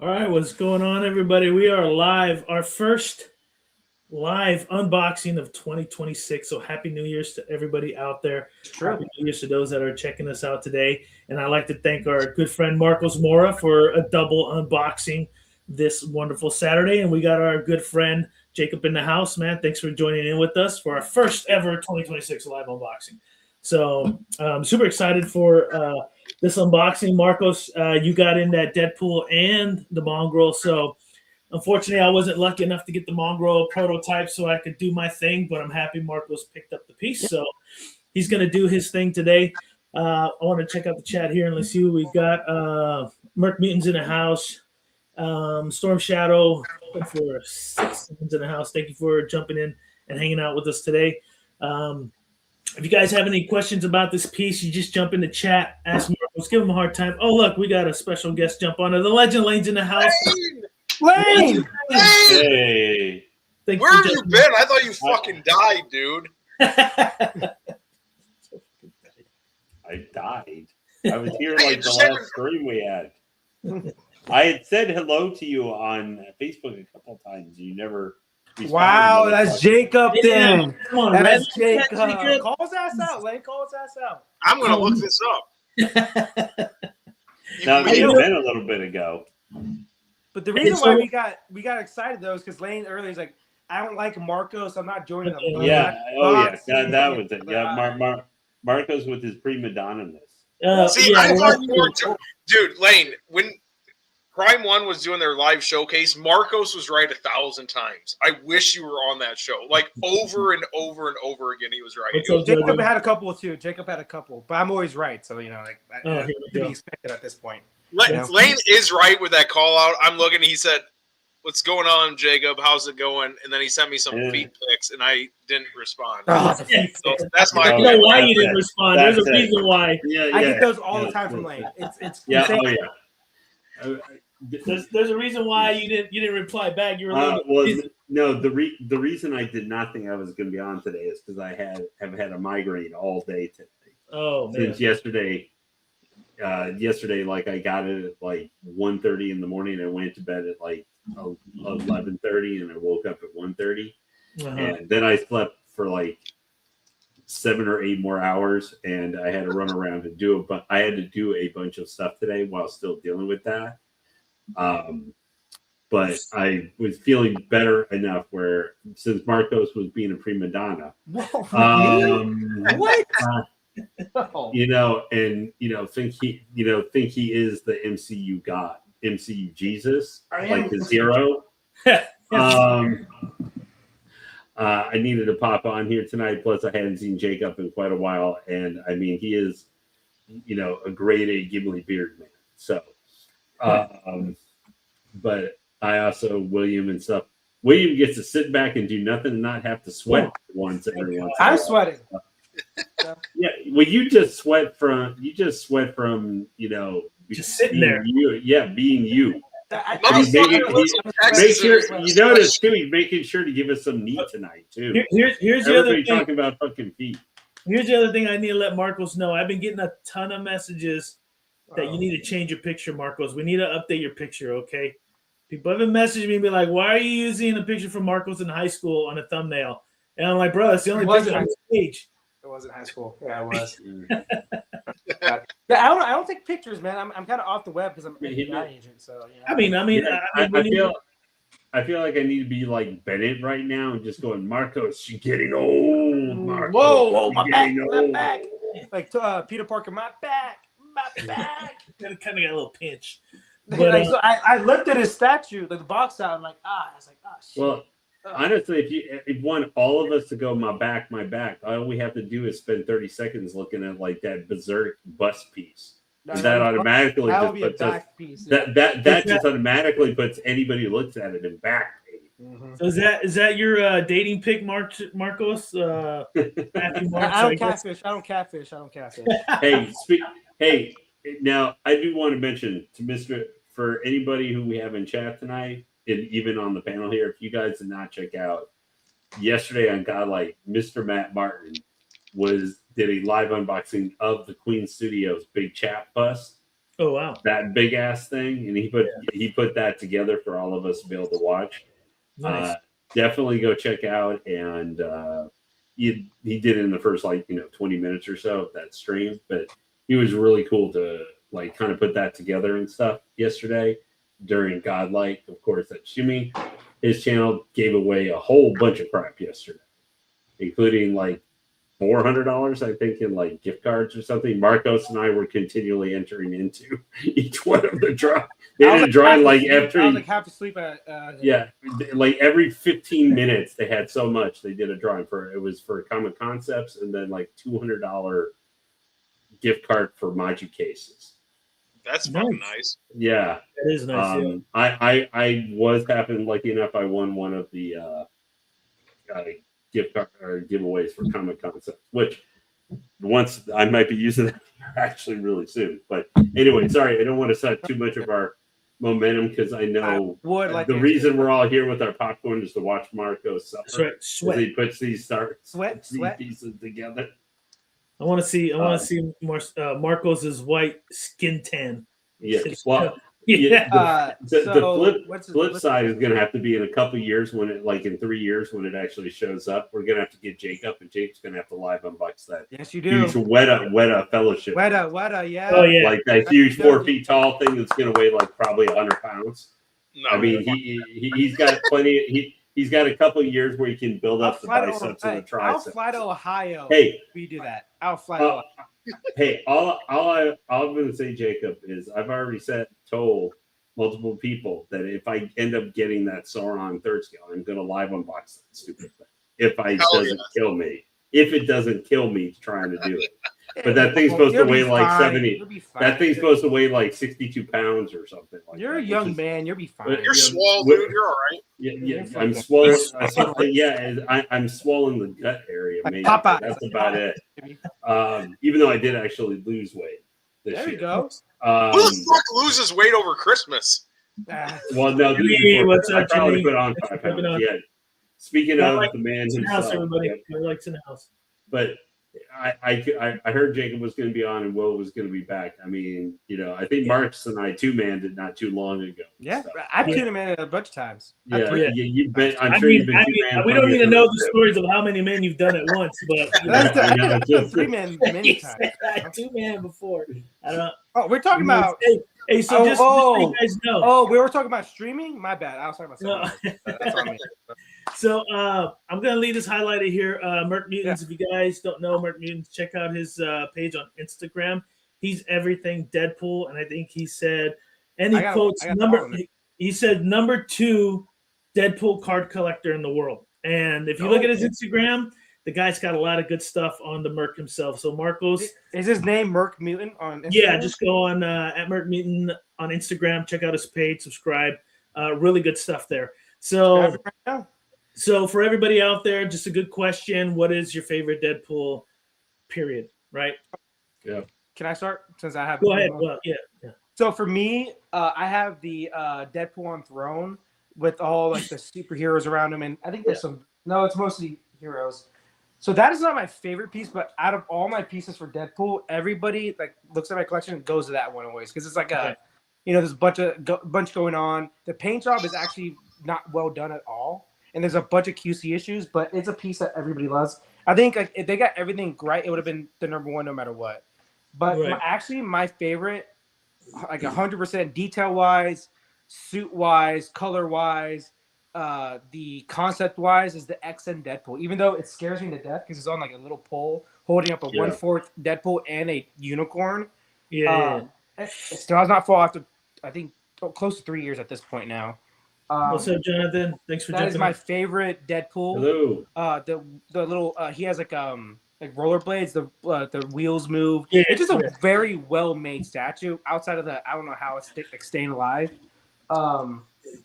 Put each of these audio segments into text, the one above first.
All right, what's going on, everybody? We are live. Our first live unboxing of 2026. So, Happy New Year's to everybody out there. True. Happy New Year's to those that are checking us out today. And I'd like to thank our good friend Marcos Mora for a double unboxing this wonderful Saturday. And we got our good friend Jacob in the house, man. Thanks for joining in with us for our first ever 2026 live unboxing. So, super excited for this unboxing. Marcos, you got in that Deadpool and the Mongrel. So, unfortunately, I wasn't lucky enough to get the Mongrel prototype so I could do my thing, but I'm happy Marcos picked up the piece. So, he's going to do his thing today. I want to check out the chat here and let's see what we got. Merc Mutants in the house. Storm Shadow for 6 seconds in the house. Thank you for jumping in and hanging out with us today. If you guys have any questions about this piece, you just jump in the chat, ask Marcos, give him a hard time. Oh, look, we got a special guest jump on. The legend Lane's in the house. Lane! Hey! Where have you been? I thought you fucking died, dude. I died. I was here like the last stream we had. I had said hello to you on Facebook a couple times. You never responded. Wow, that's Jacob then. Come on, That's Red. Jacob. Call his ass out, Lane. Call his ass out. I'm gonna look this up. No, it's been a little bit ago. But the reason why we got excited though is because Lane earlier is like, I don't like Marcos. I'm not joining them. Yeah. Oh yeah. That was it. Yeah. Marcos with his prima donna-ness. I thought you were dude, Lane, when Crime One was doing their live showcase, Marcos was right 1,000 times. I wish you were on that show. Like over and over and over again, he was right. Jacob had a couple too. Jacob had a couple, but I'm always right. So to be expected at this point. Lane is right with that call out. I'm looking. He said, "What's going on, Jacob? How's it going?" And then he sent me some feet pics, and I didn't respond. So that's my. You know why you didn't respond? There's a reason why. Yeah, I get those all the time from Lane. It's insane. There's a reason why you didn't reply back. You were the reason I did not think I was going to be on today is because I have had a migraine all day today. Oh man! Since yesterday. Like I got it at like 1:30 in the morning. I went to bed at like 11:30, and I woke up at 1:30, and then I slept for like 7 or 8 more hours, and I had to run around and do it. But I had to do a bunch of stuff today while still dealing with that. But I was feeling better enough where since Marcos was being a prima donna, what? Think he is the MCU God, MCU Jesus, like the hero. I needed to pop on here tonight. Plus, I hadn't seen Jacob in quite a while, and I mean, he is, a grade A Gimli beard man. So, but I also William and stuff. William gets to sit back and do nothing and not have to sweat once every once. I'm sweating. Yeah, well, you just sweat from just sitting there. Being you. Make sure you notice too. He's making sure to give us some meat tonight too. Here's the other thing. Talking about fucking feet. Here's the other thing I need to let Marcos know. I've been getting a ton of messages that you need to change your picture, Marcos. We need to update your picture, okay? People have been messaging me and be like, "Why are you using a picture from Marcos in high school on a thumbnail?" And I'm like, "Bro, that's the only picture on the page." It wasn't high school. Yeah, it was. I don't take pictures, man. I'm kind of off the web because I'm an AI agent. So I feel like I need to be like Bennett right now and just going, Marcos, you're getting old. Marcos, whoa, my back. Like Peter Parker, my back. Kind of got a little pinch. But so I looked at his statue, like the box out. I'm like, I was like, shit. Well. Honestly, if you want all of us to go my back, all we have to do is spend 30 seconds looking at like that berserk bust piece. That automatically just puts that just automatically puts anybody who looks at it in back pain. Mm-hmm. So is that your dating pick, Marcos? I don't catfish. Hey, now I do want to mention to for anybody who we have in chat tonight. And even on the panel here, if you guys did not check out yesterday on Godlight, Mr. Matt Martin did a live unboxing of the Queen Studios big chat bust Oh wow, that big ass thing, and he put that together for all of us to be able to watch. nice. Definitely go check out, and he did it in the first 20 minutes or so of that stream, but he was really cool to like kind of put that together and stuff yesterday during Godlike. Of course, that Shimmy, his channel gave away a whole bunch of crap yesterday, including like $400, I think, in like gift cards or something. Marcos and I were continually entering into each one of the draw. They had a drawing like after. I was like half asleep at. Yeah, like every 15 minutes they had so much. They did a drawing for it was for Comic Concepts, and then like $200 gift card for Maju cases. That's fucking nice. Yeah, that is nice. I was lucky enough. I won one of the gift card or giveaways for Comic Concepts, which once I might be using that actually really soon. But anyway, sorry, I don't want to set too much of our momentum because I know the reason we're all here with our popcorn is to watch Marco suffer. Sweat. He puts these sweat pieces together. I want to see more Marcos's white skin tan. Yes. Well, yeah. The flip side is going to have to be in a couple of years when it, like in 3 years when it actually shows up. We're going to have to get Jacob, and Jake's going to have to live unbox that. Yes, you do. Huge Weta fellowship. Weta, yeah. Oh yeah. Like that huge 4 feet tall thing that's going to weigh like probably 100 pounds. No, I mean, he's got plenty. He's got a couple of years where he can build up the biceps and the triceps. I'll fly to Ohio. Hey, we do that. I'll fly to Ohio. Hey, all I'm going to say, Jacob, is I've already told multiple people that if I end up getting that Sauron third scale, I'm going to live unbox that stupid thing. If it doesn't kill me trying to do it. But that thing's supposed to weigh like 70. That thing's supposed to weigh like 62 pounds or something like that. You're a young man. You'll be fine. You're swole, dude. You're all right. Yeah, I'm swollen. I'm swollen the gut area. Maybe. That's about it. Even though I did actually lose weight this year. There you go. Who the fuck loses weight over Christmas? Well, no, I probably put on 5 pounds. Yeah. Speaking of the man himself, everybody likes in the house. But I heard Jacob was going to be on and Will was going to be back. I mean, I think Marks and I two-manned it not too long ago. Yeah, I've tuned him in a bunch of times. You've been. I'm sure you've been two-man. We don't need to know the stories of how many men you've done at once, but I've done 3-man many times. Two-man before. I don't. Oh, we're talking about. Hey, so just so you guys know. Oh, we were talking about streaming? My bad. I was talking about something. That's on me. So I'm gonna leave this highlighted here. Merc Mutants. If you guys don't know Merc Mutants, check out his page on Instagram. He's everything Deadpool, and I think he said, and he quotes he said number 2 Deadpool card collector in the world. And if you look at his Instagram, the guy's got a lot of good stuff on the Merc himself. So Marcos, is his name Merc Mutant on Instagram? Yeah, just go on at Merc Mutant on Instagram. Check out his page. Subscribe. Really good stuff there. So for everybody out there, just a good question. What is your favorite Deadpool, period, right? Yeah. Can I start since I have? Go ahead. Well, yeah. So for me, I have the Deadpool on Throne with all like the superheroes around him. And I think there's it's mostly heroes. So that is not my favorite piece, but out of all my pieces for Deadpool, everybody like looks at my collection and goes to that one always because it's like there's a bunch going on. The paint job is actually not well done at all. And there's a bunch of QC issues, but it's a piece that everybody loves. I think like if they got everything right, it would have been the number 1 no matter what. But my favorite, like 100% detail-wise, suit-wise, color-wise, the concept-wise, is the XN Deadpool. Even though it scares me to death because it's on like a little pole holding up a 1/4 Deadpool and a unicorn. It still has not fallen after, I think, close to 3 years at this point now. What's up, Jonathan? Thanks for jumping in. That is my favorite Deadpool. Hello. The little he has like rollerblades. The wheels move. It's just a very well made statue. Outside of I don't know how it's staying alive.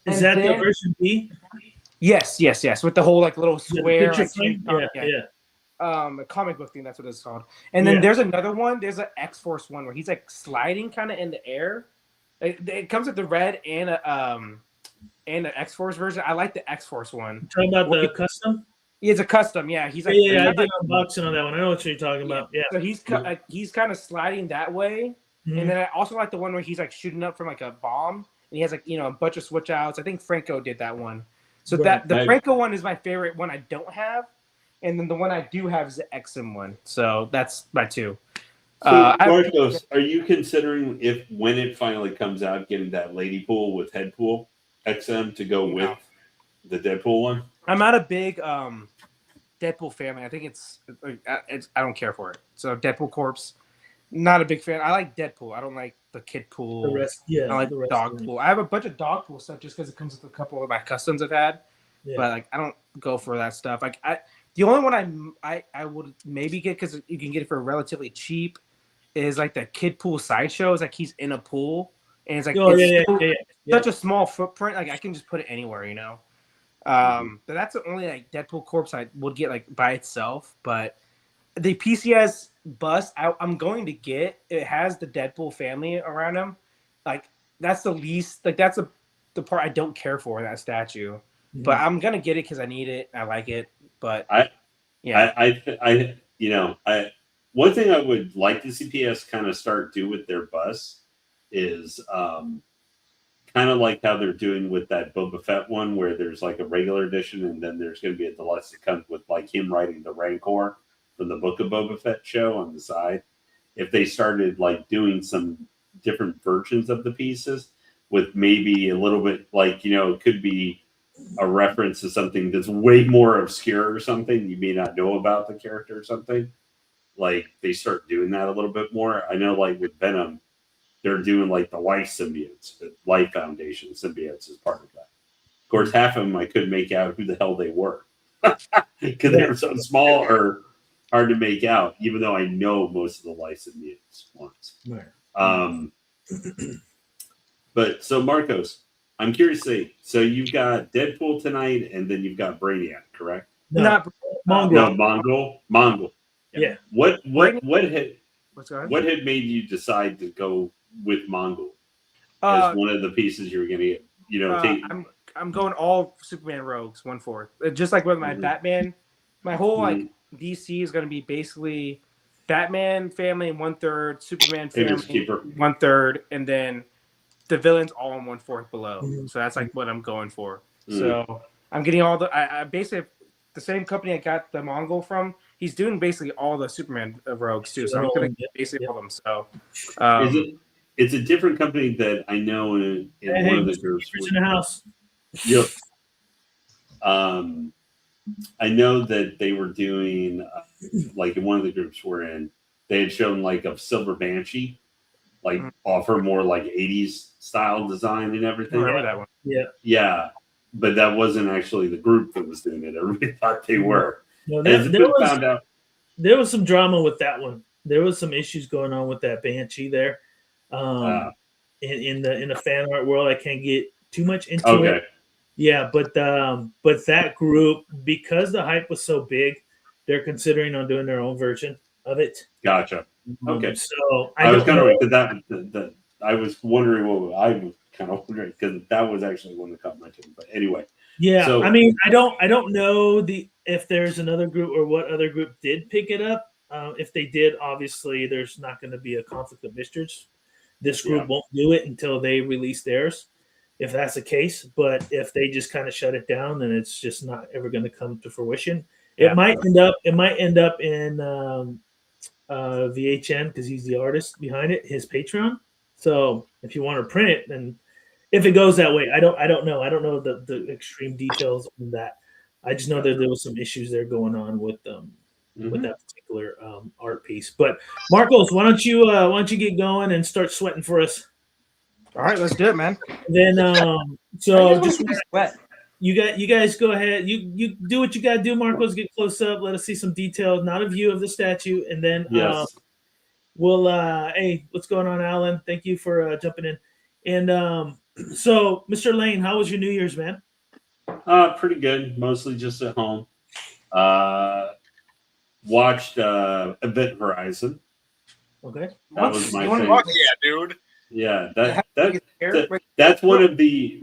Is that the version B? Yes. With the whole like little square. A comic book thing. That's what it's called. And then there's another one. There's an X-Force one where he's like sliding kind of in the air. It comes with the red and the X-Force version. I like the X-Force one. Talking about the custom? Yeah, it's a custom. Yeah, he's like I did unboxing on that one. I know what you're talking about. Yeah. So he's kind of sliding that way, Mhm. And then I also like the one where he's like shooting up from like a bomb, and he has like a bunch of switch outs. I think Franco did that one. So Right. the Franco one is my favorite one I don't have, and then the one I do have is the XM one. So that's my two. So, Marcos, are you considering when it finally comes out, getting that Lady Pool with Headpool XM to go with the Deadpool one? I'm not a big Deadpool family. I think it's I don't care for it. So Deadpool Corpse, not a big fan. I like Deadpool. I don't like the Kid Pool. The rest, yeah. I like the rest Dog Pool. I have a bunch of Dog Pool stuff just because it comes with a couple of my customs I've had. Yeah. But like I don't go for that stuff. Like the only one I would maybe get because you can get it for relatively cheap is like the Kid Pool Sideshow. It's like he's in a pool and it's like such a small footprint. Like I can just put it anywhere, you know. But that's the only like Deadpool corpse I would get like by itself. But the PCS bust I'm going to get, it has the Deadpool family around him. Like that's the least, like that's the part I don't care for in that statue. Mm-hmm. But I'm gonna get it because I need it. I like it. But I one thing I would like to see PS kind of start do with their bus is kind of like how they're doing with that Boba Fett one, where there's like a regular edition and then there's going to be a deluxe that comes with like him riding the Rancor from the Book of Boba Fett show on the side. If they started like doing some different versions of the pieces with maybe a little bit like, it could be a reference to something that's way more obscure or something you may not know about the character or something. Like they start doing that a little bit more. I know like with Venom, they're doing like the Life symbiotes, the Life Foundation symbiotes as part of that. Of course, half of them I couldn't make out who the hell they were because they were so small or hard to make out, even though I know most of the Life symbiotes ones. Right. But so Marcos, I'm curious to say, so you've got Deadpool tonight and then you've got Brainiac, correct? No, not Mongul. No, Mongul. Yeah. What had made you decide to go with Mongul as one of the pieces you were going to get? I'm going all Superman rogues 1/4. Just like with my Batman, my whole like DC is going to be basically Batman family in 1/3, Superman family 1/3, and then the villains all in 1/4 below. So that's like what I'm going for. So I'm getting all the I basically the same company I got the Mongul from. He's doing basically all the Superman rogues too. So I'm going to get basically all of them. So it's a different company that I know in one of the groups in the house. Yep. I know that they were doing like in one of the groups we're in, they had shown like a Silver Banshee, like offer more like 80s style design and everything. I remember that one. Yeah. Yeah. But that wasn't actually the group that was doing it. Everybody thought they were. No, there was some drama with that one. There was some issues going on with that Banshee there. In the fan art world, I can't get too much into it. Yeah, but that group, because the hype was so big, they're considering on doing their own version of it. Gotcha. Okay. So I was kind of that I was wondering what I was kind of wondering because that was actually one that caught my attention. But anyway. Yeah, so, I mean, I don't know if there's another group or what other group did pick it up. If they did, obviously there's not going to be a conflict of interest. This group won't do it until they release theirs, if that's the case. But if they just kind of shut it down, then it's just not ever going to come to fruition. It might end up in VHN because he's the artist behind it, his Patreon. So if you want to print it, then if it goes that way, I don't know. I don't know the extreme details on that. I just know that there was some issues there going on with that particular art piece. But Marcos, why don't you get going and start sweating for us? All right, let's do it, man. Then so just sweat. You guys go ahead. You do what you gotta do, Marcos. Get close up. Let us see some details, not a view of the statue, and then we'll hey, what's going on, Alan? Thank you for jumping in. And so, Mr. Lane, how was your New Year's, man? Pretty good. Mostly just at home. Watched Event Horizon. Okay. That was my thing. Yeah, dude. Yeah, that's one of the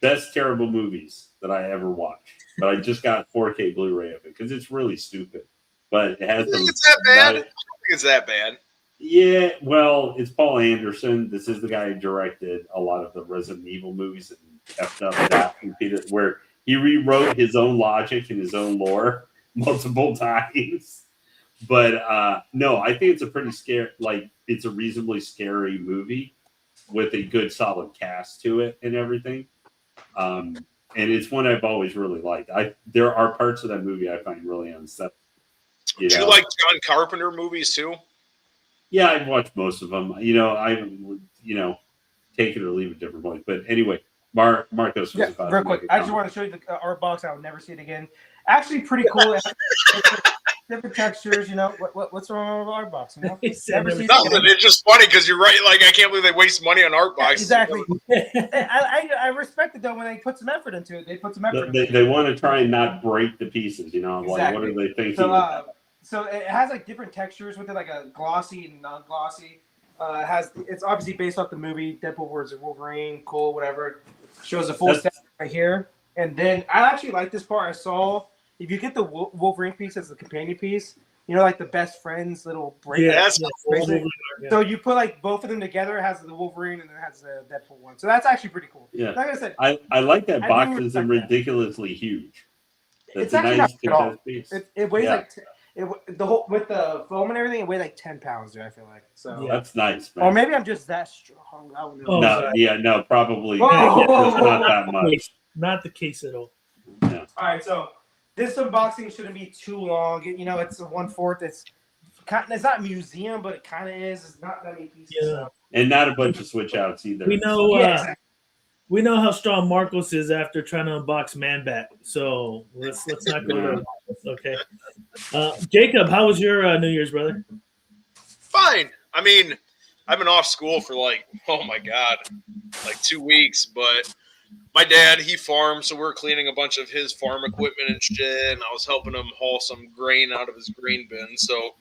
best terrible movies that I ever watched. But I just got 4K Blu-ray of it because it's really stupid. But it has. I don't think it's that bad. I don't think it's that bad. Yeah, well, it's Paul Anderson. This is the guy who directed a lot of the Resident Evil movies and effed up that computer, where he rewrote his own logic and his own lore multiple times. But no, I think it's a pretty scary, like it's a reasonably scary movie with a good solid cast to it and everything. And it's one I've always really liked. There are parts of that movie I find really unsettling. Do you like John Carpenter movies too? Yeah, I've watched most of them. Take it or leave it different points. But anyway, Marcos. Yeah, real quick. I just want to show you the art box. I will never see it again. Actually, pretty cool. Different textures. What's wrong with art box? Nothing. It's just funny because you're right. Like I can't believe they waste money on art box. Exactly. I respect it though when they put some effort into it. They put some effort. They want to try and not break the pieces. Exactly. Like what are they thinking? So it has like different textures with it, like a glossy and non-glossy. It's obviously based off the movie Deadpool vs. Wolverine. Cool, whatever. Shows a full set right here. And then I actually like this part. I saw if you get the Wolverine piece as the companion piece, like the best friends little break. Yeah, so you put like both of them together. It has the Wolverine and then it has the Deadpool one. So that's actually pretty cool. Yeah, like I said, I like that box isn't ridiculously huge. It's actually not at all. It weighs like. The whole with the foam and everything, it weighed like 10 pounds, dude. I feel like that's nice, man. Or maybe I'm just that strong. I don't know. No, probably not that much. Not the case at all. Yeah. All right, so this unboxing shouldn't be too long. It's a 1/4. It's not a museum, but it kind of is. It's not that many pieces. Yeah. And not a bunch of switch outs either. We know. We know how strong Marcos is after trying to unbox Man Bat. So let's not go there. Okay. Jacob, how was your New Year's, brother? Fine. I mean, I've been off school for like 2 weeks, but my dad, he farms, so we're cleaning a bunch of his farm equipment and shit, and I was helping him haul some grain out of his grain bin, so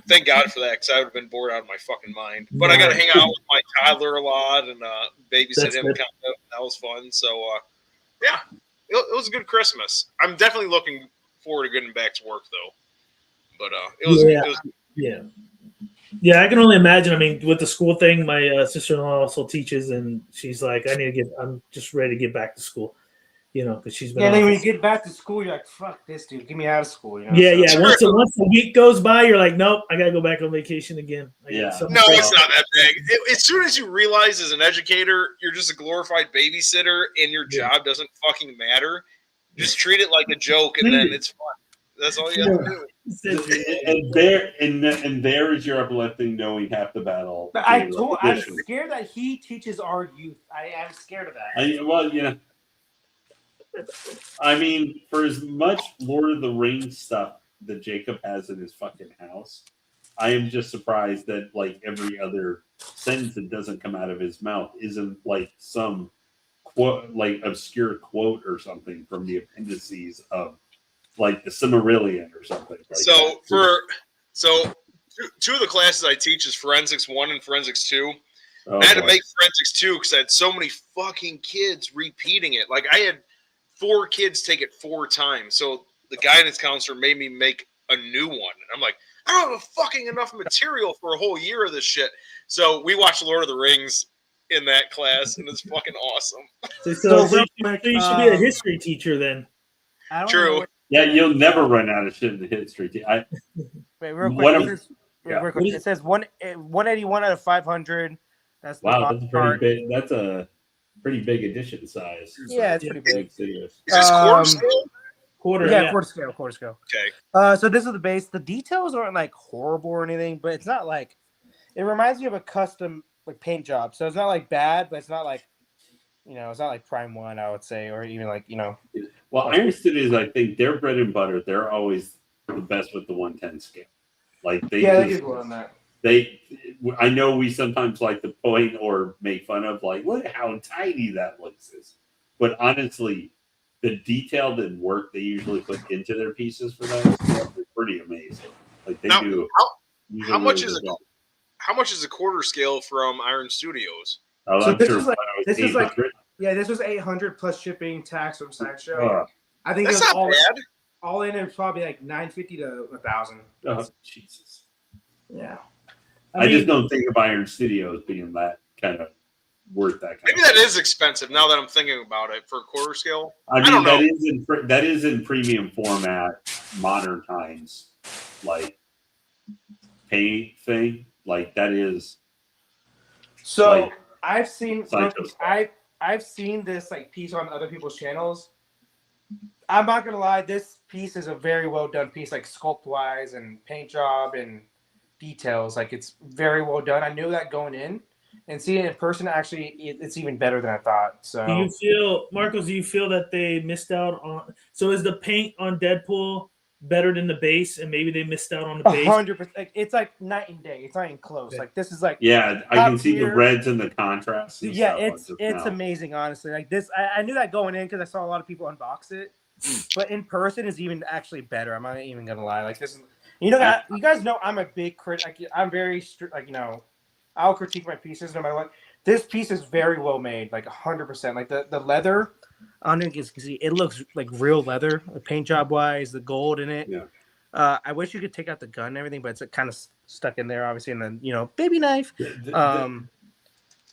thank God for that, because I would have been bored out of my fucking mind. But I got to hang out with my toddler a lot and babysit him. Kind of, that was fun. So, yeah, it was a good Christmas. I'm definitely looking forward to getting back to work, though. But it was. Yeah, I can only imagine. I mean, with the school thing, my sister-in-law also teaches, and she's like, I'm just ready to get back to school. Because she's been. Yeah, then when you get back to school, you're like, "Fuck this, dude! Get me out of school." Yeah. Once a week goes by, you're like, "Nope, I gotta go back on vacation again." No, it's not that big. As soon as you realize, as an educator, you're just a glorified babysitter, and your job doesn't fucking matter. Just treat it like a joke, and then it's fun. That's all you have to do. And there is your uplifting, knowing half the battle. But I'm scared that he teaches our youth. I am scared of that. I mean, for as much Lord of the Rings stuff that Jacob has in his fucking house, I am just surprised that like every other sentence that doesn't come out of his mouth isn't like some quote, like obscure quote or something from the appendices of like the Silmarillion or something. Like two of the classes I teach is Forensics 1 and Forensics 2. Oh, I had to make Forensics 2 because I had so many fucking kids repeating it. Like I had 4 kids take it 4 times. So the guidance counselor made me make a new one. And I'm like, I don't have fucking enough material for a whole year of this shit. So we watched Lord of the Rings in that class, and it's fucking awesome. So you should be a history teacher then. True. Yeah, you'll never run out of shit in the history. Wait, real quick. Real quick. It says 181 out of 500. That's that's pretty big. That's a pretty big edition size. Yeah, it's pretty big. Is this quarter scale? Quarter scale. Okay. So this is the base. The details aren't like horrible or anything, but it's not like it reminds me of a custom like paint job. So it's not like bad, but it's not like it's not like Prime 1, I would say, or even like Well, Iron Studios, I think their bread and butter, they're always the best with the 110 scale. Like they do go on that. I know we sometimes like to point or make fun of like, look how tiny that looks is. But honestly, the detail and work they usually put into their pieces for that stuff is pretty amazing. Like they do. How much is it? How much is a quarter scale from Iron Studios? Oh, so I'm this sure is like this was 800 plus shipping, tax from Sideshow. I think that's not bad. All in, it's probably like $950 to $1,000. Oh, Jesus. Yeah. I just don't think of Iron Studios being that kind of worth that kind. Maybe that is expensive now that I'm thinking about it for a quarter scale. I don't know. that is in premium format, modern times, like paint thing, like that is. So like, I've seen Sideshow stuff. I've seen this like piece on other people's channels. I'm not gonna lie, this piece is a very well done piece, like sculpt wise and paint job and details. Like it's very well done. I knew that going in, and seeing it in person, actually, it's even better than I thought. So, do you feel, Marcos? Do you feel that they missed out on? So, is the paint on Deadpool better than the base, and maybe they missed out on the base? 100%. It's like night and day. It's not even close. Okay. Like this is like Yeah, I can see the tier. reds and the contrast. And Yeah, stuff it's amazing, honestly. Like this, I knew that going in because I saw a lot of people unbox it, but in person is even actually better. I'm not even gonna lie. Like this is, you guys know I'm a big critic. I'm very strict. Like I'll critique my pieces no matter what. This piece is very well made, like 100%. Like the leather, I don't know if you can see, it looks like real leather, paint job wise, the gold in it. Yeah. I wish you could take out the gun and everything, but it's kind of stuck in there, obviously, and then baby knife. This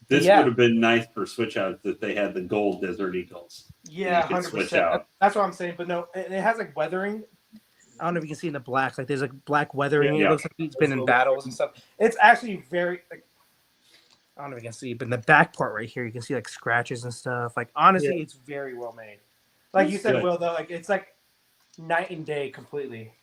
would have been nice for switch outs that they had the gold Desert Eagles. Yeah, 100%. That's what I'm saying. But no, it has like weathering. I don't know if you can see in the blacks. Like there's like black weathering. Yeah. It looks like he's been in battles and stuff. It's actually very like, I don't know if you can see, but in the back part right here, you can see like scratches and stuff. Like honestly, it's very well made. Like you said, Will, though, like it's like night and day completely.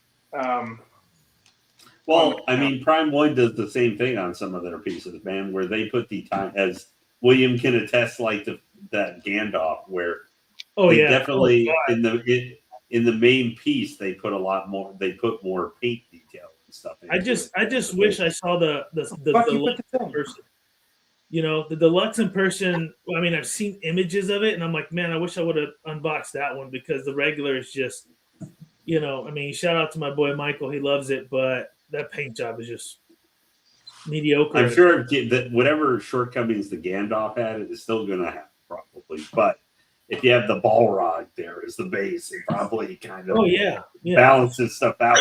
Well, I mean, Prime One does the same thing on some of their pieces, man, where they put the time, as William can attest, like that Gandalf, where definitely in the main piece they put a lot more. They put more paint detail and stuff. I just wish I saw the deluxe in person. The deluxe in person. I mean, I've seen images of it, and I'm like, man, I wish I would have unboxed that one because the regular is just, I mean, shout out to my boy Michael, he loves it, but that paint job is just mediocre. I'm sure that whatever shortcomings the Gandalf had, it is still going to have probably. But if you have the Balrog there as the base, it probably kind of balances stuff out.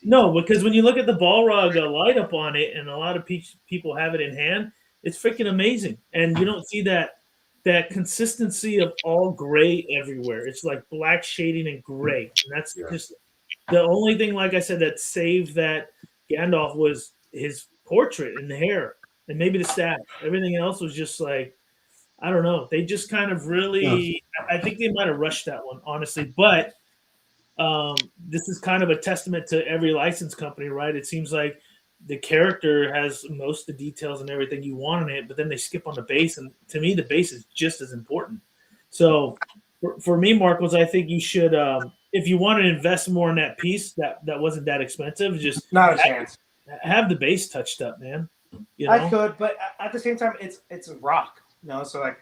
No, because when you look at the Balrog light up on it, and a lot of people have it in hand, it's freaking amazing. And you don't see that consistency of all gray everywhere. It's like black shading and gray. And that's just the only thing, like I said, that saved that Gandalf was his portrait and the hair and maybe the staff. Everything else was just like, I don't know. They just kind of really, I think they might have rushed that one, honestly. But this is kind of a testament to every license company, right? It seems like the character has most of the details and everything you want in it, but then they skip on the base. And to me, the base is just as important. So for me, Marcos, I think you should, if you want to invest more in that piece that wasn't that expensive, just not a chance. Have the base touched up, man. I could, but at the same time, it's a rock, so like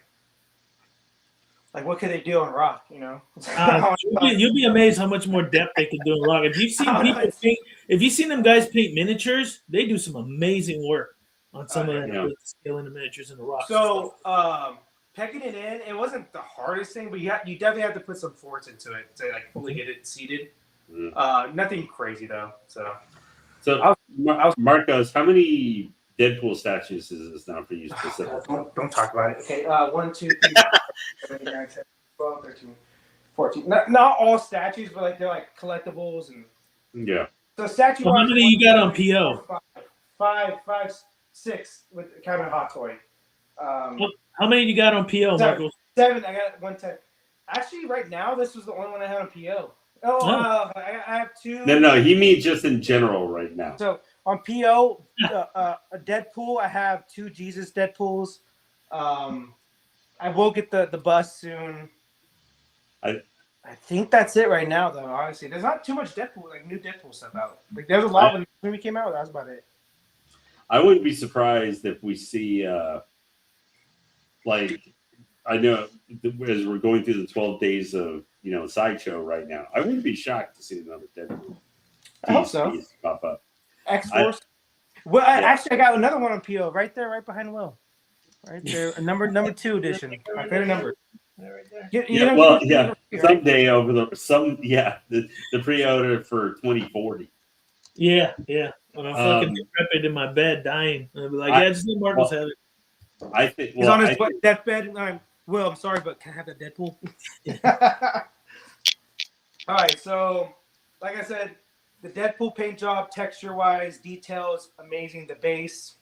what could they do on rock, You'll be amazed how much more depth they can do in rock. If you've seen people paint, if you've seen them guys paint miniatures, they do some amazing work on some of that scaling the miniatures in the rock. So pecking it in, it wasn't the hardest thing, but you definitely have to put some force into it to like fully get it seated. Nothing crazy though. So Marcos, how many Deadpool statues is this now for you specifically? Don't talk about it. Okay, 1, 2, 3, 4, 5, 6, 7, 8, 9, 10, 12, 13, 14. Not all statues, but like they're like collectibles and So statue. How many you got on PO? 5, 6 with counting Hot Toy. How many you got on PO, Michael? 7. I got 110. Actually, right now, this was the only one I had on PO. I have 2. No. He means just in general right now. So on PO, a Deadpool, I have 2 Jesus Deadpools. I will get the bust soon. I think that's it right now, though. Honestly, there's not too much Deadpool, like new Deadpool stuff out. Like there's a lot when the movie came out. That was about it. I wouldn't be surprised if we see, I know as we're going through the 12 days of Sideshow right now, I wouldn't be shocked to see another Deadpool. I hope so. Pop up. X-Force. Well, actually, I got another one on PO right there, right behind Will. Right there, number 2 edition. My favorite number. Right there. Someday over the pre-order for 2040. Yeah. When I'm fucking decrepit in my bed, dying, I'll be like, "Yeah, just let Marcos have it." I think He's on his deathbed. Will, I'm sorry, but can I have that Deadpool? All right, so like I said, the Deadpool paint job, texture-wise, details, amazing. The base,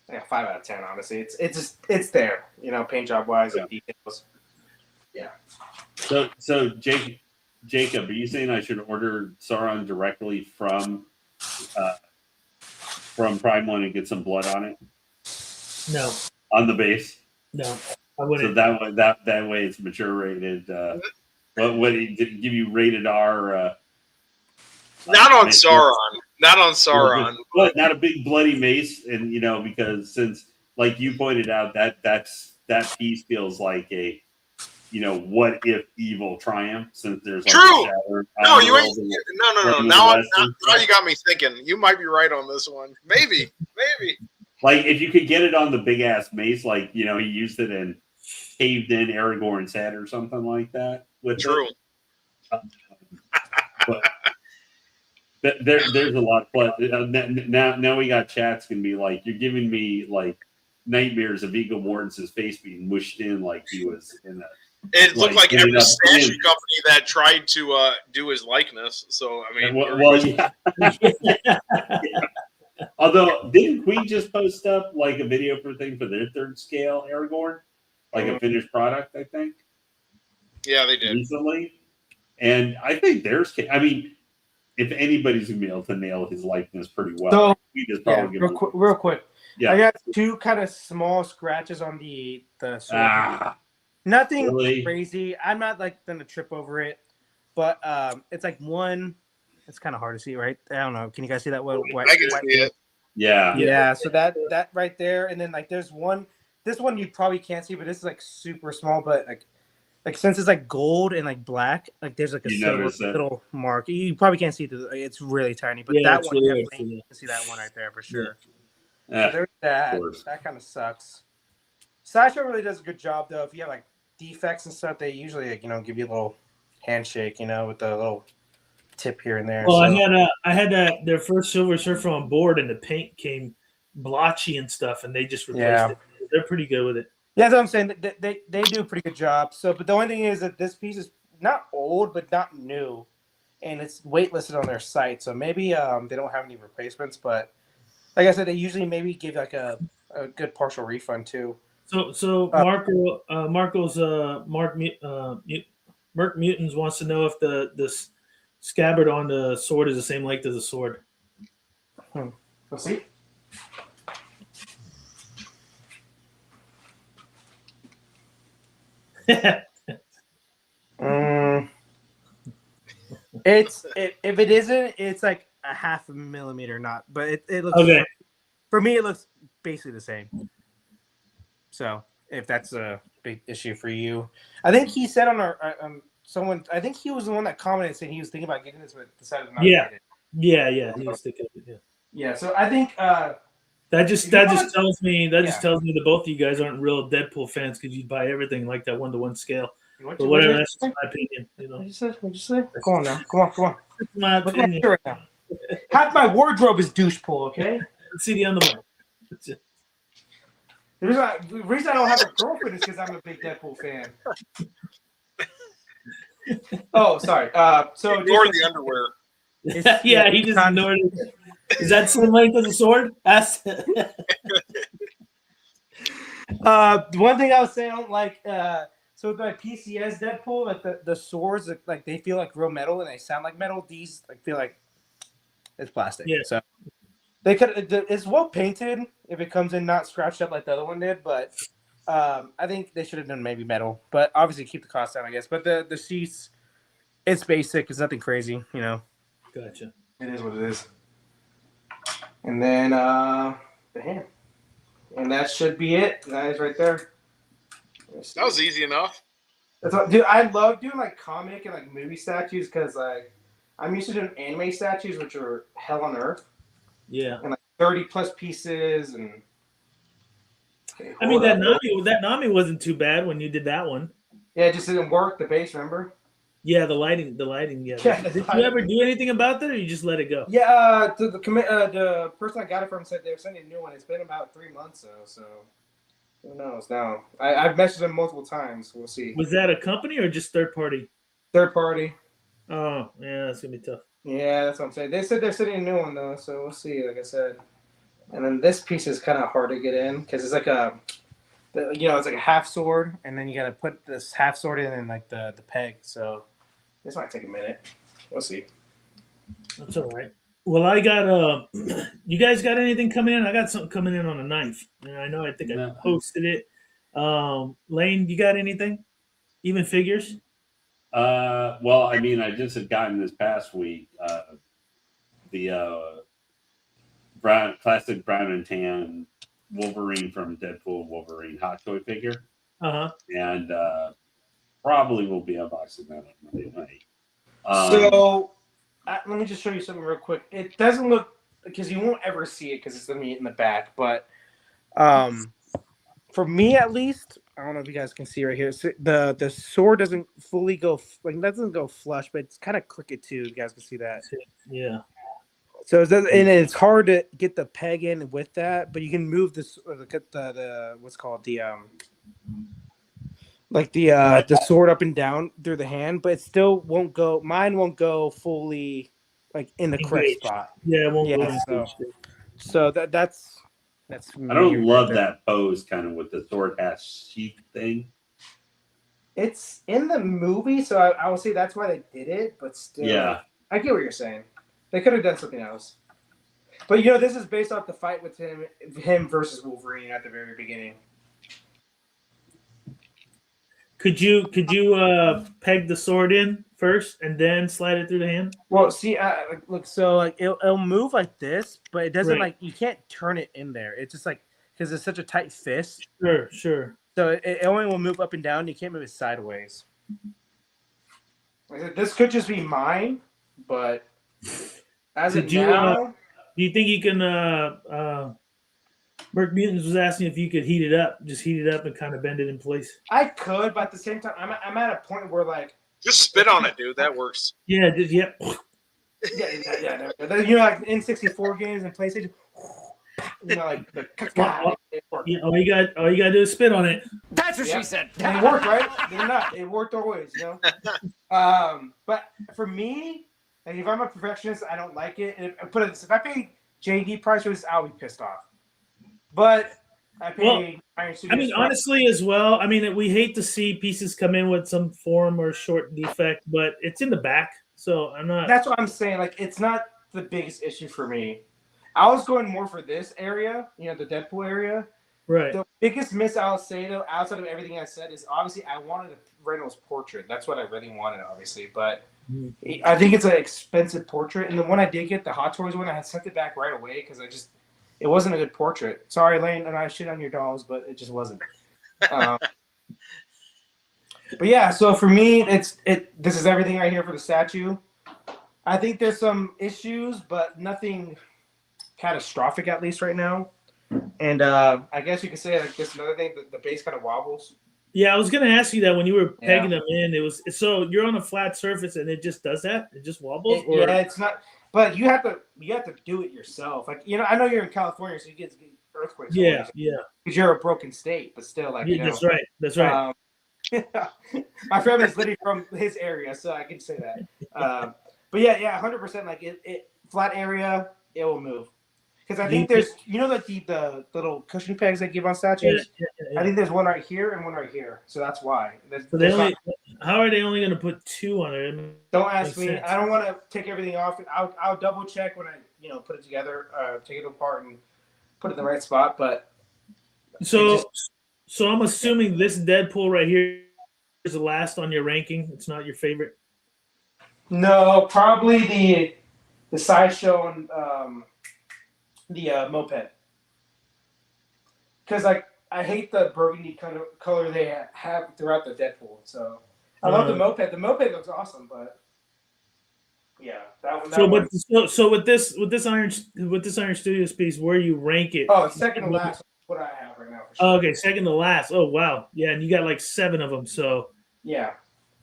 5 out of 10. Honestly, it's there. Paint job-wise and details. Yeah. So Jacob, are you saying I should order Sauron directly from Prime One and get some blood on it? No. On the base? No, I wouldn't. So that way it's mature rated. What did it give you rated R? Not on Sauron. Not on Sauron. Not a big bloody mace, and because since like you pointed out that piece feels like a what if evil triumph since there's like true. No, you ain't. No. Now you got me thinking. You might be right on this one. Maybe. Like if you could get it on the big ass mace, like he used it and caved in Aragorn's head or something like that. True. But there's a lot. But now we got chats gonna be like, you're giving me like nightmares of Viggo Mortensen's face being mushed in like he was in a. It looked like every statue company that tried to do his likeness. So I mean, yeah. Although, didn't Queen just post up like a video for their third scale Aragorn, like a finished product? I think. Yeah, they did recently, and I think theirs. I mean, if anybody's gonna be able to nail his likeness pretty well, so real quick. Yeah, I got 2 kind of small scratches on the sword. Nothing crazy. I'm not like gonna trip over it, but it's like one. It's kind of hard to see, right? I don't know. Can you guys see that? I can see it. Yeah. So that right there, and then like there's one. This one you probably can't see, but this is like super small. But like since it's like gold and like black, like there's like a little mark. You probably can't see it. It's really tiny, but that one definitely you can see that one right there for sure. Yeah. So there's that. That kind of sucks. Sideshow really does a good job though. If you have like defects and stuff, they usually give you a little handshake, with the little tip here and there. Well, I had their first Silver Surfer on board, and the paint came blotchy and stuff, and they just replaced it. They're pretty good with it. Yeah, that's what I'm saying. They do a pretty good job. So, but the only thing is that this piece is not old, but not new, and it's waitlisted on their site. So maybe they don't have any replacements. But like I said, they usually maybe give like a good partial refund too. So Marco's Merc Mutants wants to know if the scabbard on the sword is the same length as the sword. Let's see. If it isn't, it's like a 0.5 millimeter, not. But it looks okay. For me, it looks basically the same. So if that's a big issue for you, I think he said on our someone. I think he was the one that commented saying he was thinking about getting this, but decided not to get it. Yeah. He was thinking of it. Yeah. So I think that just tells me that both of you guys aren't real Deadpool fans because you buy everything like that 1-to-1 scale. But whatever, that's just my opinion. What you say? Come on now. Come on. That's my opinion. Right now. Half my wardrobe is douche pull. Okay. Let's see the underwear. The reason I don't have a girlfriend is because I'm a big Deadpool fan. Oh, sorry. So ignore the underwear. Yeah, he just ignored it. Is that same length as a sword? The one thing I was saying, I don't like. So with my PCS Deadpool, like the swords, like they feel like real metal and they sound like metal. These like feel like it's plastic. Yeah. So they could. It's well painted if it comes in not scratched up like the other one did, but I think they should have done maybe metal. But obviously keep the cost down, I guess. But the seats, it's basic. It's nothing crazy, Gotcha. It is what it is. And then the hand. And that should be it, guys, right there. That was easy enough. Dude, I love doing like comic and like movie statues because like I'm used to doing anime statues, which are hell on earth. Yeah. And like 30 plus pieces and. Okay, I mean that Nami wasn't too bad when you did that one. Yeah, it just didn't work. The base, remember? Yeah, the lighting. Yeah. Yeah, Did you ever do anything about that, or you just let it go? Yeah, the person I got it from said they were sending a new one. It's been about 3 months though, so who knows now? I've messaged them multiple times. We'll see. Was that a company or just third party? Third party. Oh, yeah, that's gonna be tough. Yeah, that's what I'm saying. They said they're sending a new one though, so we'll see. Like I said, and then this piece is kind of hard to get in because it's like it's like a half sword, and then you got to put this half sword in and like the peg. So this might take a minute. We'll see. That's all right. Well, I got you guys got anything coming in? I got something coming in on the 9th. And I think I posted it. Lane, you got anything? Even figures? Well, I mean, I just had gotten this past week the classic brown and tan Wolverine from Deadpool Wolverine hot toy figure. And probably will be unboxing that on Monday night. So let me just show you something real quick. It doesn't look, because you won't ever see it because it's gonna be in the back, but for me at least, I don't know if you guys can see right here. So the sword doesn't fully go doesn't go flush, but it's kind of crooked too. You guys can see that. Yeah. So and it's hard to get the peg in with that, but you can move this the what's called the sword up and down through the hand, but it still won't go. Mine won't go fully like in the correct spot. Yeah, it won't go. So that's. I don't love that pose kind of with the sword has sheath thing. It's in the movie, so I will say that's why they did it. But still, yeah, I get what you're saying. They could have done something else. But this is based off the fight with him versus Wolverine at the very beginning. Could you peg the sword in first and then slide it through the hand? Well, see, look, so it'll move like this, but it doesn't you can't turn it in there. It's just because it's such a tight fist. Sure. So it only will move up and down. You can't move it sideways. This could just be mine, but as of now, do you think you can? Merc Mutants was asking if you could heat it up, and kind of bend it in place. I could, but at the same time, I'm at a point where just spit on it, dude. That works. Yeah. Yeah. Like N64 games and PlayStation. All you gotta do is spit on it. That's what she said. And it worked, right? They're not. It worked always, But for me, if I'm a perfectionist, I don't like it. And if I pay JD price for this, I'll be pissed off. But I pay Iron Studios. I mean, honestly, as well. I mean, we hate to see pieces come in with some form or short defect, but it's in the back, so I'm not. That's what I'm saying. It's not the biggest issue for me. I was going more for this area, the Deadpool area. Right. The biggest miss I'll say though, outside of everything I said, is obviously I wanted a Reynolds portrait. That's what I really wanted, obviously. But I think it's an expensive portrait, and the one I did get, the Hot Toys one, I had sent it back right away because it wasn't a good portrait. Sorry, Lane, and I shit on your dolls, but it just wasn't. But yeah, so for me, this is everything right here for the statue. I think there's some issues, but nothing catastrophic, at least right now. And I guess you could say just another thing, the base kind of wobbles. Yeah, I was gonna ask you that when you were pegging them in. It was so you're on a flat surface and it just does that. It just wobbles. Yeah, it's not. But you have to do it yourself. I know you're in California, so you get earthquakes. Yeah. Because you're a broken state, but still, that's right. That's right. My family's literally from his area, so I can say that. But yeah, 100%. It flat area, it will move. Because I think there's, the little cushion pegs they give on statues. Yeah. I think there's one right here and one right here, so that's why. How are they only going to put two on it? Don't ask me. Sense. I don't want to take everything off. I'll double check when I put it together, take it apart, and put it in the right spot. But so I'm assuming this Deadpool right here is the last on your ranking. It's not your favorite. No, probably the Sideshow and the moped, because I hate the burgundy kind of color they have throughout the Deadpool. So I love the moped. The moped looks awesome, but yeah, that one. So with this Iron Studios piece, where you rank it? Oh, second to last. What I have right now. For sure. Okay, second to last. Oh wow, yeah, and you got 7 of them. So yeah,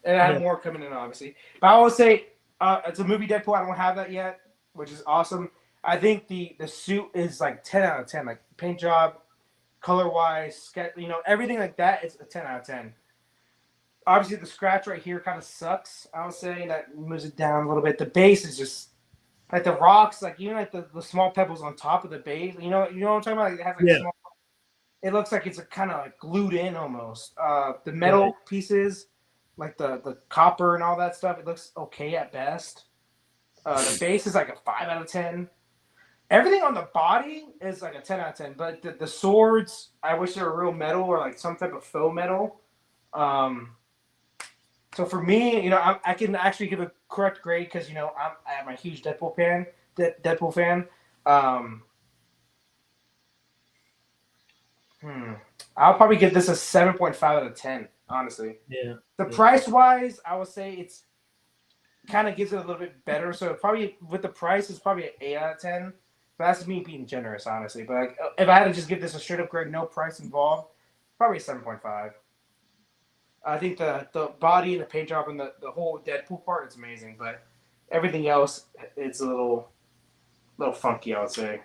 And I have more coming in, obviously. But I will say it's a movie Deadpool. I don't have that yet, which is awesome. I think the suit is like 10 out of 10. Like paint job, color-wise, everything like that is a 10 out of 10. Obviously, the scratch right here kind of sucks. I would say that moves it down a little bit. The base is just like the rocks, like like the small pebbles on top of the base. You know what I'm talking about? Like, it has like small. It looks like it's kind of like glued in almost. The metal pieces, like the copper and all that stuff, it looks okay at best. The base is like a 5 out of 10. Everything on the body is like a 10 out of 10. But the swords, I wish they were real metal or like some type of faux metal. So for me, I can actually give a correct grade because I'm a huge Deadpool fan. I'll probably give this a 7.5 out of 10. Honestly, The price wise, I would say it's kind of gives it a little bit better. So probably with the price, it's probably an 8 out of 10. But that's me being generous, honestly. But like, if I had to just give this a straight up grade, no price involved, probably a 7.5. I think the body and the paint job and the whole Deadpool part is amazing, but everything else it's a little funky, I would say.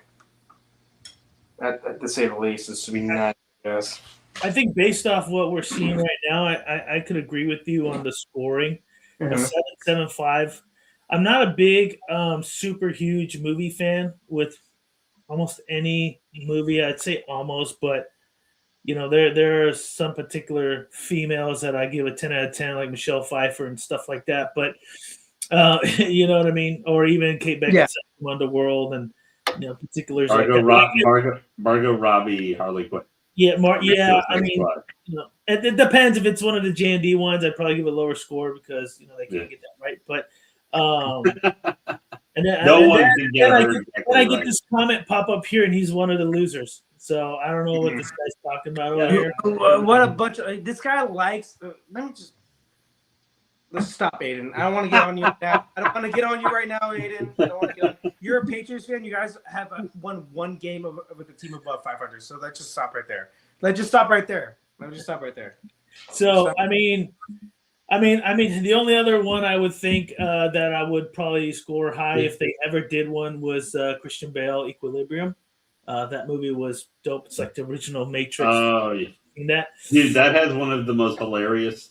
To say the least, it's to be nice, I guess. I think based off what we're seeing right now, I could agree with you on the scoring. A 7.75. I'm not a big, super huge movie fan with almost any movie. I'd say almost, but there are some particular females that I give a 10 out of 10, like Michelle Pfeiffer and stuff like that. But you know what I mean? Or even Kate Beckinsale from Underworld and particulars Margot Robbie, Harley Quinn. Yeah, I mean, it depends. If it's one of the J&D ones, I'd probably give a lower score because they can't get that right. But and then I get this comment pop up here, and he's one of the losers. So I don't know what this guy's talking about over here. What a bunch of this guy likes. Let's stop, Aiden. I don't want to get on you now. I don't want to get on you right now, Aiden. I don't want to get on. You're a Patriots fan. You guys have won one game with a team above 500. So let's just stop right there. Let me just stop right there. So I mean, the only other one I would think that I would probably score high if they ever did one was Christian Bale, Equilibrium. That movie was dope. It's like the original Matrix. Oh yeah. Dude, that has one of the most hilarious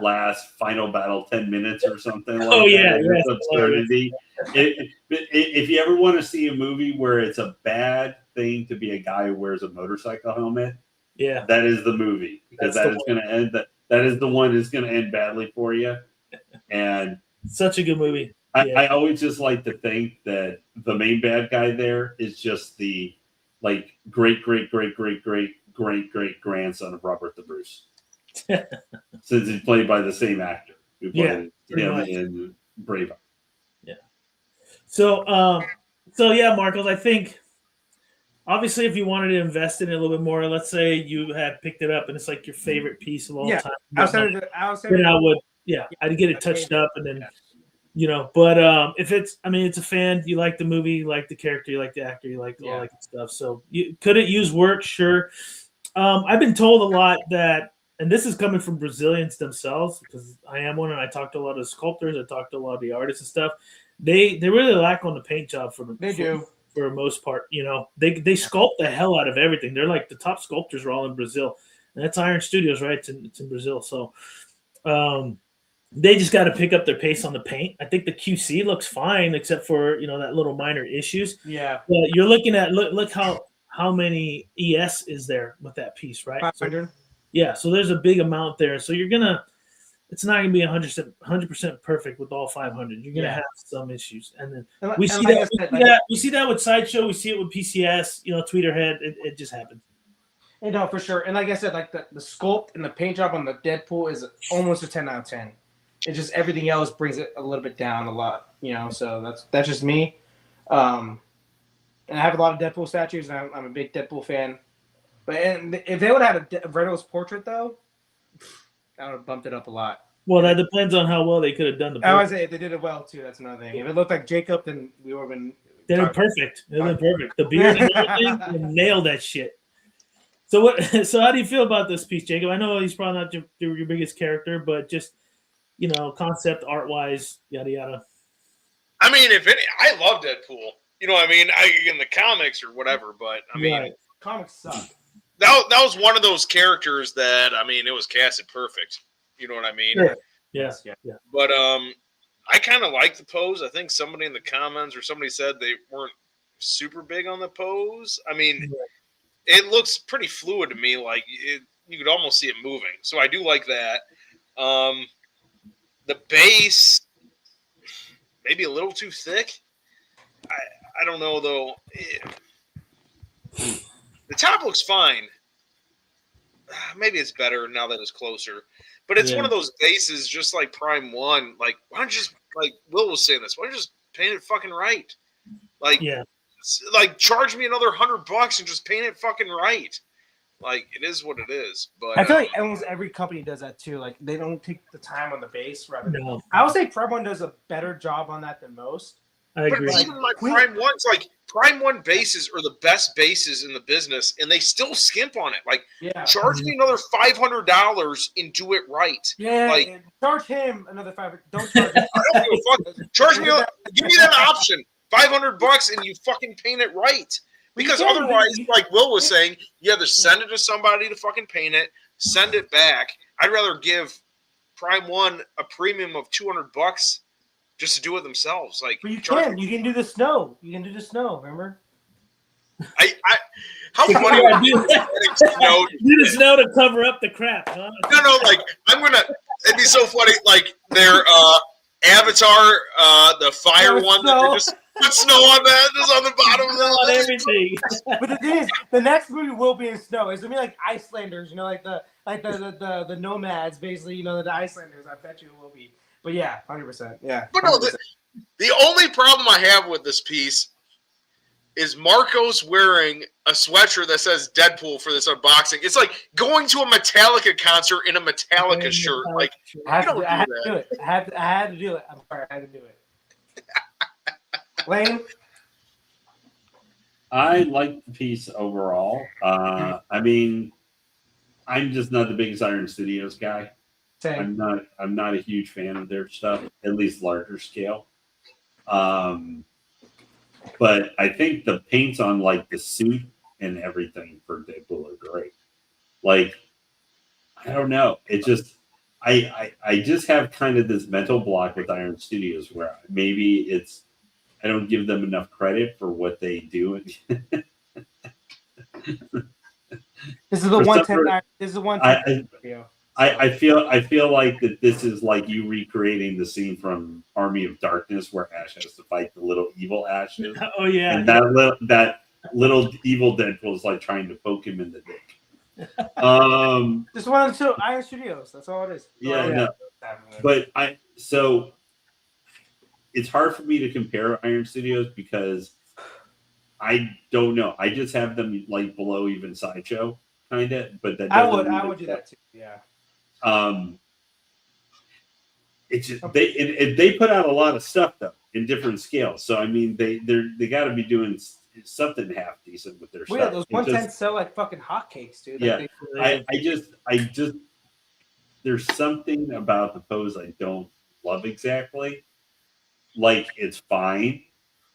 last final battle 10 minutes or something. Absurdity. If you ever want to see a movie where it's a bad thing to be a guy who wears a motorcycle helmet, that is the movie because that is going to end. That is the one that's going to end badly for you. And such a good movie. I always just like to think that the main bad guy there is just the great grandson of Robert the Bruce. Since he's played by the same actor who played him in Braveheart. Yeah. So Marcos, I think obviously if you wanted to invest in it a little bit more, let's say you had picked it up and it's like your favorite piece of all time. I'd get it touched up and then but if it's a fan, you like the movie, you like the character, you like the actor, you like all that good stuff. So could it use work? Sure. I've been told a lot that, and this is coming from Brazilians themselves because I am one and I talk to a lot of sculptors, I talk to a lot of the artists and stuff. They really lack on the paint job for the most part. They sculpt the hell out of everything. They're like the top sculptors are all in Brazil. And that's Iron Studios, right? It's in Brazil. So they just got to pick up their pace on the paint. I think the QC looks fine, except for that little minor issues. Yeah. But you're looking at look how many ES is there with that piece, right? 500. So there's a big amount there. So it's not gonna be 100% perfect with all 500. You're gonna have some issues, and then we see that with Sideshow. We see it with PCS. Tweeterhead. It just happens. No, for sure. And like I said, like the sculpt and the paint job on the Deadpool is almost a 10 out of 10. It just everything else brings it a little bit down a lot, So that's just me. And I have a lot of Deadpool statues, and I'm a big Deadpool fan. But if they would have had Reynolds' portrait, though, that would have bumped it up a lot. Well, that depends on how well they could have done the portrait. I would say if they did it well, too. That's another thing. If it looked like Jacob, then we would have been... They did perfect. The beard and everything, nailed that shit. So how do you feel about this piece, Jacob? I know he's probably not your biggest character, but just concept art wise, yada yada. I mean, I love Deadpool. You know what I mean? In the comics or whatever, but I mean, Right. Comics suck. that was one of those characters that it was casted perfect. You know what I mean? Sure. Yeah. But I kind of like the pose. I think somebody in the comments or somebody said they weren't super big on the pose. I mean, it looks pretty fluid to me. Like you could almost see it moving. So I do like that. The base maybe a little too thick. I don't know though. The top looks fine. Maybe it's better now that it's closer. But it's one of those bases, just like Prime 1. Like, why don't you just, like Will was saying this, why don't you just paint it fucking right? Like, charge me another $100 and just paint it fucking right. Like, it is what it is. But I feel like almost every company does that too. Like, they don't take the time on the base. No. I would say Prime 1 does a better job on that than most. I agree. But even like Prime 1's like Prime 1 bases are the best bases in the business, and they still skimp on it. Like, charge me another $500 and do it right. Yeah, like, charge him another $500. Don't charge him. I don't give a fuck. Charge me. Give me that option. $500 and you fucking paint it right. Because otherwise, like Will was saying, you either send it to somebody to fucking paint it, send it back. I'd rather give Prime 1 a premium of $200 just to do it themselves. Like, but you can do the snow. You can do the snow. Remember? How funny would do the snow to cover up the crap, huh? No, like it'd be so funny. Like their Avatar, the fire one, that they just put snow on that, just on the bottom of that. On everything. But the thing is, the next movie will be in snow. It's gonna be like Icelanders, like the nomads, basically. The Icelanders. I bet you it will be. But yeah, 100%. Yeah. But no, the only problem I have with this piece is Marcos wearing a sweatshirt that says Deadpool for this unboxing. It's like going to a Metallica concert in a Metallica shirt. Like, I had to do it. I had to do it. I'm sorry, I had to do it. Lane? I like the piece overall. I mean, I'm just not the biggest Iron Studios guy. Same. I'm not a huge fan of their stuff, at least larger scale. But I think the paints on like the suit and everything for Deadpool are great. Like, I don't know. It just I just have kind of this mental block with Iron Studios where maybe I don't give them enough credit for what they do. This is the 110. This is the 110 video. I feel like that this is like you recreating the scene from Army of Darkness where Ash has to fight the little evil Ashes. Oh yeah, and that little evil Deadpool is like trying to poke him in the dick. Just one of the two Iron Studios. That's all it is. No. But so it's hard for me to compare Iron Studios because I don't know. I just have them like below even Sideshow kind of, but that I would do that too. Yeah. It's just, they put out a lot of stuff though in different scales. So I mean they got to be doing something half decent with their stuff. Yeah, those 110 sell like fucking hotcakes, dude. Yeah, I just there's something about the pose I don't love exactly. Like it's fine,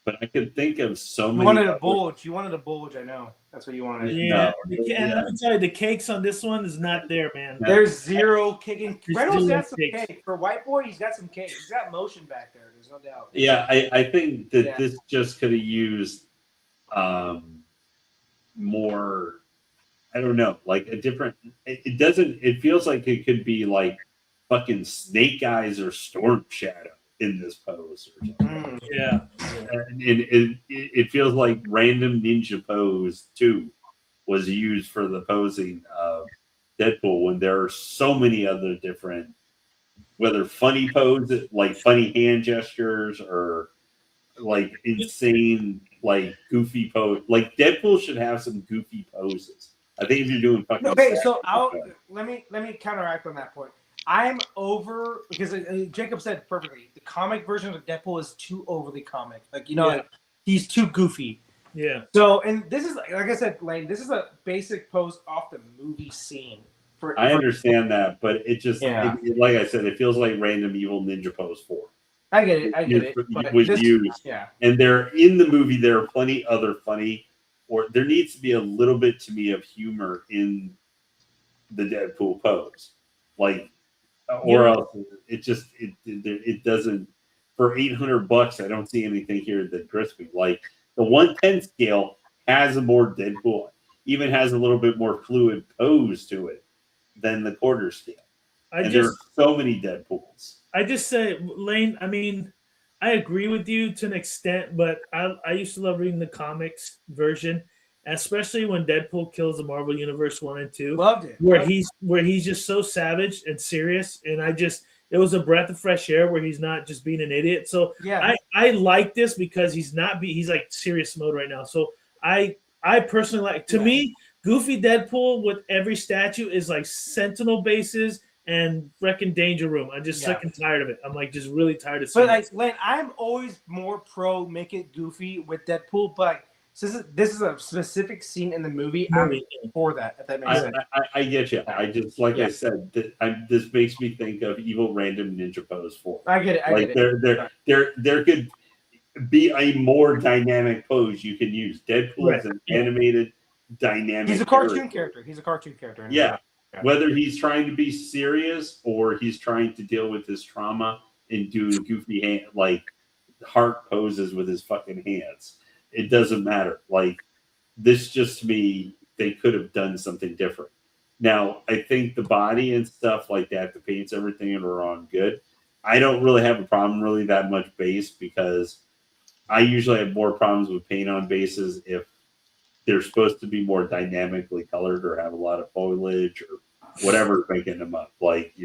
but I could think of so many. You wanted a bulge. I know. That's what you wanted. Yeah. And let me tell you, the cakes on this one is not there, man. There's zero kicking. Reynolds got some cake. For White Boy, he's got some cake. He's got motion back there. There's no doubt. Yeah, I think that this just could have used more. I don't know, like a different. It doesn't. It feels like it could be like fucking Snake Eyes or Storm Shadow in this pose or something. Yeah. And it feels like random ninja pose too was used for the posing of Deadpool when there are so many other different, whether funny poses like funny hand gestures or like insane like goofy pose. Like Deadpool should have some goofy poses. I think if you're doing fucking so let me counteract on that point. I'm over because Jacob said perfectly. The comic version of Deadpool is too overly comic. Like like, he's too goofy. Yeah. So and this is like I said, Lane. This is a basic pose off the movie scene I understand that, but it just, Yeah. like I said, it feels like random evil ninja pose 4. I get it. But Was this, used, and they're in the movie. There are plenty other funny, or there needs to be a little bit to me of humor in the Deadpool pose, like, or else it doesn't. For $800, I don't see anything here that grits me. Like the 110 scale has a more Deadpool, even has a little bit more fluid pose to it than the quarter scale. There are so many Deadpools. I just say, Lane, I mean, I agree with you to an extent, but I used to love reading the comics version, especially when Deadpool kills the Marvel Universe 1 and 2. Loved it. Where he's just so savage and serious, and it was a breath of fresh air where he's not just being an idiot. So yeah, I like this because he's like serious mode right now. So I personally like, to me, Goofy Deadpool with every statue is like Sentinel bases and freaking Danger Room. I'm just sick and tired of it. I'm like just really tired of seeing it. But like, Lane, I'm always more pro make it goofy with Deadpool, but since this is a specific scene in the movie, I'm for that. If that makes sense. I get you. I just I said, this makes me think of Evil Random Ninja Pose 4. I get it. There could be a more dynamic pose you can use. Deadpool is an animated, dynamic. He's a cartoon character. Yeah. Whether he's trying to be serious or he's trying to deal with his trauma and doing goofy heart poses with his fucking hands, it doesn't matter. Like this, just to me, they could have done something different. Now, I think the body and stuff like that, the paints, everything are on good. I don't really have a problem really that much base because I usually have more problems with paint on bases if they're supposed to be more dynamically colored or have a lot of foliage or whatever making them up. Like,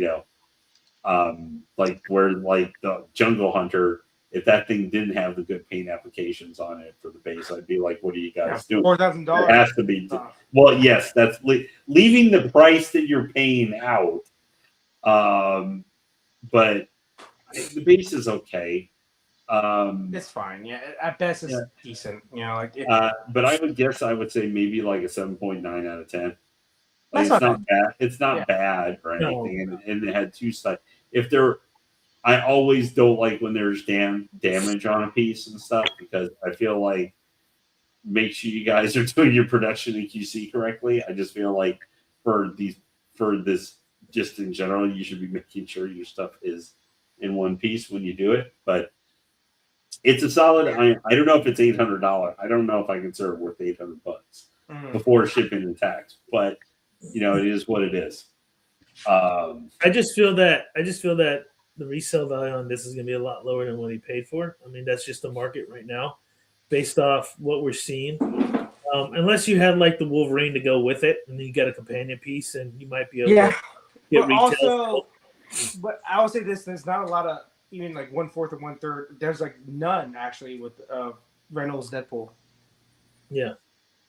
like where like the Jungle Hunter, if that thing didn't have the good paint applications on it for the base, I'd be like, what are you guys doing? $4,000. It has to be. Well, yes, that's leaving the price that you're paying out. But the base is okay. It's fine. Yeah, at best it's decent. But I would say maybe like a 7.9 out of 10. Like, it's not bad. It's not bad or anything. And it had 2 sides. I always don't like when there's damage on a piece and stuff because I feel like make sure you guys are doing your production and QC correctly. I just feel like for this just in general, you should be making sure your stuff is in one piece when you do it. But it's a solid. I don't know if it's $800. I don't know if I consider it worth $800 before shipping and tax. But it is what it is. I just feel that the resale value on this is going to be a lot lower than what he paid for. I mean, that's just the market right now, based off what we're seeing. Unless you had like the Wolverine to go with it, and then you got a companion piece, and you might be able to get retail. Also, but I will say this: there's not a lot of even like 1/4 or 1/3. There's like none actually with Reynolds Deadpool. Yeah.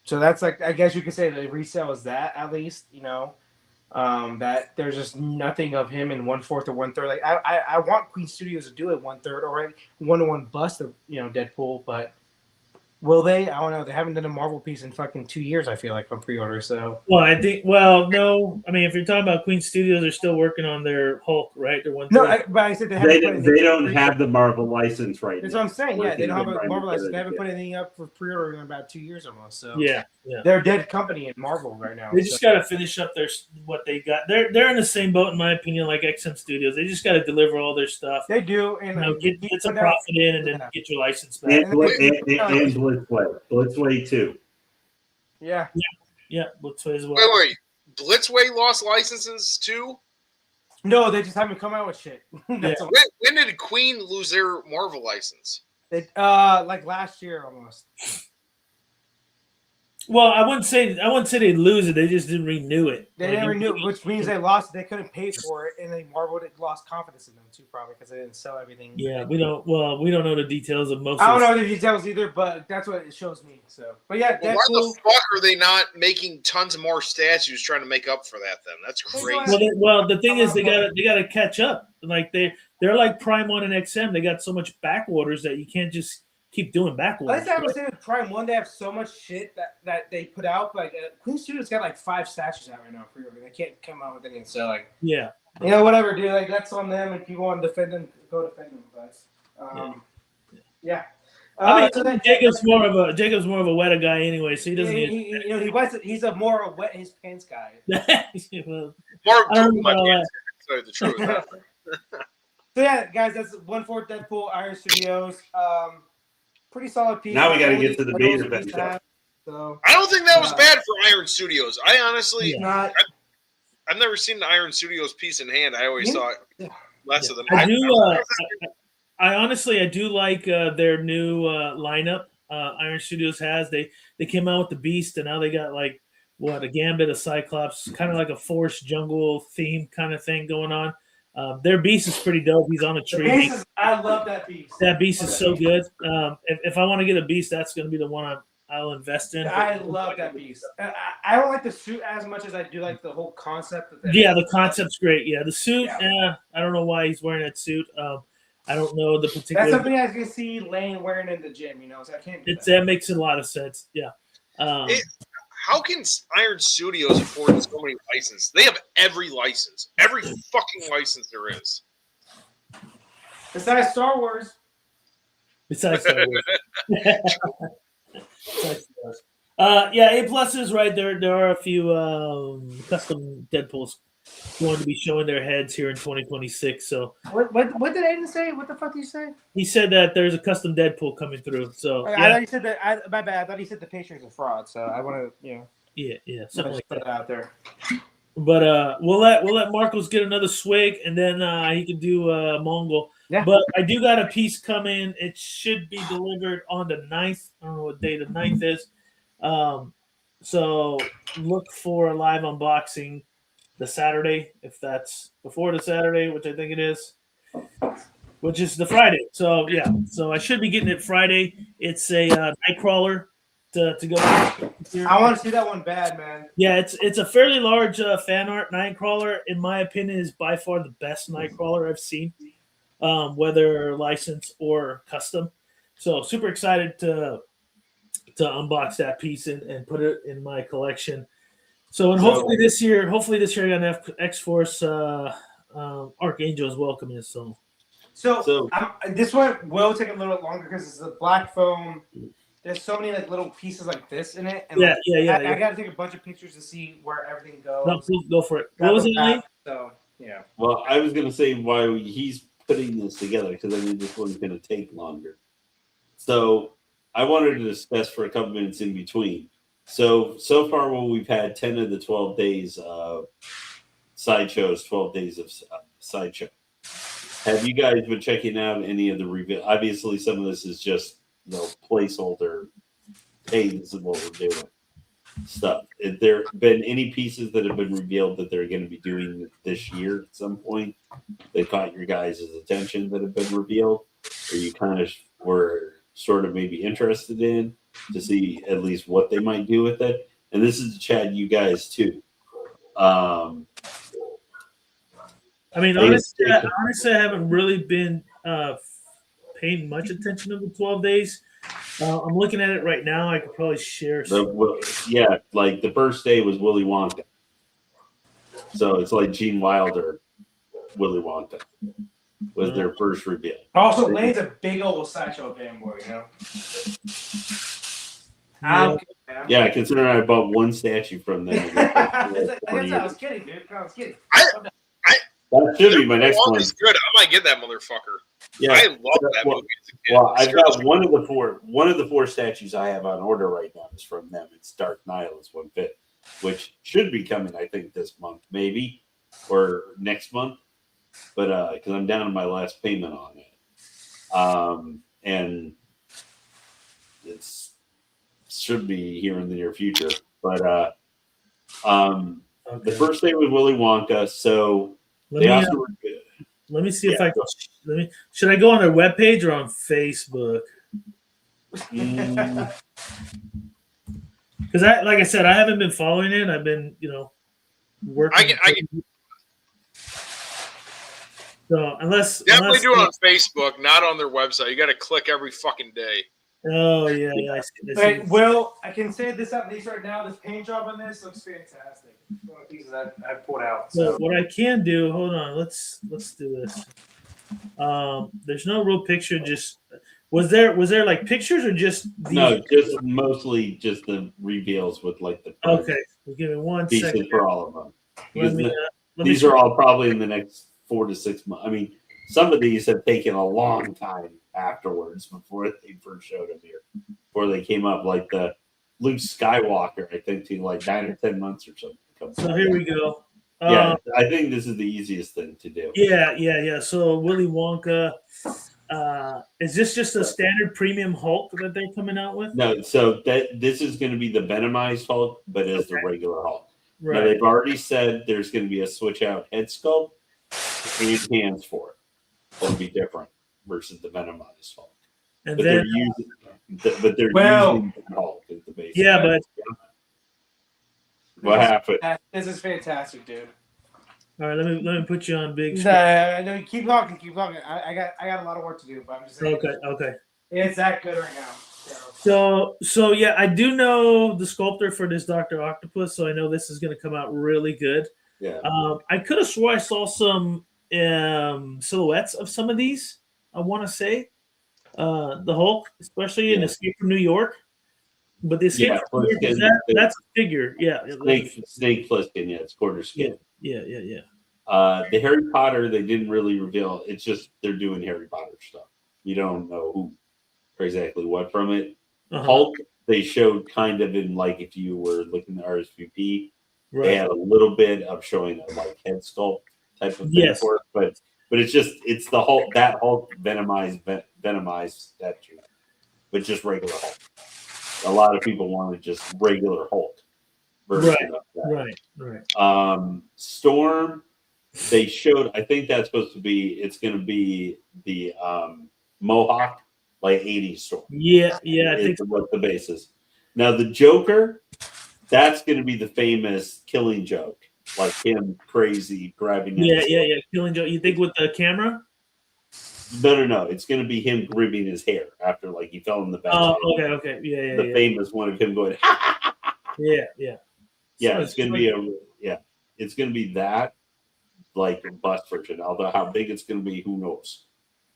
So that's like, I guess you could say the resale is that at least, that there's just nothing of him in 1/4 or 1/3. Like I want Queen Studios to do it 1/3 or like 1-to-1 bust of Deadpool, but will they? I don't know. They haven't done a Marvel piece in fucking 2 years. I feel like from pre-order. So no. I mean, if you're talking about Queen Studios, they're still working on their Hulk, right? They're but I said they don't have the Marvel license right now. That's what I'm saying. Yeah, they don't have a Marvel license. They haven't put anything up for pre-order in about 2 years almost. So yeah, they're a dead company in Marvel right now. They just got to finish up what they got. They're in the same boat in my opinion, like XM Studios. They just got to deliver all their stuff. They do, and get some profit in, and then get your license back. And Blitzway too. Yeah, Blitzway as well. Wait, Blitzway lost licenses too? No, they just haven't come out with shit. When did Queen lose their Marvel license? Like last year almost. Well, I wouldn't say they lose it. They just didn't renew it. They didn't renew it, which means they lost. They couldn't pay for it, and then Marvel lost confidence in them too, probably because they didn't sell everything. Yeah, we don't know the details of most. I don't know the details either, but that's what it shows me. So, but yeah, why the fuck are they not making tons of more statues trying to make up for that? Then that's crazy. Well, the thing is, they got to catch up. Like they're like Prime 1 and XM. They got so much back orders that you can't just keep doing backwards. Like I was saying with Prime 1, they have so much shit that they put out. Like Queen Studios got like 5 statues out right now for they can't come out with anything. So like, yeah, whatever, dude. Like that's on them. If people want to defend them, go defend them. But yeah. I mean, So then, Jacob's more of a Weta guy anyway, so he doesn't. he's a more wet his pants guy. Well, More I don't poop my know pants, to tell you the truth. So yeah, guys, that's 1/4 Deadpool, Iron Studios. Pretty solid piece. Now we got to get to the beta piece thing. to have, so I don't think that was bad for Iron Studios. I honestly, not. I've never seen the Iron Studios piece in hand. I always thought less of them. I do like their new lineup. Iron Studios has they came out with the Beast, and now they got like a Gambit, a Cyclops, kind of like a Forest Jungle theme kind of thing going on. Their Beast is pretty dope. He's on a tree. I love that Beast. That Beast is so good. If I want to get a Beast, that's going to be the one I'll invest in. I love that Beast. I don't like the suit as much as I do like the whole concept. The concept's great. Yeah, the suit. I don't know why he's wearing that suit. I don't know the particular. That's something I can see Lane wearing in the gym. So I can't. That makes a lot of sense. Yeah. How can Iron Studios afford so many licenses? They have every license, every fucking license there is. Besides Star Wars. Besides Star Wars. Yeah, A+ is right there. There are a few custom Deadpools going to be showing their heads here in 2026. So what did Aiden say? What the fuck did you say? He said that there's a custom Deadpool coming through. So I thought he said that. My bad. I thought he said the Patriots are fraud. So I want to, yeah, something like that out there. But we'll let Marcos get another swig, and then he can do Mongul. Yeah. But I do got a piece coming. It should be delivered on the 9th. I don't know what day the 9th is. So look for a live unboxing the Saturday, if that's before the Saturday, which I think it is, which is the Friday. So yeah, so I should be getting it Friday. It's a Nightcrawler to go. I want to see that one bad, man. Yeah, it's a fairly large fan art Nightcrawler. In my opinion, is by far the best Nightcrawler I've seen, whether licensed or custom. So super excited to unbox that piece and put it in my collection. So hopefully this year I got an X-Force Archangel as well coming in. So this one will take a little bit longer because it's a black foam. There's so many like little pieces like this in it. And I got to take a bunch of pictures to see where everything goes. No, please go for it. What was it like? So yeah. Well, I was gonna say why he's putting this together because I knew this one's gonna take longer. So I wanted to discuss for a couple minutes in between. So far, we've had 10 of the 12 days of Sideshows, 12 days of Sideshow. Have you guys been checking out any of the reveal? Obviously, some of this is just placeholder. Hey, this is what we're doing. Stuff. Have there been any pieces that have been revealed that they're going to be doing this year at some point that caught your guys' attention that have been revealed? Or you kind of were sort of maybe interested in to see at least what they might do with it? And this is to Chad, you guys too. I mean, honestly, I haven't really been paying much attention to the 12 days. I'm looking at it right now. I could probably share. Like the first day was Willy Wonka. So it's like Gene Wilder, Willy Wonka was their first reveal. Also, Lane's a big old Sideshow fanboy, Yeah, considering I bought one statue from them. I was kidding, dude. I was kidding. That should be my next one. Is good. I might get that motherfucker. Yeah, I love that movie as a kid. Well, I've got one of the four statues I have on order right now is from them. It's Dark Nihilus 1/5, which should be coming, I think, this month, maybe, or next month. But because I'm down to my last payment on it, and it's should be here in the near future. But the first day was Willy Wonka, so let me see if I can. Should I go on their webpage or on Facebook? Because like I said, I haven't been following it. I've been, working. So unless definitely do it on Facebook, not on their website. You got to click every fucking day. Oh yeah, yeah. I see, Wait, Will, I can say this at least right now. This paint job on this looks fantastic. One of the pieces I pulled out. So So what I can do, hold on, let's do this. There's no real picture. Just was there like pictures or just these? No, just mostly just the reveals with like the Okay, well, give me 1 pieces second. for all of them. Let me, These are all probably in the next 4 to 6 months. I mean, some of these have taken a long time afterwards before they first showed up here, before they came up. Like the Luke Skywalker, I think, to like 9 or 10 months or something. So here we go. Yeah, I think this is the easiest thing to do. Yeah. So Willy Wonka. Is this just a standard premium Hulk that they're coming out with? No, so this is going to be the Venomized Hulk, but as the regular Hulk. Right. Now, they've already said there's going to be a switch out head sculpt and hands for it. It'll be different versus the Venomized Hulk. And But then they're using using Hulk as the base. yeah, but What happened? this is fantastic, dude. all right, let me put you on big screen. No, keep talking. I got a lot of work to do, but I'm just saying. Okay. It's that good right now. So yeah, I do know the sculptor for this Dr. Octopus, so I know this is going to come out really good. Yeah. I could have swore I saw some silhouettes of some of these. I want to say the Hulk, especially in Escape from New York. But the Escape from New York, that's a figure. Yeah. Snake Plissken, yeah, it's quarter skin. Yeah. The Harry Potter, they didn't really reveal. It's just they're doing Harry Potter stuff. You don't know who or exactly what from it. Hulk, they showed kind of in like if you were looking at RSVP, they had a little bit of showing a like head sculpt type of thing for it, but it's the Hulk, that Hulk venomized statue, but just regular Hulk. A lot of people wanted just regular Hulk version of that. Right. Storm, they showed. I think that's supposed to be. It's going to be the Mohawk, like 80s Storm. Yeah. I think what the base is. Now the Joker, that's going to be the famous Killing Joke, like him crazy grabbing. Yeah. Killing Joke. You think with the camera? No. It's going to be him gripping his hair after like he fell in the back. Oh, okay. Yeah. The famous one of him going. Yeah. Yeah, it's going to be it's going to be that like a bust version. Although how big it's going to be, who knows?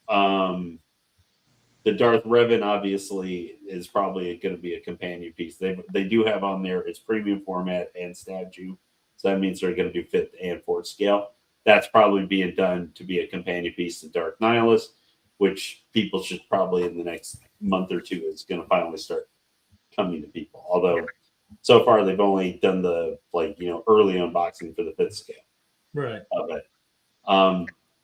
The Darth Revan obviously is probably going to be a companion piece. They do have on there its premium format and statue, so that means they're going to do 5th and 4th scale. That's probably being done to be a companion piece to Dark Nihilus, which people should probably in the next month or two is going to finally start coming to people. Although so far they've only done the early unboxing for the 5th scale of it.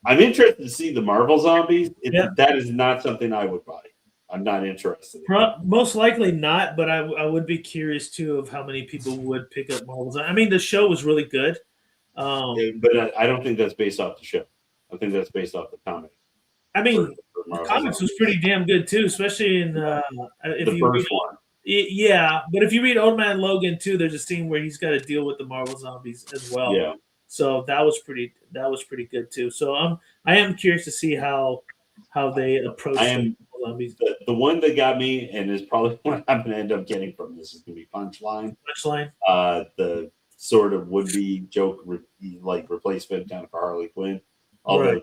I'm interested to see the Marvel zombies. That is not something I would buy. I'm not interested. Most likely not, but I would be curious too of how many people would pick up Marvel zombies. I mean, the show was really good. But I don't think that's based off the show. I think that's based off the comic. I mean, the comics was pretty damn good too, especially in if the you first read, one. Yeah, but if you read Old Man Logan too, there's a scene where he's got to deal with the Marvel zombies as well. Yeah. So that was pretty good too. So I am curious to see how they approach zombies. The one that got me, and is probably what I'm going to end up getting from this, is going to be Punchline. The sort of would-be joke replacement kind of for Harley Quinn. Although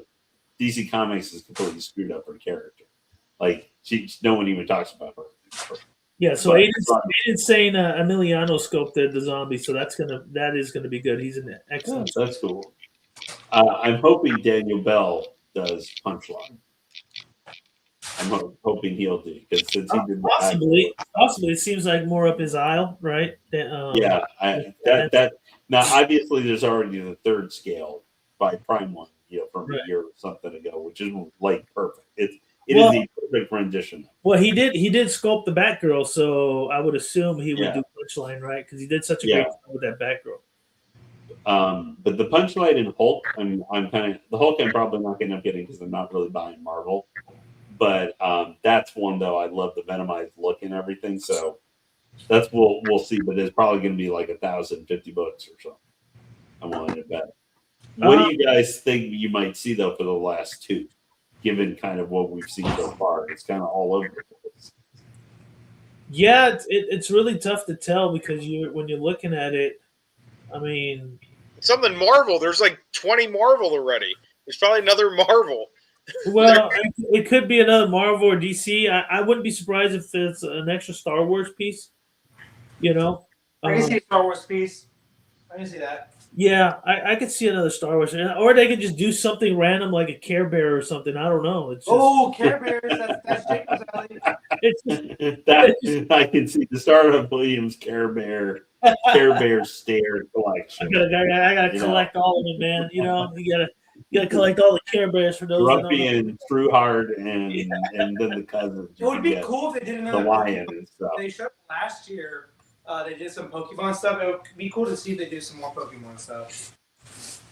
DC Comics is completely screwed up her character. Like no one even talks about her. Yeah, so Aiden's saying Emiliano sculpted the zombie, so that is gonna be good. He's an excellent. Oh, that's cool. I'm hoping Daniel Bell does Punchline. I'm hoping he'll do, because since he did possibly it seems like more up his aisle, right? Now obviously there's already the 3rd scale by Prime One, from a year or something ago, which is like perfect. It is the perfect rendition. Well, he did sculpt the Batgirl, so I would assume he would do Punchline, right? Because he did such a great job with that Batgirl. But the Punchline in Hulk, I'm kind of the Hulk. I'm probably not going to end up getting because I'm not really buying Marvel. But that's one though. I love the Venomized look and everything. So that's we'll see. But it's probably going to be like $1,050 or something. I'm willing to bet. What do you guys think you might see though for the last two? Given kind of what we've seen so far, it's kind of all over the place. Yeah, it's really tough to tell because when you're looking at it, I mean, Something Marvel. There's like 20 Marvel already. There's probably another Marvel. well, it could be another Marvel or DC. I wouldn't be surprised if it's an extra Star Wars piece. You know, I can um, see a Star Wars piece. I can see that. yeah, I could see another Star Wars, or they could just do something random like a Care Bear or something. I don't know. It's just Oh, Care Bears. That's Jacob's alley. it's That I can see the start of Williams Care Bear stare collection. I gotta You know. collect all of them, man. You gotta collect all the Care Bears for those that don't Grumpy know. and Trueheart and then the cousins. It would be cool if they did The another lion and stuff. They showed last year. They did some Pokemon stuff. It would be cool to see if they do some more Pokemon stuff.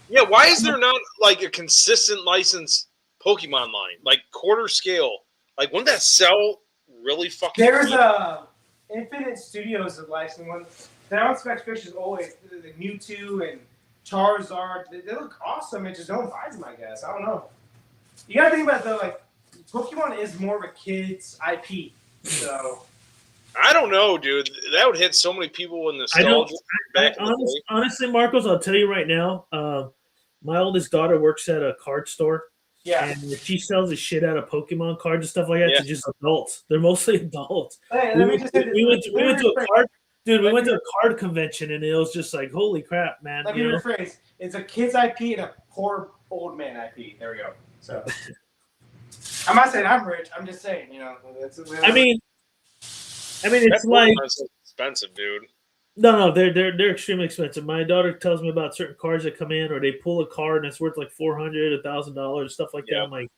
Yeah, why is there not like a consistent licensed Pokemon line, like quarter scale? Like, wouldn't that sell really fucking? There's cheap? Infinite Studios of licensing one. Their on spec fish is always the Mewtwo and Charizard. They look awesome. It just no one buys them, I guess. I don't know. You gotta think about it though, like Pokemon is more of a kid's IP. So I don't know, dude. That would hit so many people in the I don't. back in the day. Honestly, Marcos, I'll tell you right now. My oldest daughter works at a card store, yeah. and she sells the shit out of Pokemon cards and stuff like that Yeah. to just adults. They're mostly adults. Hey, We let me went, just say this. we went to a card, dude. We Let went me- to a card convention, and it was just like, holy crap, man! Let me rephrase. It's a kid's IP and a poor old man IP. There we go. So I'm not saying I'm rich. I'm just saying, I mean, That it's like Pokemon's expensive, dude. no, they're extremely expensive. My daughter tells me about certain cards that come in, or they pull a card and it's worth like $400, $1,000, stuff like that. Yeah. I'm like,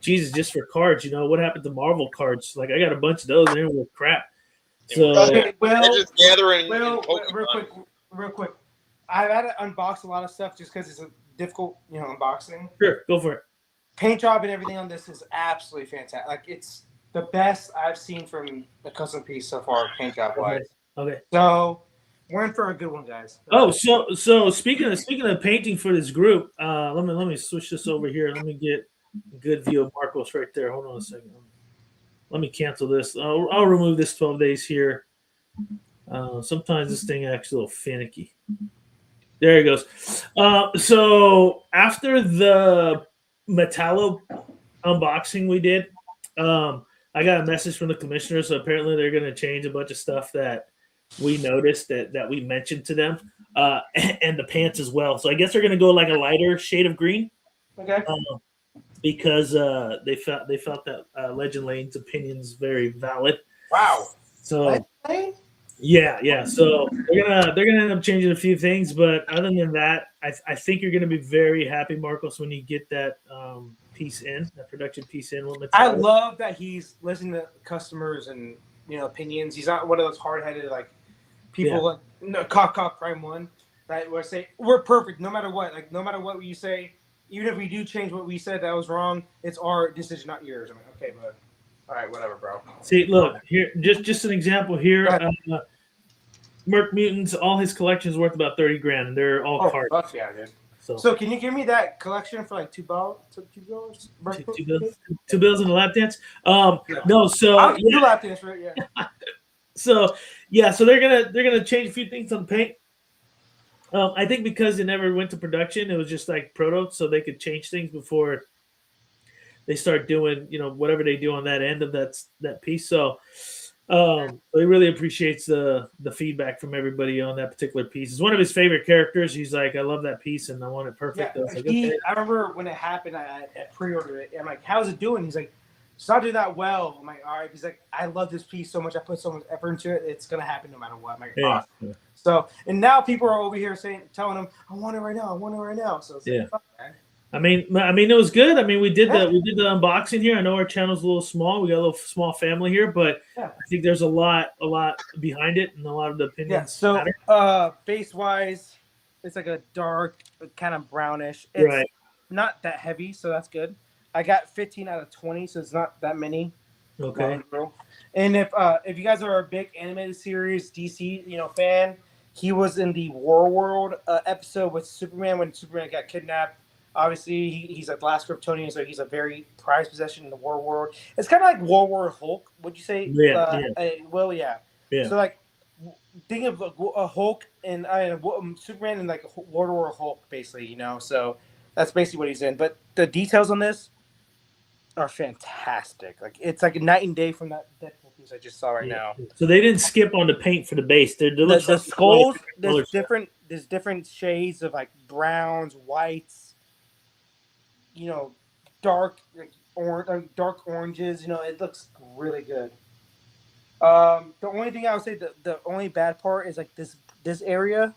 Jesus, just for cards, what happened to Marvel cards? Like, I got a bunch of those, and they're worth crap. So Okay, They're just gathering in real Pokemon. quick. I've had to unbox a lot of stuff just because it's a difficult, unboxing. sure, go for it. Paint job and everything on this is absolutely fantastic. Like it's the best I've seen from the custom piece so far, paint job wise. Okay. So we're in for a good one, guys. Oh, so speaking of painting for this group, let me switch this over here. Let me get a good view of Marcos right there. Hold on a second. Let me cancel this. I'll remove this 12 days here. Sometimes this thing acts a little finicky. There it goes. So after the Metallo unboxing we did, I got a message from the commissioner. So apparently they're going to change a bunch of stuff that we noticed that we mentioned to them, and the pants as well. So I guess they're going to go like a lighter shade of green. Okay. Because they felt that Legend Lane's opinion's very valid. Wow. So yeah. So they're gonna end up changing a few things, but other than that, I think you're gonna be very happy, Marcos, when you get that piece in, that production piece in. I love that he's listening to customers and opinions. He's not one of those hard-headed like people cock Prime One that would say we're perfect no matter what. Like no matter what you say. Even if we do change what we said that was wrong, it's our decision, not yours. I'm like, okay, but all right, whatever, bro. See, look here, just an example here. Merc Mutants, all his collection is worth about $30,000, and they're all cards. Fuck yeah, dude. So So can you give me that collection for like $2? $2? two bills and a lap dance. No, so You lap dance, right? Yeah. so they're gonna change a few things on the paint. I think because it never went to production, it was just like proto, so they could change things before they start doing, whatever they do on that end of that piece. So he really appreciates the feedback from everybody on that particular piece. It's one of his favorite characters. He's like, I love that piece and I want it perfect. Yeah, I was like, okay. I remember when it happened, I pre-ordered it. I'm like, how's it doing? He's like, it's not doing that well. I'm like, all right. He's like, I love this piece so much. I put so much effort into it. It's going to happen no matter what. I'm like, Yeah. awesome. So, and now people are over here telling him, I want it right now. I want it right now. So it's like, fuck, man. I mean, it was good. I mean, we did the unboxing here. I know our channel's a little small. We got a little small family here, but I think there's a lot behind it and a lot of the opinions. Yeah. So, matter. base wise, it's like a dark, kind of brownish. It's not that heavy, so that's good. I got 15 out of 20, so it's not that many. Okay. And if you guys are a big animated series DC fan, he was in the War World episode with Superman when Superman got kidnapped Obviously, he's a last Kryptonian, so he's a very prized possession in the War World. It's kind of like War War Hulk. Would you say? Yeah, Well, yeah. Yeah. So like, think of a Hulk and Superman and like a War War Hulk, basically. You know, so that's basically what he's in. But the details on this are fantastic. Like it's like a night and day from that Deadpool piece I just saw right now. So they didn't skip on the paint for the base. The skulls, there's different shades of like browns, whites. You know, dark dark oranges. You know, it looks really good. The only thing I would say, the only bad part is like this area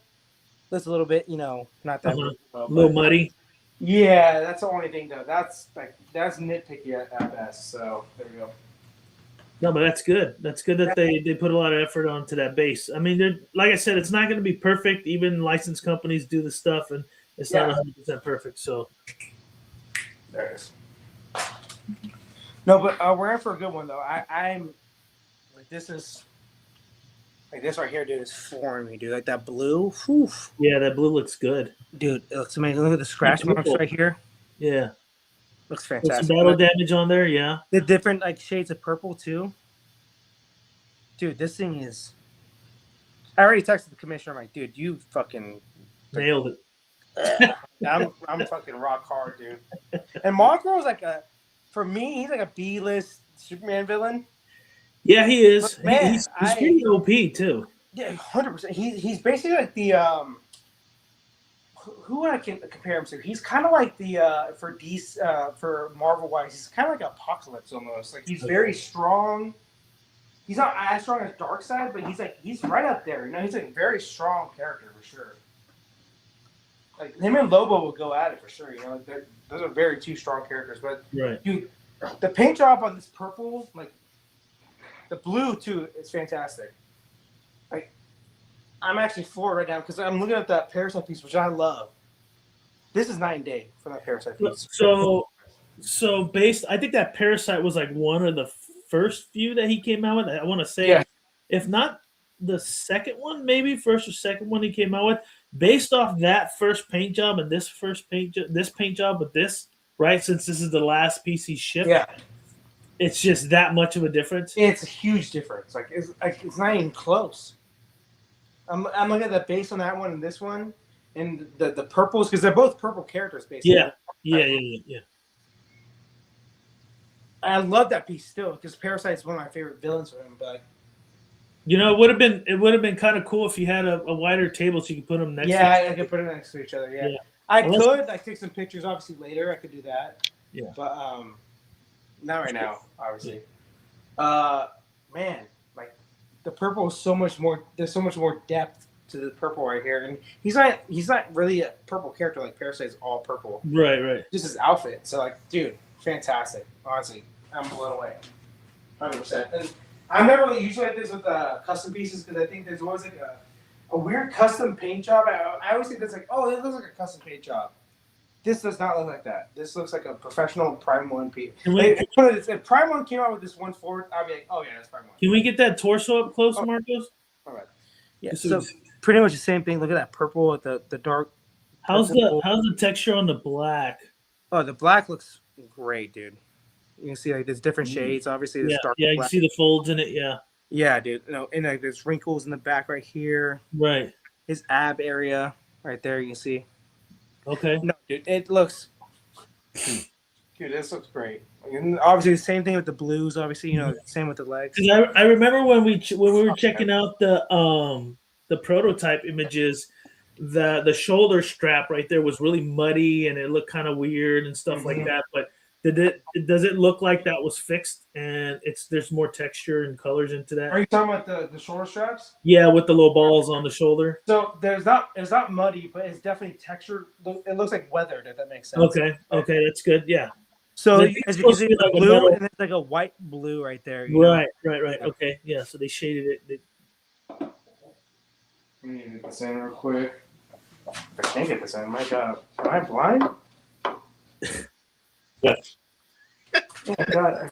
looks a little bit, you know, not that a little muddy. Yeah, that's the only thing though. That's nitpicky at best. So there we go. No, but that's good. That's good that they put a lot of effort onto that base. I mean, like I said, it's not going to be perfect. Even licensed companies do the stuff, and it's not 100% perfect. So. There it is. No, but we're in for a good one though. I'm like this is like this right here, dude. Is flooring me, dude. Like that blue. Whew. Yeah, that blue looks good, dude. It looks amazing. Look at the scratch marks right here. Yeah, looks fantastic. Some battle damage on there. Yeah, the different like shades of purple too. Dude, this thing is. I already texted the commissioner. I'm like, dude, you fucking nailed it. I'm fucking rock hard, dude. And Mongrel is like for me, he's like a B-list Superman villain. Yeah, he is. But man, he's pretty OP too. Yeah, 100%. He's basically like the who I can compare him to. He's kind of like the for DC for Marvel wise. He's kind of like Apocalypse almost. Like he's very strong. He's not as strong as Darkseid, but he's right up there. You know, he's like a very strong character for sure. Like him and Lobo will go at it for sure. You know, those are very two strong characters. But dude, the paint job on this purple, like the blue too, is fantastic. Like I'm actually floored right now because I'm looking at that Parasite piece, which I love. This is night and day for that Parasite piece. So based, I think that Parasite was like one of the first few that he came out with. I want to say, if not the second one, maybe first or second one he came out with. Based off that first paint job and this paint job with this, right? Since this is the last piece he shipped, it's just that much of a difference. It's a huge difference. Like it's not even close. I'm looking at the base on that one and this one, and the purples because they're both purple characters, basically. Yeah. I love that piece still because Parasite's one of my favorite villains for him, but. You know, it would have been kind of cool if you had a wider table so you could put them next. Yeah, I could put them next to each other. Yeah. I could. I take some pictures. Obviously, later I could do that. Yeah. But not right now. Obviously. Man, like the purple is so much more. There's so much more depth to the purple right here, and he's not really a purple character like Parasite's all purple. Right. Just his outfit. So like, dude, fantastic. Honestly, I'm blown away. 100%. I'm never really usually like this with custom pieces because I think there's always like a weird custom paint job. I always think that's like, oh, it looks like a custom paint job. This does not look like that. This looks like a professional Prime 1 piece. If Prime 1 came out with this 1/4, I'd be like, oh yeah, that's Prime 1. Can we get that torso up close, Marcos? All right. Yeah. So pretty much the same thing. Look at that purple with the dark. How's the texture on the black? Oh, the black looks great, dude. You can see like there's different shades. Obviously, there's dark. Yeah, you can see the folds in it. Yeah. Yeah, dude. No, and like there's wrinkles in the back right here. Right. His ab area right there. You can see. Okay. No, dude. It looks. Dude, this looks great. And obviously, the same thing with the blues. Obviously, you know, same with the legs. I remember when we were checking out the prototype images, the shoulder strap right there was really muddy and it looked kind of weird and stuff like that. But does it look like that was fixed and there's more texture and colors into that? Are you talking about the shoulder straps? Yeah, with the little balls on the shoulder. So it's not muddy, but it's definitely textured. It looks like weathered, if that makes sense. Okay, that's good. Yeah. So as you can see, the blue and it's like a white blue right there. Right. Okay, yeah. So they shaded it. Let me get this in real quick. I can't get this in. My God, am I blind? Yes. Oh my God.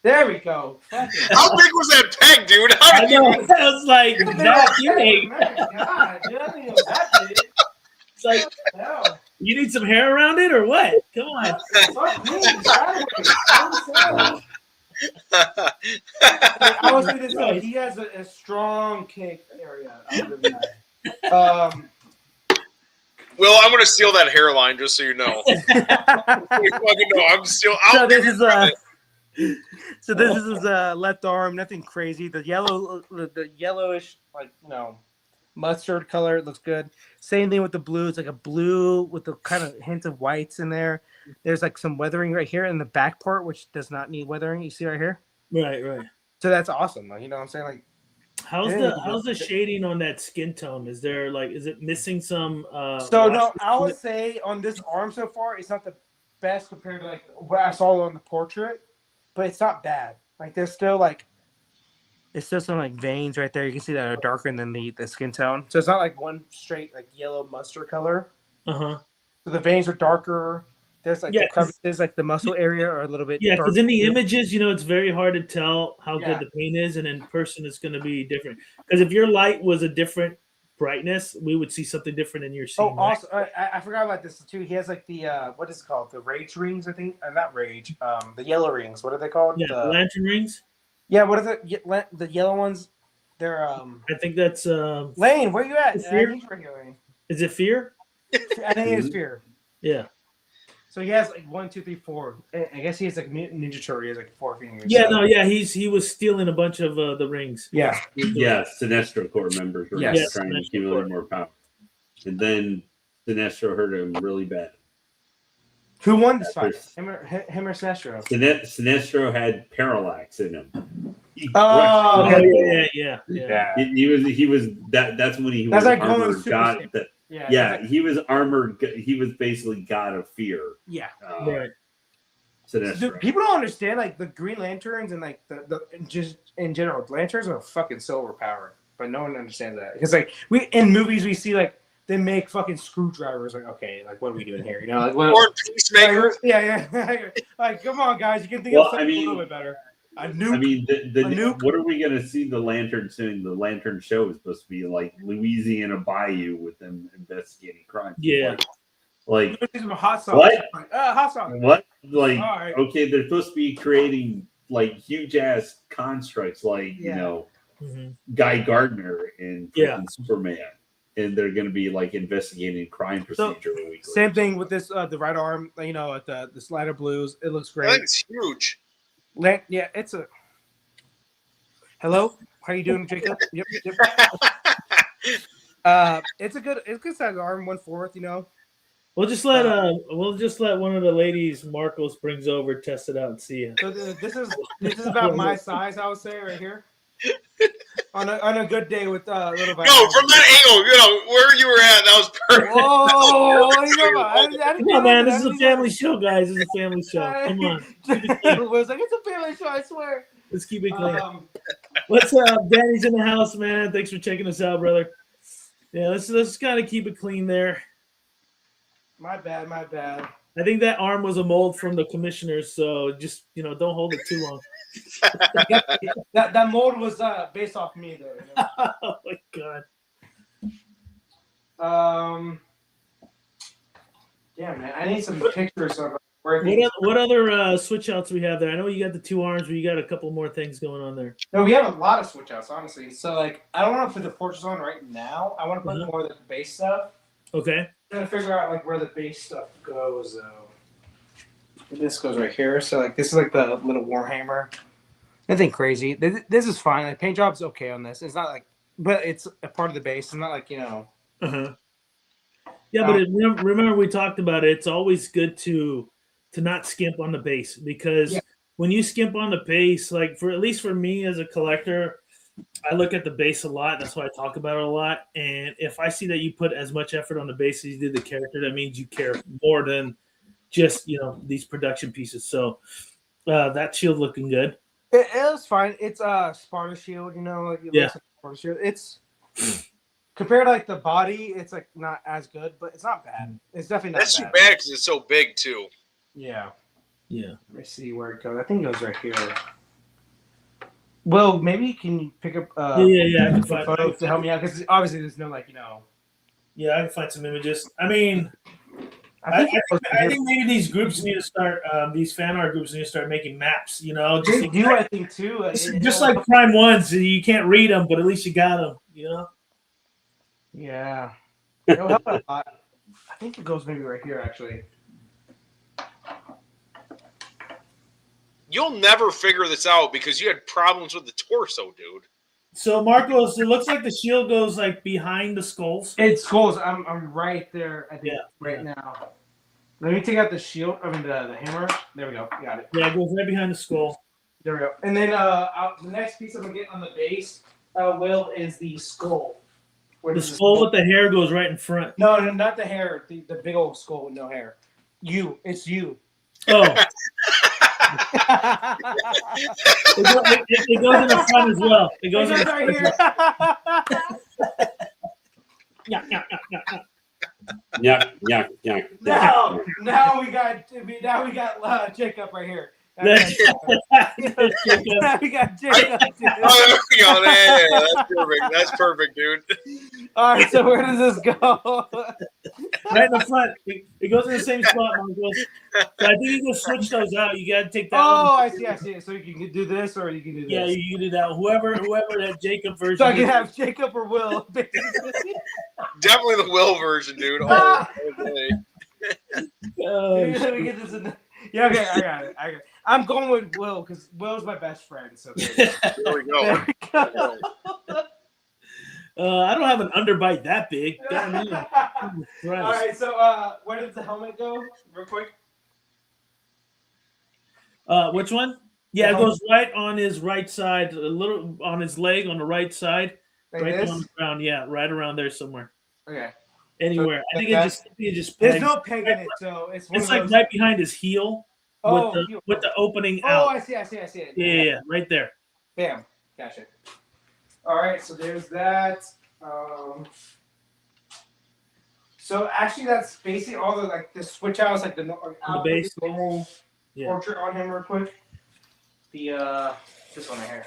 There we go. How big was that peg, dude? I was like, that big. Oh my God, dude, I didn't know that big. It's like, no. You need some hair around it or what? Come on. I will say this though, he has a strong cake area. I'll give him that. Well, I'm going to steal that hairline, just so you know. You fucking know, I'm still. So this is his left arm. Nothing crazy. The yellowish, like mustard color. It looks good. Same thing with the blue. It's like a blue with a kind of hint of whites in there. There's like some weathering right here in the back part, which does not need weathering. You see right here. Right. So that's awesome. Like, you know what I'm saying? Like, how's the shading on that skin tone? Is it missing some? No, I would say on this arm so far, it's not the best compared to like what I saw on the portrait, but it's not bad. Like there's still some like veins right there. You can see that are darker than the skin tone. So it's not like one straight like yellow mustard color. So the veins are darker. There's like the crevices, like the muscle area are a little bit. Yeah, because in the images, it's very hard to tell how good the paint is, and in person, it's going to be different. Because if your light was a different brightness, we would see something different in your scene. Oh, also, I forgot about this too. He has like the what is it called? The rage rings, I think. Not rage. The yellow rings. What are they called? Yeah, the lantern rings. Yeah, what are the yellow ones? They're I think that's Lane. Where you at? Fear? Lane. Is it Fear? I think it is Fear. Yeah. So he has like 1, 2, 3, 4. I guess he has like Ninja Turtle. He has like 4 fingers. Yeah, so. He was stealing a bunch of the rings. Yeah. Yeah, Sinestro Corps members were trying to accumulate more power. And then Sinestro hurt him really bad. Who won this fight? Him or Sinestro? Sinestro had parallax in him. Yeah. He was that's when he was like armored god. He was armored. He was basically god of fear. Yeah, right. Dude, people don't understand like the Green Lanterns and like the just in general, lanterns are fucking so overpowered, but no one understands that because like in movies we see like they make fucking screwdrivers. Like, okay, like what are we doing here? Like what? Or Peacemaker. Yeah. Like, come on, guys, you can think of something a little bit better. A nuke. I mean, nuke. What are we going to see the lanterns doing? The lantern show is supposed to be like Louisiana Bayou with them investigating crime. Yeah. Like hot sauce. What? Hot sauce. What? Like, right. Okay, they're supposed to be creating like huge ass constructs, like Guy Gardner and Superman, and they're going to be like investigating crime procedure. Same thing with this, the right arm. At the slider blues, it looks great. It's huge. Yeah, it's a. Hello, how you doing, Jacob? Yep. It's a good size arm, 1/4. We'll just let one of the ladies Marcos brings over test it out and see it. So this is about my size, I would say, right here. On a good day with little. No, from that angle, where you were at, that was perfect. Whoa, what are you talking about? Come on, man, this is a family show, guys. This is a family show. Come on. It was like it's a family show, I swear. Let's keep it clean. What's up? Danny's in the house, man. Thanks for checking us out, brother. Yeah, let's kind of keep it clean there. My bad. I think that arm was a mold from the commissioners, so just don't hold it too long. that mold was based off me, though. Oh my god. Yeah, man. I need some pictures of what other switch outs we have there? I know you got the 2 arms, but you got a couple more things going on there. No, we have a lot of switch outs, honestly. So like, I don't want to put the portraits on right now. I want to put more of the base stuff. Okay. I'm trying to figure out like where the base stuff goes, though. This goes right here. So like, this is like the little Warhammer. Nothing crazy. This is fine. Like, paint job's okay on this. It's not like, but it's a part of the base. It's not like Yeah, but remember we talked about it. It's always good to not skimp on the base because when you skimp on the base, like at least for me as a collector, I look at the base a lot. That's why I talk about it a lot. And if I see that you put as much effort on the base as you did the character, that means you care more than just these production pieces. So that shield looking good. It is fine. It's a Sparta shield, Sparta shield. It's compared to like the body, it's like not as good, but it's not bad. It's definitely not. That's too bad because it's so big too. Yeah. Let me see where it goes. I think it goes right here. Well, maybe can you pick up I can find photos to help me out because obviously there's no Yeah, I can find some images. I mean, I think maybe these groups need to start. These fan art groups need to start making maps. You know, just they do. I think too. just like Prime Ones, you can't read them, but at least you got them. You know. Yeah, it'll help a lot. I think it goes maybe right here actually. You'll never figure this out because you had problems with the torso, dude. So Marcos, it looks like the shield goes like behind the skulls. It skulls. I'm right there. I think right now. Let me take out the shield. I mean the hammer. There we go. Got it. Yeah, it goes right behind the skull. There we go. And then the next piece I'm gonna get on the base, Will, is the skull. The skull with the hair goes right in front. No, not the hair. The big old skull with no hair. It's you. Oh. it goes in the front as well. It goes in the right here. Yeah. Now we got Jacob right here. Now we got Jacob. Oh, there we go. Yeah, that's perfect. That's perfect, dude. All right, so where does this go? Right in the front. It goes in the same spot, Marcos. So I think you can switch those out. You got to take that. I see. So you can do this, or you can do this. Yeah, you can do that. Whoever that Jacob version. So I can have Jacob or Will. Definitely the Will version, dude. Oh, okay. Let me get this in. Yeah, okay, I got it. I'm going with Will because Will's my best friend. So there we go. I don't have an underbite that big. All right, so where does the helmet go? Real quick. Which one? Yeah, it goes right on his right side, a little on his leg on the right side, Like right this? on the ground. Yeah, right around there somewhere. Okay. Anywhere. I think it just. There's no peg in it, so it's one It's of like those... right behind his heel Oh, with the opening Oh, out. I see it. Yeah, right there. Bam. Gotcha. All right, so there's that. So actually, that's basically all the switch outs, like the base. normal Yeah. portrait on him, real quick. This one right here.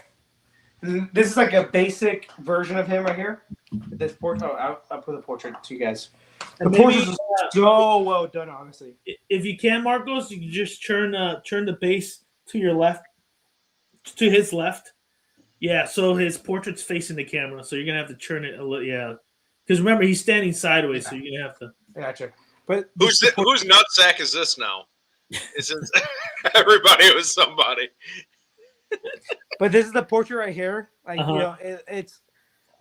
This is like a basic version of him right here. This portrait. I'll put the portrait to you guys. The portrait is so well done, honestly. If you can, Marcos, you can just turn the base to your left, to his left. Yeah, so his portrait's facing the camera, so you're gonna have to turn it a little. Yeah, because remember he's standing sideways, so you're gonna have to. Gotcha. But whose nutsack is this now? It's everybody was somebody. But this is the portrait right here. Like it's.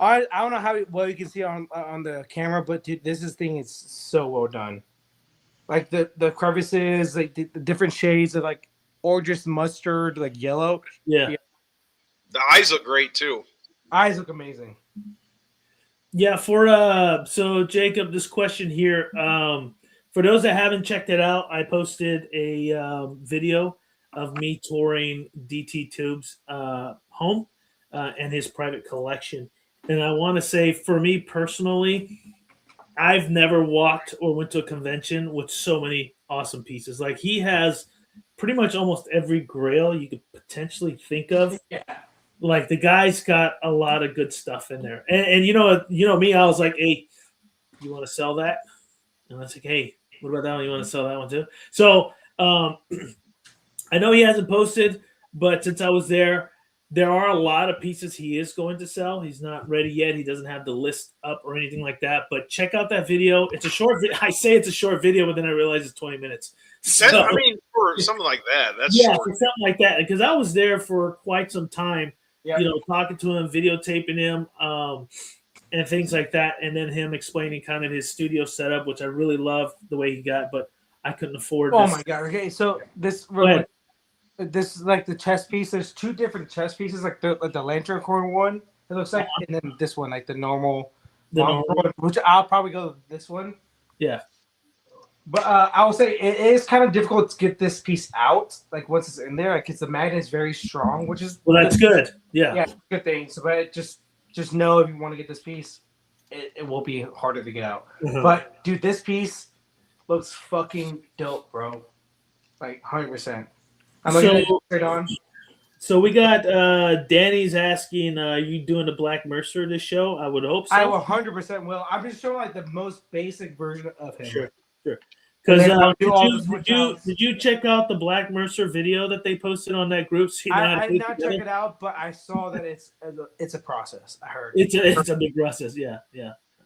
I don't know how well you can see on the camera, but dude, this thing is so well done. Like the crevices, like the different shades of like orangey mustard, like yellow. Yeah. The eyes look great too. Eyes look amazing. Yeah, so Jacob, this question here. For those that haven't checked it out, I posted a video of me touring DT Tube's home and his private collection. And I want to say, for me personally, I've never walked or went to a convention with so many awesome pieces. Like, he has pretty much almost every grail you could potentially think of. Yeah. Like, the guy's got a lot of good stuff in there. And you know me, I was like, hey, you want to sell that? And I was like, hey, what about that one? You want to sell that one too? So I know he hasn't posted, but since I was there are a lot of pieces he is going to sell. He's not ready yet. He doesn't have the list up or anything like that. But check out that video. It's a short video. I say it's a short video, but then I realize it's 20 minutes. So, For something like that, that's yeah, short. for something like that. Because I was there for quite some time, talking to him, videotaping him, and things like that. And then him explaining kind of his studio setup, which I really love the way he got, but I couldn't afford Oh this. my God. Okay, so this is like the chest piece. There's two different chest pieces, like the lantern corner one, it looks like, and then this one, like the normal one, which I'll probably go with this one. Yeah. But I will say it is kind of difficult to get this piece out. Like once it's in there, like the magnet is very strong, which is that's good. Yeah, good thing. So, but just know if you want to get this piece, it will be harder to get out. Mm-hmm. But dude, this piece looks fucking dope, bro. Like 100%. I'm looking at it straight on. So we got Danny's asking, are you doing the Black Mercer this show? I would hope so. I 100% will. I'm just showing like the most basic version of him. Sure. Because did did you check out the Black Mercer video that they posted on that group? So you know how to I put did not together? check it out, but I saw that it's a process. I heard It's a big process. Yeah.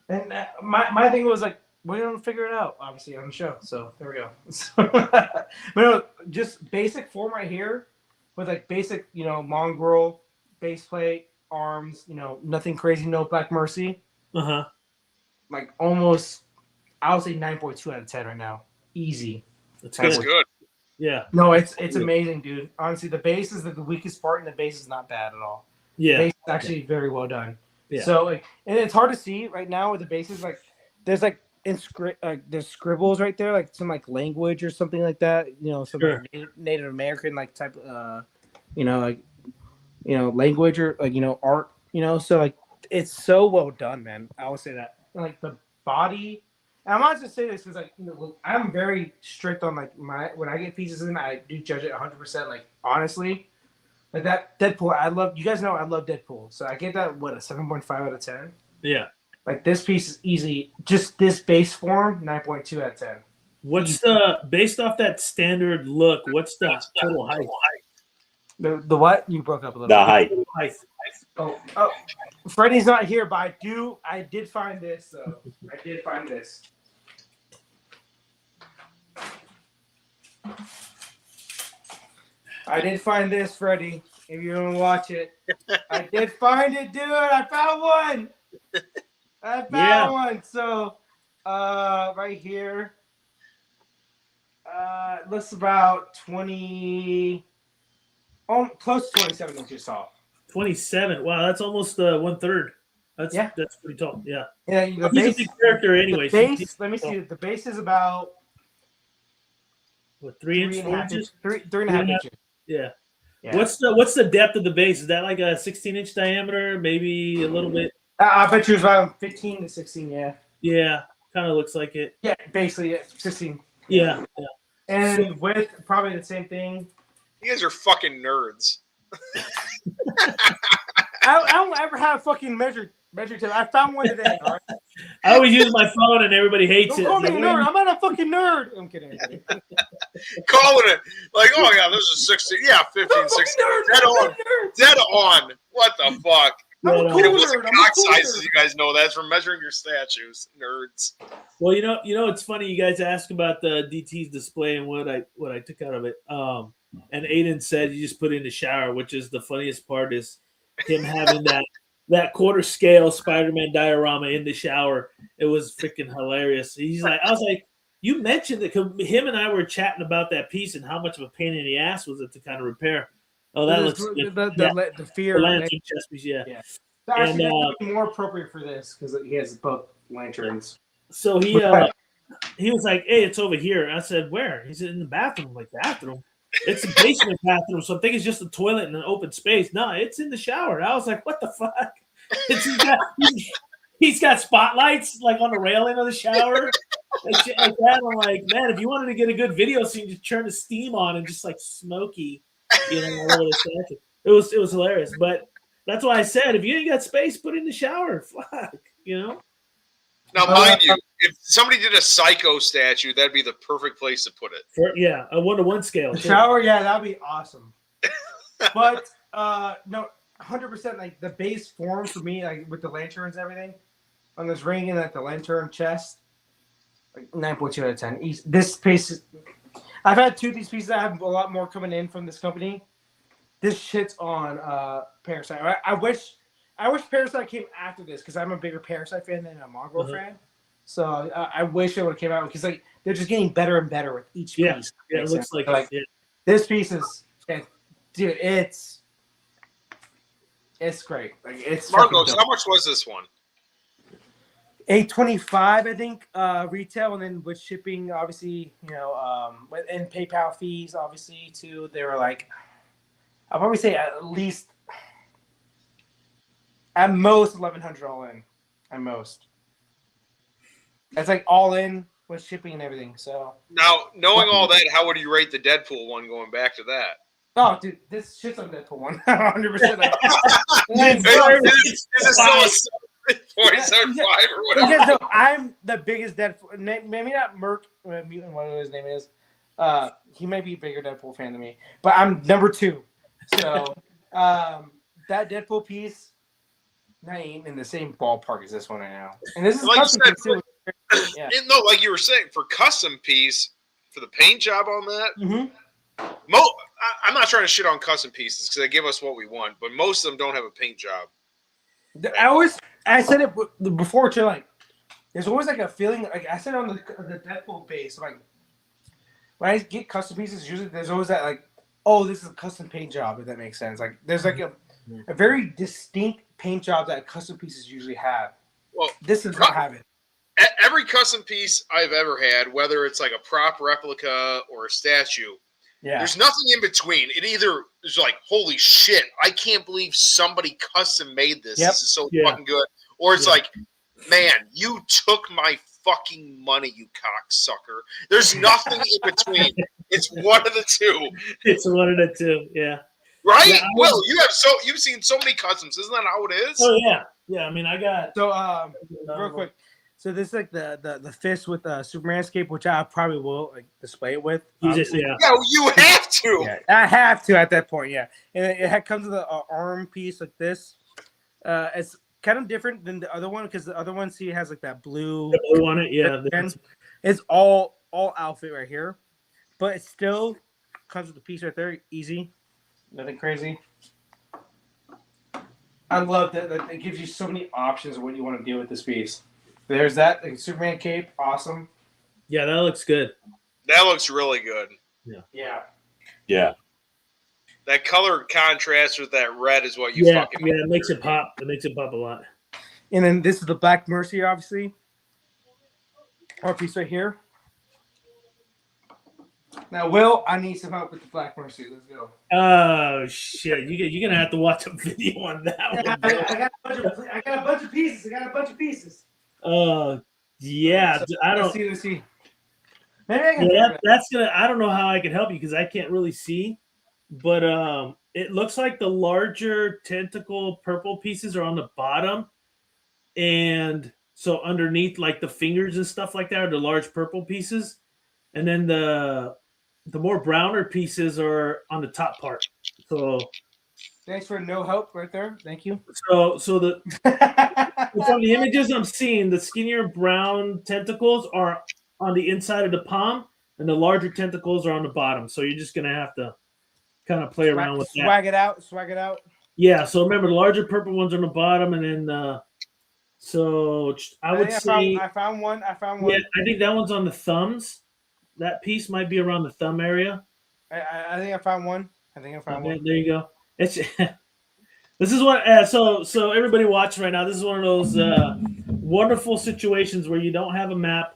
and my thing was like, we're gonna figure it out, obviously on the show. So there we go. But no, just basic form right here, with like basic, mongrel, base plate, arms, nothing crazy, no Black Mercy. Uh-huh. Like almost, I would say 9.2 out of 10 right now. Easy. That's That's good. good. Yeah. No, it's amazing, dude. Honestly, the base is the weakest part, and the base is not bad at all. Yeah. The base is actually very well done. Yeah. So, and it's hard to see right now with the bases. Like, there's like there's scribbles right there, like some like language or something like that. Some Sure. like Native American like type, language or like art. So like it's so well done, man. I would say that. And, like the body. And I'm not just saying this because like I'm very strict on like when I get pieces in, I do judge it 100%. Like honestly, like that Deadpool, I love. You guys know I love Deadpool, so I get that a 7.5 out of 10. Yeah. Like this piece is easy. Just this base form, 9.2 out of 10. What's the based off that standard look? What's the total height? The what? You broke up a little. The height. Height. Oh, Freddie's not here, but I did find this. So I did find this. I did find this, Freddie. If you want to watch it, I did find it, dude. I found one. One. So, right here, looks about 20, close to 27 inches tall. 27. Wow, that's almost 1/3. That's pretty tall. Yeah. Yeah, the He's base, a big character anyway. the base. Let me see. The base is about What, 3 inches? 4 inches? 3.5 inches. Yeah. Yeah. What's the depth of the base? Is that like a 16-inch diameter? Maybe a little bit. I bet you it's around 15 to 16. Yeah. Yeah, kind of looks like it. Yeah, basically 16. Yeah. And with probably the same thing. You guys are fucking nerds. I don't ever have fucking measure tape. I found one today. All right? I always use my phone, and everybody hates Don't it. call me a nerd. I'm not a fucking nerd. I'm kidding. Calling it like, oh my god, this is 16. Yeah, 15, 16. Dead on. What the fuck? I'm a cool It wasn't nerd. cock sizes, you guys know. That's from measuring your statues, nerds. Well, it's funny you guys ask about the DT's display and what I took out of it. And Aiden said you just put it in the shower, which is the funniest part is him having that quarter scale Spider-Man diorama in the shower. It was freaking hilarious. I was like, you mentioned it because him and I were chatting about that piece and how much of a pain in the ass was it to kind of repair. Oh, that looks good. The fear. The lantern chest piece, yeah. Actually, that's more appropriate for this because he has both lanterns. So he was like, "Hey, it's over here." I said, "Where?" He said, "In the bathroom." I'm like, "Bathroom? It's a basement bathroom, so I think it's just a toilet and an open space." No, it's in the shower. I was like, "What the fuck?" He's got spotlights like on the railing of the shower and shit like that. I'm like, man, if you wanted to get a good video scene, just turn the steam on and just like smoky, all over the statue. It was hilarious, but that's why I said if you ain't got space, put it in the shower. Fuck, Now, mind you, if somebody did a Psycho statue, that'd be the perfect place to put it. A 1-to-1 scale. The shower, yeah, that'd be awesome. But no, 100%. Like the base form for me, like with the lanterns and everything, on this ring and like the lantern chest, like 9.2 out of 10. This piece, I've had 2 of these pieces. I have a lot more coming in from this company. This shit's on Parasite. I wish Parasite came after this because I'm a bigger Parasite fan than a Mongul fan. So I wish it would have came out because like they're just getting better and better with each piece. Yeah, it looks like this piece is, dude. It's great. Like it's Marcos, how much was this one? $825, I think, retail, and then with shipping, obviously, and PayPal fees, obviously, too. They were like, I'll probably say at most $1,100 all in, at most. That's like all in with shipping and everything. So now, knowing all that, how would you rate the Deadpool one? Going back to that. Oh, dude, this shit's on Deadpool one, 100%. 47.5 or whatever. Because no, I'm the biggest Deadpool. Maybe not Merc, whatever his name is. He may be a bigger Deadpool fan than me, but I'm number 2. So that Deadpool piece, not ain't in the same ballpark as this one right now. And this is Like you custom said, piece too. Yeah. No, like you were saying, for custom piece, for the paint job on that, Mm-hmm. I'm not trying to shit on custom pieces because they give us what we want, but most of them don't have a paint job. I said it before too. Like, there's always like a feeling. Like I said on the Deadpool base, like when I get custom pieces, usually there's always that like, oh, this is a custom paint job. If that makes sense. Like there's like a very distinct paint job that custom pieces usually have. Well, this does not have it. Every custom piece I've ever had, whether it's like a prop replica or a statue, there's nothing in between. It either is like, holy shit, I can't believe somebody custom made this. This is so fucking good. Or it's like, man, you took my fucking money, you cocksucker. There's nothing in between. It's one of the two. It's one of the two, yeah. Right? Yeah, Will, you've seen so many customs. Isn't that how it is? Oh yeah. Yeah, I mean I got real quick. So this is like the fist with Superman cape, which I probably will like display it with. Yeah, you have to. Yeah, I have to at that point. Yeah, and it comes with an arm piece like this. It's kind of different than the other one because the other one, see, it has like that blue on it. Yeah, it's all outfit right here, but it still comes with the piece right there. Easy, nothing crazy. I love that. It gives you so many options of what you want to do with this piece. There's that like Superman cape, awesome. Yeah, that looks good. That looks really good. Yeah. That color contrast with that red is what you fucking. Yeah, it makes it pop. It makes it pop a lot. And then this is the Black Mercy, obviously. Our piece right here. Now, Will, I need some help with the Black Mercy. Let's go. Oh shit! You're gonna have to watch a video on that one. I got a bunch of pieces. Yeah. I don't. Let's see. Maybe I can. That's gonna. I don't know how I can help you because I can't really see. But it looks like the larger tentacle purple pieces are on the bottom, and so underneath, like the fingers and stuff like that, are the large purple pieces, and then the more browner pieces are on the top part. So. Thanks for no help right there. Thank you. So the from the images I'm seeing, the skinnier brown tentacles are on the inside of the palm, and the larger tentacles are on the bottom. So you're just gonna have to kind of play around with that. Swag it out. Yeah. So remember, the larger purple ones on the bottom, and then so I would say I found one. Yeah, I think that one's on the thumbs. That piece might be around the thumb area. I think I found one. There you go. It's this is what so everybody watching right now. This is one of those wonderful situations where you don't have a map.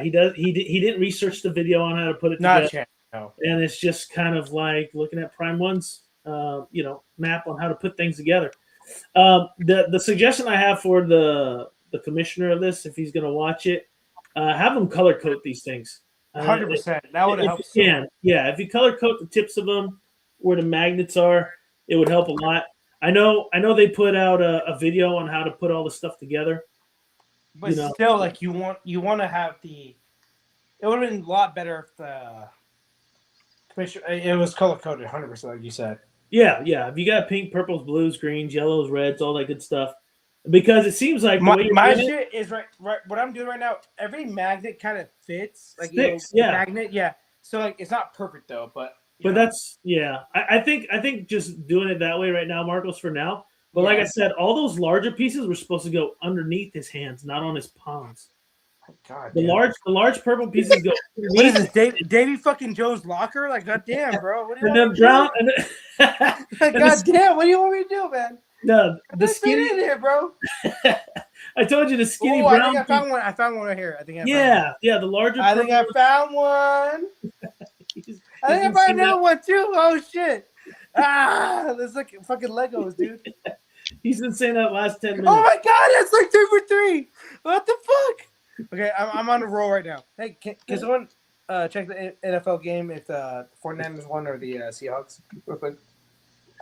He didn't research the video on how to put it together. No. And it's just kind of like looking at Prime One's map on how to put things together. The suggestion I have for the commissioner of this, if he's going to watch it, have him color code these things. 100%. That would help. Yeah, if you color code the tips of them, where the magnets are, it would help a lot. I know they put out a video on how to put all the stuff together. But still, like you want to have the. It would have been a lot better if the commissioner it was color coded 100%, like you said. Yeah. If you got pink, purples, blues, greens, yellows, reds, all that good stuff, because it seems like my shit is right. What I'm doing right now, every magnet kind of fits. Like magnet, yeah. So like it's not perfect though, but. That's I think just doing it that way right now, Marcos, for now. But like I said, all those larger pieces were supposed to go underneath his hands, not on his palms. God, the large purple pieces go. What is this, Davey fucking Jones locker? Like, goddamn, bro. What do you and then brown. Goddamn, what do you want me to do, man? No, the skinny in here, bro. I told you the skinny brown. I think I found one. I found one right here. I think. The larger. I think I found one. I think I found another one too. Oh shit! There's like fucking Legos, dude. He's been saying that last 10 minutes. Oh my god, that's like 2 for 3. What the fuck? Okay, I'm on a roll right now. Hey, can someone check the NFL game if the 49ers won or the Seahawks real quick?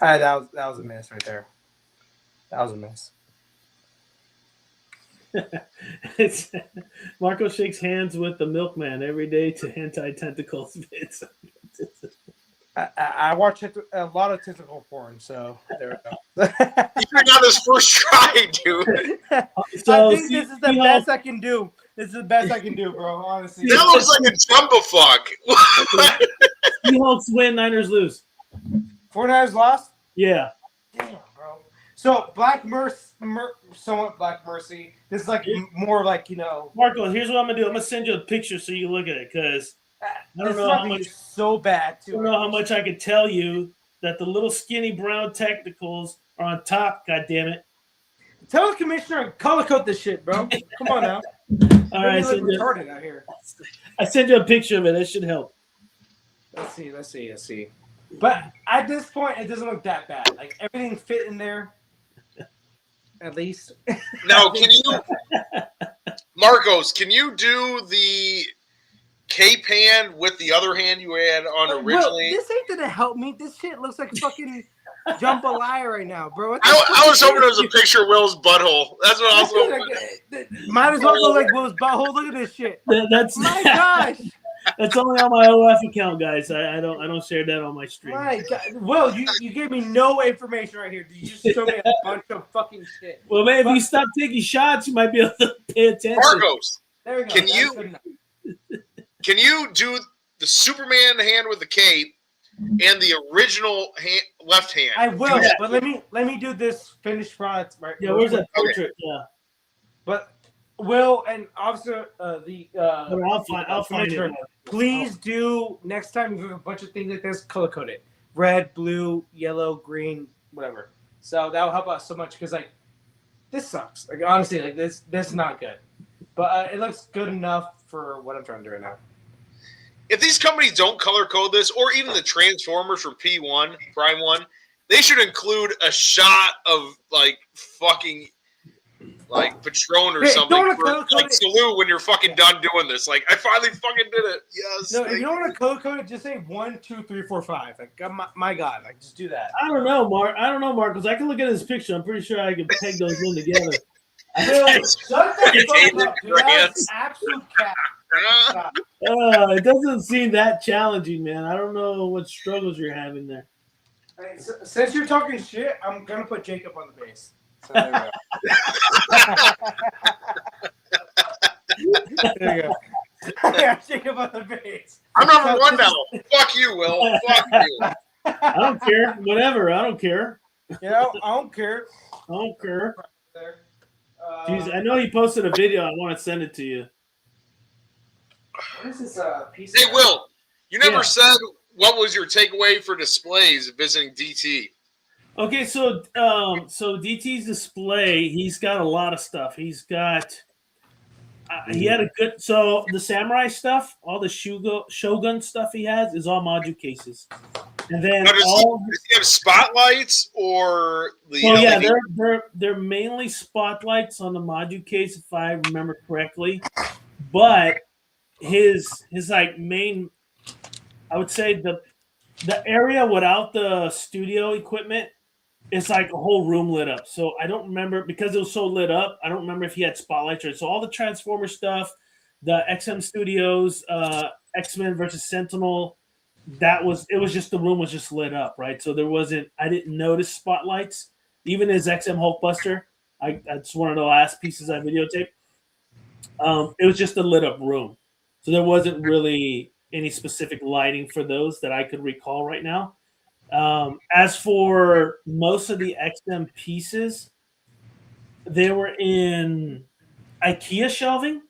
That was a miss right there. That was a miss. It's, Marco shakes hands with the milkman every day to anti-tentacles bits. I watch a lot of tentacle porn, so there we go. Even on his first try, dude. So I think this is the best I can do. This is the best I can do, bro. Honestly, That looks like a jumbo fuck. Seahawks win, Niners lose. 49ers lost. Yeah. Damn, bro. So Black Mercy, somewhat Black Mercy. This is like more like Marco, here's what I'm gonna do. I'm gonna send you a picture so you look at it because I don't know how much. So bad. Too. I don't know how much I could tell you that the little skinny brown technicals are on top. God damn it! Tell the commissioner and color code this shit, bro. Come on now. All right, retarded out here. I send you a picture of it. That should help. Let's see. But at this point, it doesn't look that bad. Like everything fit in there. At least. Now, can you, Marcos? Can you do the cape hand with the other hand you had on originally? This ain't gonna help me. This shit looks like fucking jambalaya right now, bro. I was hoping it was a picture of Will's butthole. That's what I was hoping. Might as well look like Will's butthole. Look at this shit. That's my gosh. That's only on my OF account, guys. I don't share that on my stream. My God. Will, you gave me no information right here. You just showed me a bunch of fucking shit. Well, man, if you stop taking shots, you might be able to pay attention. Marcos, there we go. Can you do the Superman hand with the cape and the original left hand? I will, but let me do this finished product right. Yeah, where's that portrait? Okay. Yeah, but Will and Officer I'll find it. Please do next time you do a bunch of things like this, color code it. Red, blue, yellow, green, whatever. So that will help us so much because like this sucks. Like honestly, like this is not good. But it looks good enough for what I'm trying to do right now. If these companies don't color code this, or even the Transformers from P1, Prime 1, they should include a shot of like fucking like Patron or something for like salute when you're fucking done doing this. Like I finally fucking did it. Yes. No, if you don't want to color code it, just say 1, 2, 3, 4, 5. Like my God, like just do that. I don't know, Mark, because I can look at his picture. I'm pretty sure I can peg those in together. Shut the fuck up, dude. That's absolute cap. It doesn't seem that challenging, man. I don't know what struggles you're having there. Right, so, since you're talking shit, I'm gonna put Jacob on the base. So there we go. There you go. Yeah, Jacob on the base. I'm number one now. Fuck you, Will. Fuck you. I don't care. Whatever. I don't care. Yeah, I don't care. I don't care. There. Jeez, I know he posted a video. I want to send it to you. What is this piece? Hey, Will, you never said what was your takeaway for displays visiting DT. Okay, so DT's display, he's got a lot of stuff. He's got he had a good the samurai stuff, all the Shogun stuff he has is all module cases. And then does he have spotlights or the yeah, they're mainly spotlights on the module case if I remember correctly. But his like main, I would say the area without the studio equipment, it's like a whole room lit up. So I don't remember because it was so lit up. I don't remember if he had spotlights or so. All the Transformer stuff, the XM Studios, X-Men versus Sentinel. It was just the room was just lit up, right? So there wasn't. I didn't notice spotlights. Even as XM Hulkbuster, it's one of the last pieces I videotaped. It was just a lit up room, so there wasn't really any specific lighting for those that I could recall right now. As for most of the XM pieces, they were in IKEA shelving,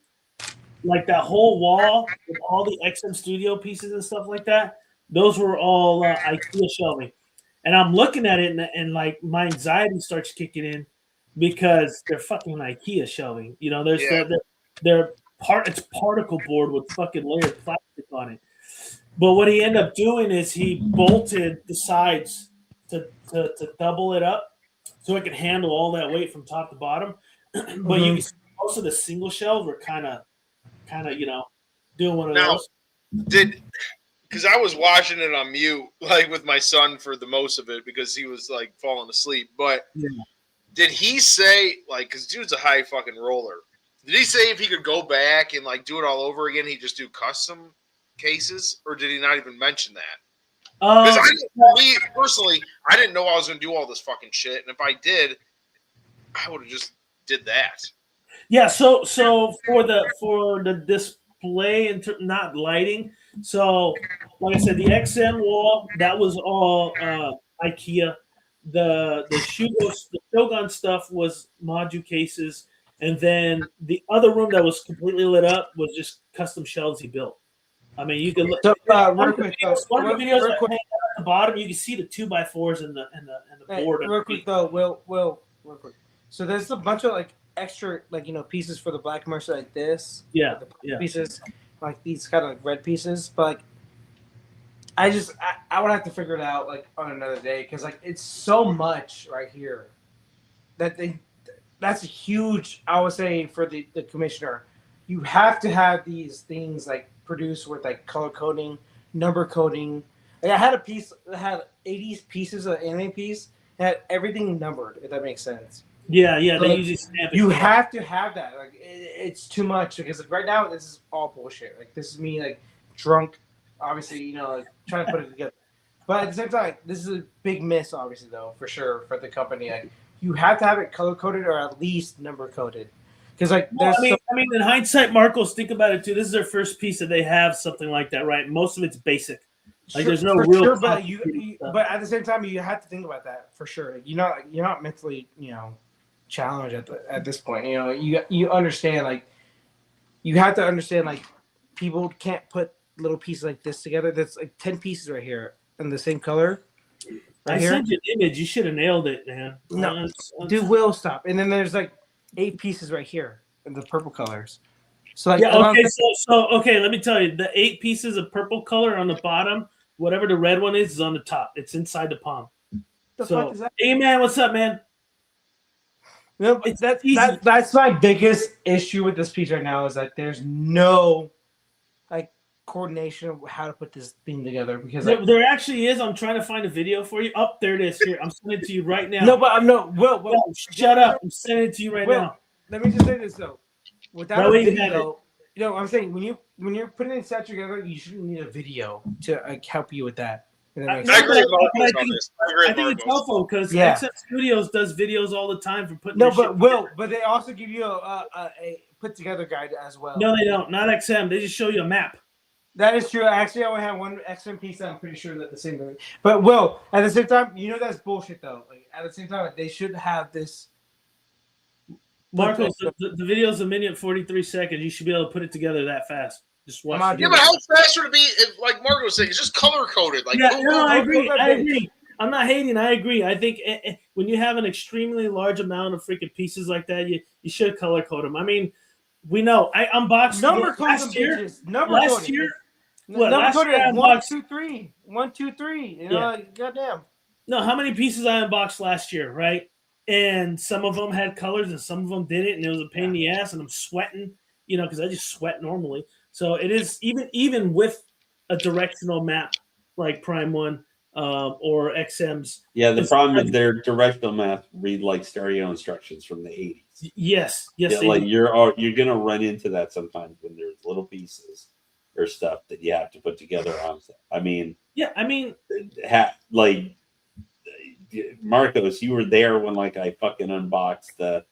like that whole wall with all the XM Studio pieces and stuff like that. Those were all IKEA shelving, and I'm looking at it and like my anxiety starts kicking in because they're fucking IKEA shelving. You know, it's particle board with fucking layered plastic on it. But what he ended up doing is he bolted the sides to double it up so it could handle all that weight from top to bottom. But you can see most of the single shelves were kind of doing one of those. Because I was watching it on mute, like with my son for the most of it because he was like falling asleep. But did he say, like, because dude's a high fucking roller, Did he say if he could go back and like do it all over again, he'd just do custom cases, or did he not even mention that? Because me personally, I didn't know I was going to do all this fucking shit, and if I did, I would have just did that. Yeah. So for the display and not lighting. So like I said, the XM wall that was all IKEA. The Shogun stuff was Maju cases, and then the other room that was completely lit up was just custom shelves he built. I mean, you can look. So, one of the videos at the bottom, you can see the 2x4s and the board. Real quick though, Will, real quick. So there's a bunch of like extra pieces for the black mercy like this. Yeah, pieces like these kind of like red pieces, but like I would have to figure it out like on another day because like it's so much right here that's a huge. I would say for the commissioner, you have to have these things like produced with like color coding, number coding. Like I had a piece that had 80 pieces of anime piece that had everything numbered. If that makes sense. Yeah. Like, They usually stamp it. You have to have that. Like it's too much because like, right now this is all bullshit. Like this is me like drunk, obviously like trying to put it together. But at the same time, this is a big miss, obviously though for sure for the company. Like you have to have it color coded or at least number coded. Because like I mean, in hindsight, Marcos, think about it too. This is their first piece that they have something like that, right? Most of it's basic. Like there's no real. Sure, but but at the same time, you have to think about that for sure. You're not mentally challenged at this point. You understand like you have to understand like people can't put little pieces like this together. That's like 10 pieces right here in the same color. I sent you an image. You should have nailed it, man. No, dude, will stop. And then there's like 8 pieces right here in the purple colors. So like, yeah, okay. So okay, let me tell you, the 8 pieces of purple color on the bottom, whatever the red one is on the top. It's inside the palm. The fuck is that? Hey man, what's up, man? No, that's my biggest issue with this piece right now is that there's no like coordination of how to put this thing together because there actually is. I'm trying to find a video for you. Oh, there it is. Here, I'm sending it to you right now. No, but I'm Will, shut up. I'm sending it to you right now. Let me just say this though. Without a video, I'm saying when you're putting a set together, you shouldn't need a video to like help you with that. I agree with this. I think it's helpful because XM Studios does videos all the time for putting. But they also give you a put together guide as well. No, they don't. Not XM. They just show you a map. That is true. Actually, I only have one XM piece that I'm pretty sure that the same thing. But Will, at the same time, that's bullshit though. Like at the same time, they should have this. Marcos, the video is 1:43 seconds. You should be able to put it together that fast. Just watch. Yeah, but how fast would it be? If, like Marco was saying, it's just color coded. Like, I agree. I'm not hating. I agree. I think when you have an extremely large amount of freaking pieces like that, you should color code them. I mean, we know. I unboxed last year. Last year, number coded 1, 2, 3. 1, 2, 3. Goddamn. No, how many pieces I unboxed last year, right? And some of them had colors, and some of them didn't, and it was a pain in the ass. And I'm sweating, because I just sweat normally. So it is even with a directional map like Prime One or XM's. Yeah, the problem is their directional map read like stereo instructions from the 80s. Yes. Yeah, like you're gonna run into that sometimes when there's little pieces or stuff that you have to put together on. Like Marcos, you were there when like I fucking unboxed the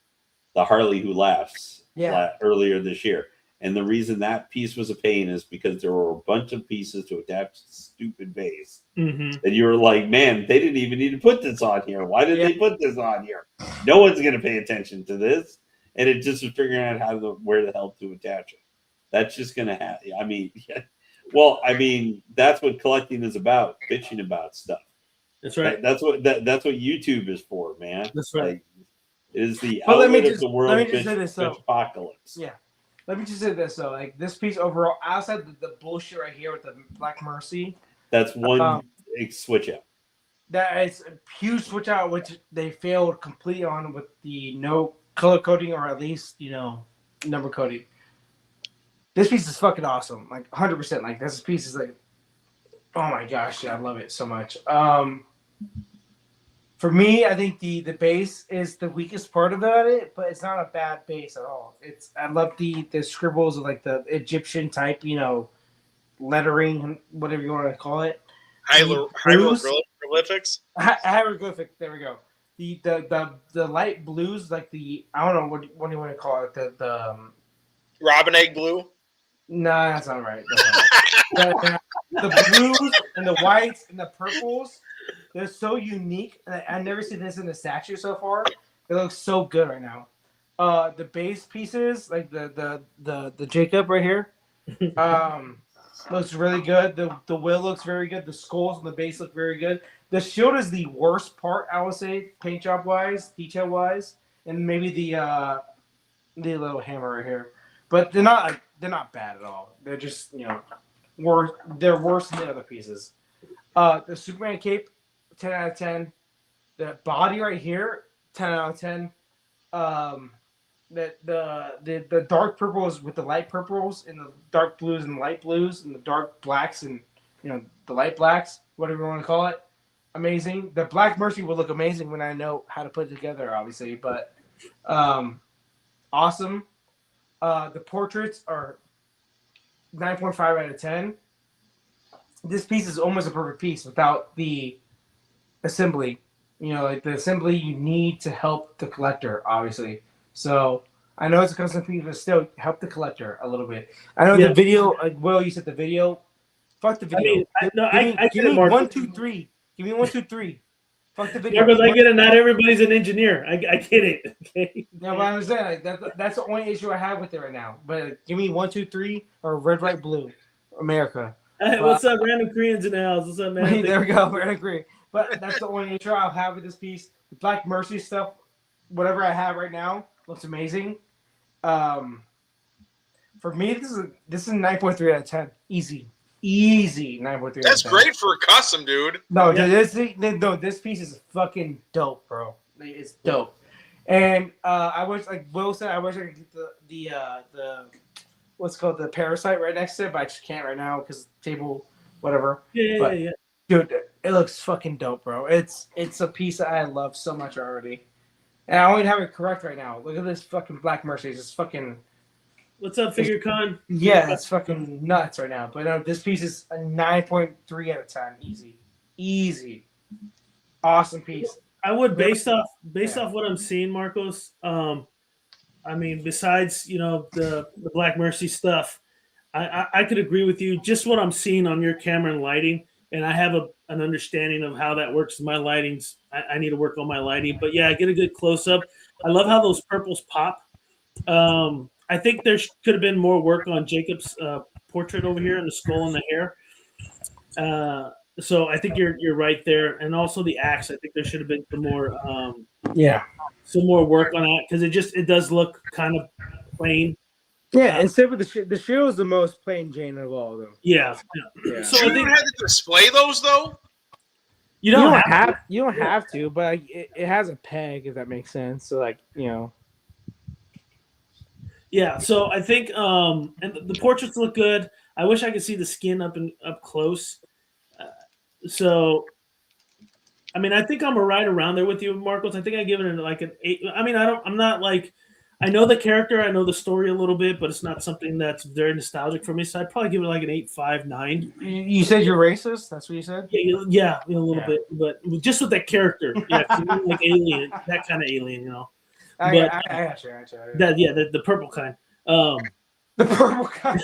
Harley Who Laughs earlier this year. And the reason that piece was a pain is because there were a bunch of pieces to attach to the stupid base. Mm-hmm. And you were like, man, they didn't even need to put this on here. Why did they put this on here? No one's going to pay attention to this. And it just was figuring out where the hell to attach it. That's just going to happen. I mean, that's what collecting is about, bitching about stuff. That's right. That's what YouTube is for, man. That's right. Like, it is the outlet of the world bitch apocalypse. Yeah. Let me just say this though, like this piece overall, outside the bullshit right here with the Black Mercy, that's one switch out. That is a huge switch out, which they failed completely on with the no color coding or at least number coding. This piece is fucking awesome, like 100%. Like this piece is like, oh my gosh, I love it so much. For For me, I think the base is the weakest part about it, but it's not a bad base at all. I love the scribbles of like the Egyptian type, lettering, whatever you want to call it. Hieroglyphics. Hieroglyphic. There we go. The light blues, like I don't know what do you want to call it? The Robin egg blue. Nah, that's not right. The blues and the whites and the purples, they're so unique. I've never seen this in a statue so far. It looks so good right now. The base pieces, like the Jacob right here, looks really good. The will looks very good. The skulls and the base look very good. The shield is the worst part, I would say, paint job wise, detail wise, and maybe the little hammer right here. But they're not bad at all. They're just worse. They're worse than the other pieces. The Superman cape, 10 out of 10. The body right here, 10 out of 10. The dark purples with the light purples and the dark blues and light blues and the dark blacks and the light blacks, whatever you want to call it. Amazing. The Black Mercy will look amazing when I know how to put it together, obviously, but awesome. The portraits are 9.5 out of 10. This piece is almost a perfect piece without the assembly. Like the assembly you need to help the collector, obviously. So I know it's a custom piece, but still help the collector a little bit. I know the video, Will, you said the video. Fuck the video. Give me 1, 2, 3. Give me 1, 2, 3. Fuck the video. Marcos, I get it. Not everybody's an engineer. I get it. Okay. No, but I understand. That's the only issue I have with it right now. But give me 1, 2, 3 or red, white, blue. America. What's up, random Koreans in the house? What's up, man? There we go. I agree. But that's the only issue I'll have with this piece. The Black Mercy stuff, whatever I have right now, looks amazing. For me, this is 9.3 out of 10. Easy 9.3. That's great for a custom, dude. No, this piece is fucking dope, bro. It's dope. And I wish, like Will said, I wish I could get the what's called the parasite right next to it, but I just can't right now because table, whatever. Yeah. Dude, it looks fucking dope, bro. It's a piece that I love so much already. And I only have it correct right now. Look at this fucking Black Mercy. It's fucking. What's up, Figure Con? Yeah, it's fucking nuts right now. But this piece is a 9.3 out of 10. Easy. Awesome piece. I would, based off what I'm seeing, Marcos. I mean, besides the Black Mercy stuff, I could agree with you. Just what I'm seeing on your camera and lighting, and I have an understanding of how that works. My lighting's I need to work on my lighting, but yeah, I get a good close up. I love how those purples pop. I think there could have been more work on Jacob's portrait over here and the skull and the hair. So I think you're right there, and also the axe. I think there should have been some more work on that because it does look kind of plain. Yeah, instead of the shield is the most plain Jane of all, though. Yeah. So I think had to display those though. You don't have to, but it has a peg, if that makes sense. So Yeah, so I think and the portraits look good. I wish I could see the skin up close. So, I mean, I think I'm right around there with you, Marcos. I think I give it like an 8. I mean, I'm not like, I know the character, I know the story a little bit, but it's not something that's very nostalgic for me. So I'd probably give it like an 8.5, 9. You said you're racist? That's what you said? Yeah, a little bit, but just with that character, like alien, that kind of alien, I got you. The purple kind. The purple kind.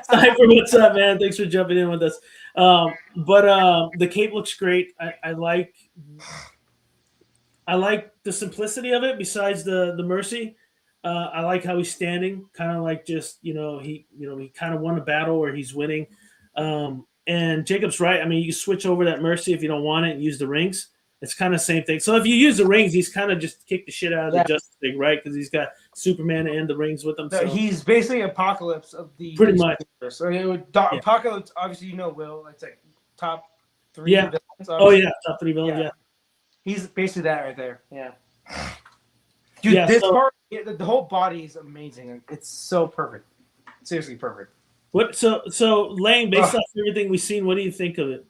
Cypher, what's up, man? Thanks for jumping in with us. But the cape looks great. I like the simplicity of it. Besides the mercy, I like how he's standing, kind of like just he kind of won a battle where he's winning. And Jacob's right. I mean, you switch over that mercy if you don't want it and use the rings. It's kind of the same thing. So if you use the rings, he's kind of just kicked the shit out of the Justice League, right? Because he's got Superman and the rings with him. So he's basically Apocalypse of the pretty much. So Apocalypse, obviously, Will. It's like top 3 villains. Oh yeah, top 3 villains. Yeah. He's basically that right there. Yeah. Dude, part, the whole body is amazing. It's so perfect. Seriously perfect. What? So Lane, based off everything we've seen, what do you think of it?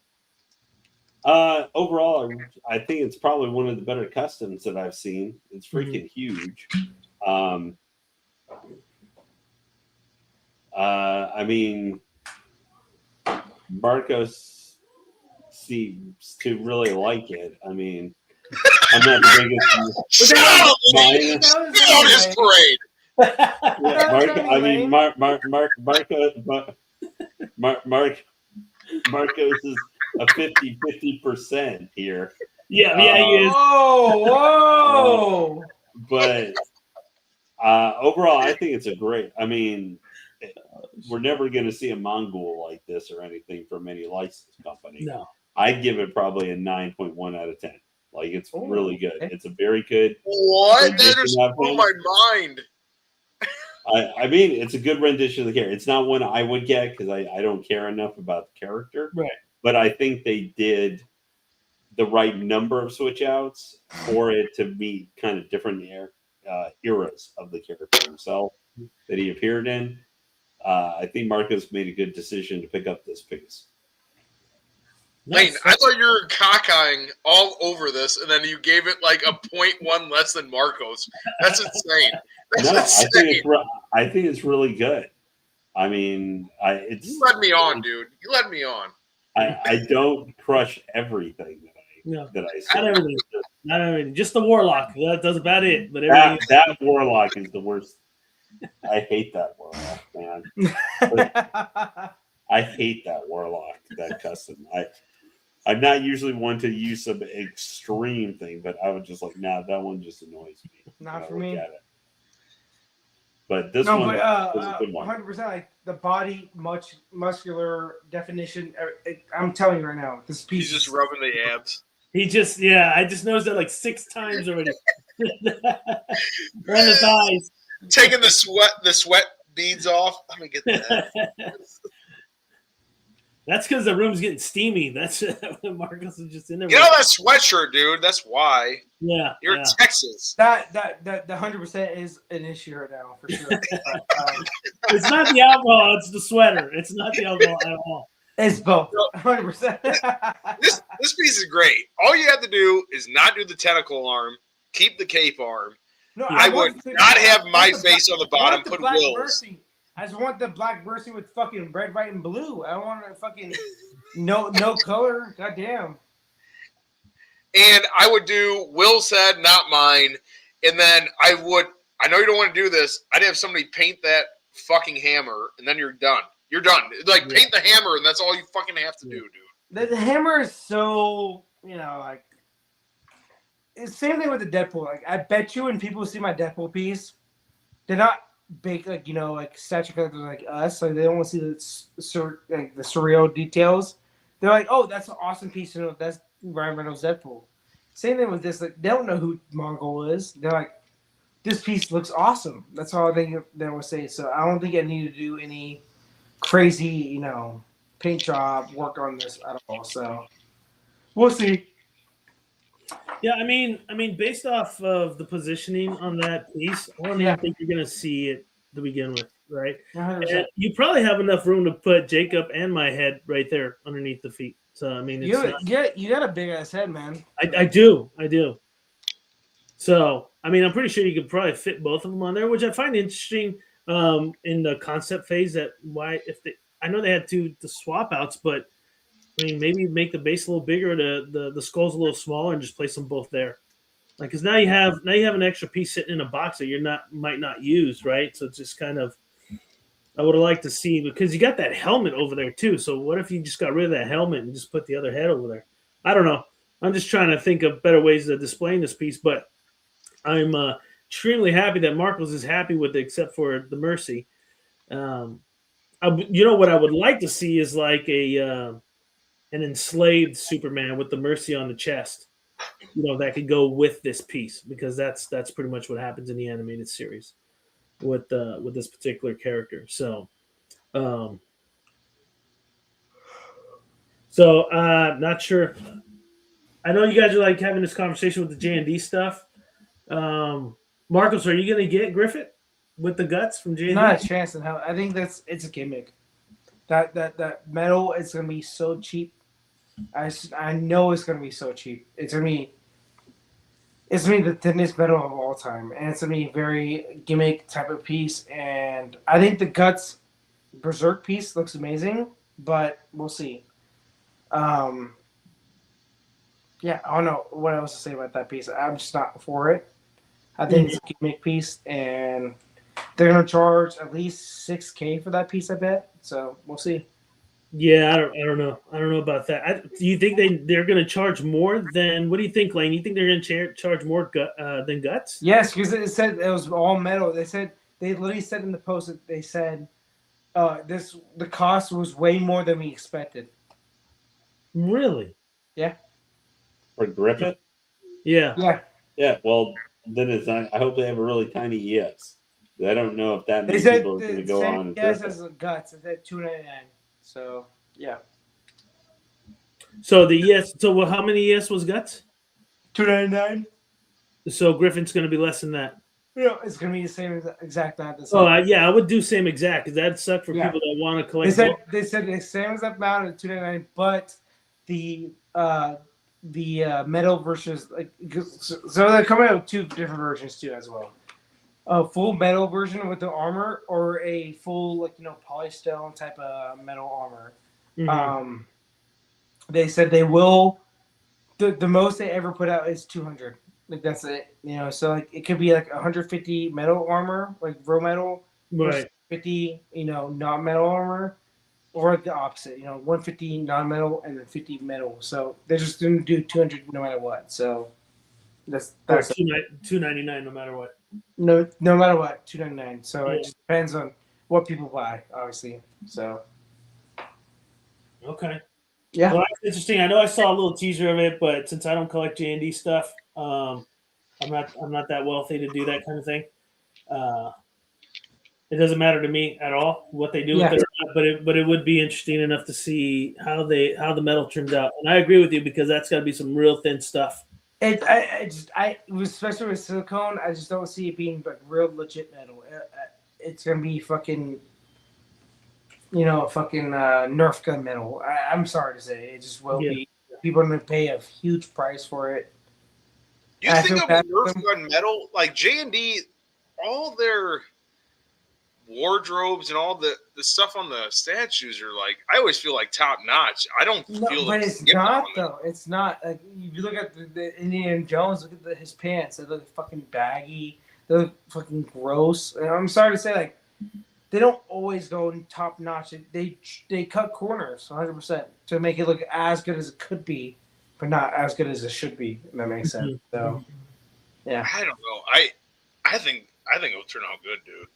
Overall, I think it's probably one of the better customs that I've seen. It's freaking huge. I mean, Marcos seems to really like it. I mean, I'm not the biggest. Shut up! Get on his parade. Marcos is a 50% here. Yeah, he is. Whoa! But overall, I think it's a great. I mean, we're never going to see a Mongul like this or anything from any licensed company. No. I'd give it probably a 9.1 out of 10. Like, it's really good. Okay. It's a very good. What? That just blew my mind. I mean, it's a good rendition of the character. It's not one I would get because I don't care enough about the character. Right. But I think they did the right number of switch outs for it to meet kind of different eras of the character himself that he appeared in. I think Marcos made a good decision to pick up this piece. Lane, I thought you were cockeying all over this, and then you gave it like a 0.1 less than Marcos. That's insane. That's insane. I think it's really good. I mean, you led me on, dude. You led me on. I don't crush everything that I say. Not everything. Just the Warlock. That's about it. But that Warlock is the worst. I hate that Warlock, man. I hate that Warlock, that custom. I'm not usually one to use some extreme thing, but I was just like, nah, that one just annoys me. Not for me. But this one is a good one. 100%. Like the body, much muscular definition. I'm telling you right now, this piece. He's just rubbing the abs. I just noticed that like 6 times already. Around the thighs. Taking the sweat beads off. Let me get that. That's because the room's getting steamy. That's Marcos is just in there. You know that sweatshirt, dude. That's why. Yeah, you're in Texas. That 100% is an issue right now for sure. It's not the alcohol; it's the sweater. It's not the alcohol at all. It's both. 100%. This piece is great. All you have to do is not do the tentacle arm, keep the cape arm. No, I would not have my face on the bottom. Put Will's. I just want the black bursting with fucking red, white, and blue. I don't want to fucking no color. Goddamn. And I would do Will's head, not mine. And then I know you don't want to do this. I'd have somebody paint that fucking hammer, and then you're done. You're done. Like, paint the hammer, and that's all you fucking have to do, dude. The hammer is so, like, it's the same thing with the Deadpool. Like, I bet you when people see my Deadpool piece, they're not big, like, like statue characters like us. Like, they don't want to see the surreal details. They're like, oh, that's an awesome piece. That's Ryan Reynolds' Deadpool. Same thing with this. Like, they don't know who Mongul is. They're like, this piece looks awesome. That's all they will say. So I don't think I need to do any crazy, paint job work on this at all. So we'll see. Yeah, I mean, based off of the positioning on that piece, I don't even think you're going to see it to begin with, right? And you probably have enough room to put Jacob and my head right there underneath the feet. So, I mean, you got a big ass head, man. I do. So, I mean, I'm pretty sure you could probably fit both of them on there, which I find interesting in the concept phase. I know they had the swap outs, but I mean, maybe make the base a little bigger, the skull's a little smaller, and just place them both there. Like, because now you have an extra piece sitting in a box that might not use, right? So it's just kind of, I would have liked to see, because you got that helmet over there too. So what if you just got rid of that helmet and just put the other head over there? I don't know. I'm just trying to think of better ways of displaying this piece, but I'm extremely happy that Marcos is happy with it, except for the Mercy. What I would like to see is like an enslaved Superman with the Mercy on the chest, that could go with this piece, because that's pretty much what happens in the animated series with this particular character. So, not sure. I know you guys are like having this conversation with the J&D stuff. Marcos, are you going to get Griffith with the guts from J&D? Not a chance in hell. I think it's a gimmick. That metal is going to be so cheap. I know it's gonna be so cheap. It's gonna be the thinnest metal of all time, and it's gonna be a very gimmick type of piece. And I think the Guts Berserk piece looks amazing, but we'll see. Yeah, I don't know what else to say about that piece. I'm just not for it. I think it's a gimmick piece, and they're gonna charge at least $6,000 for that piece. I bet. So we'll see. Yeah, I don't know. I don't know about that. Do you think they're going to charge more than? What do you think, Lane? You think they're going to charge more than Guts? Yes, because it said it was all metal. They literally said in the post that they said the cost was way more than we expected. Really? Yeah. For Griffin? Yeah. Yeah. Yeah. Well, then it's not, I hope they have a really tiny ES. I don't know if that They many said people are going to the go same on. yes Griffin. as Guts. It said $299. So yeah. So the ES. So well, how many ES was Guts? $299. So Griffin's going to be less than that. Yeah, it's gonna be the same exact amount. Yeah, I would do same exact because that'd suck for people that want to collect. They said the same exact amount of $299, but the metal versions so they're coming out with 2 different versions too as well. A full metal version with the armor or a full polystone type of metal armor. Mhm. They said they will. The most they ever put out is 200. Like that's it, So like it could be like 150 metal armor, like real metal, Right. 50 non metal armor, or the opposite, 150 non metal and then 50 metal. So they're just going to do 200 no matter what. So that's $299 no matter what. no matter what, $299. So it just depends on what people buy, obviously. So okay. yeah, well, that's interesting. I know I saw a little teaser of it, but since I don't collect J&D stuff, I'm not that wealthy to do that kind of thing. It doesn't matter to me at all what they do with it, but it would be interesting enough to see how the metal trims out. And I agree with you because that's got to be some real thin stuff. Especially with silicone, I just don't see it being like real legit metal. It's gonna be fucking Nerf gun metal. I'm sorry to say, it just will be. People are going to pay a huge price for it. You think of Nerf gun metal, like J&D, all their wardrobes and all the stuff on the statues are like, I always feel like top notch. I don't feel but it's not though. It's not. Like if you look at the Indiana Jones, look at his pants. They look fucking baggy. They look fucking gross. And I'm sorry to say, like, they don't always go top notch. They cut corners 100% to make it look as good as it could be, but not as good as it should be. If that makes sense. So, yeah. I don't know. I think it'll turn out good, dude.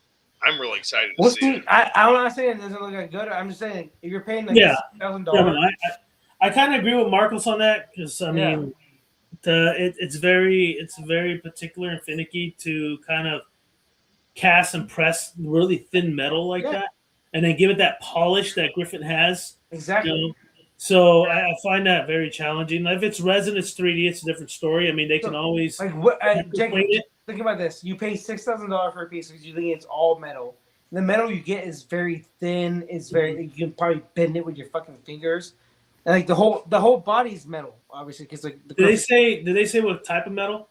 I'm really excited to see it. I'm not saying it doesn't look that good. I'm just saying if you're paying like $1,000. I kind of agree with Marcos on that because I mean, it's very particular and finicky to kind of cast and press really thin metal like that, and then give it that polish that Griffin has. Exactly. So I find that very challenging. If it's resin, it's 3D. It's a different story. I mean, they can always think about this. You pay $6,000 for a piece because you think it's all metal. The metal you get is very thin. It's very you can probably bend it with your fucking fingers. And like the whole body's metal, obviously, because like did they say what type of metal?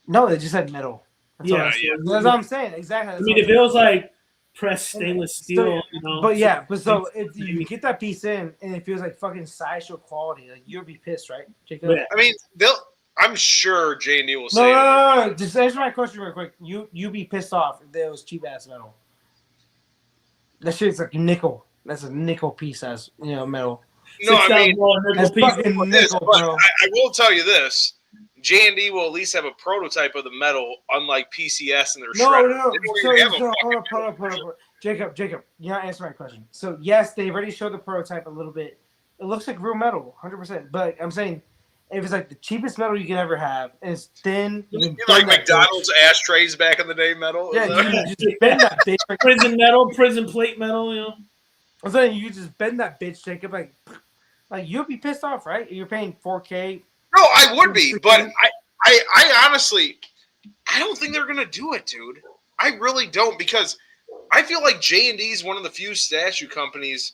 No, they just said metal. That's what I'm saying. Exactly. I mean, if it was like pressed stainless steel, But so if you get that piece in and it feels like fucking Sideshow quality, like you'll be pissed, right, Jacob? I mean, I'm sure J&D will say. No. Just answer my question real quick. You be pissed off if there was cheap ass metal. That shit's like nickel. That's a nickel piece as metal. No, I mean, that's fucking nickel, bro. I will tell you this. J&D will at least have a prototype of the metal, unlike PCS and their shredder. Hold on. Jacob, you're not answering my question. So, yes, they've already showed the prototype a little bit. It looks like real metal, 100%. But I'm saying, if it's like the cheapest metal you can ever have, and it's thin, you can like McDonald's ashtrays back in the day metal? Yeah, you just bend that bitch. Prison metal, prison plate metal, I'm saying you just bend that bitch, Jacob. Like you'll be pissed off, right? You're paying $4,000. No, I would be, but I honestly, I don't think they're gonna do it, dude. I really don't, because I feel like J&D is one of the few statue companies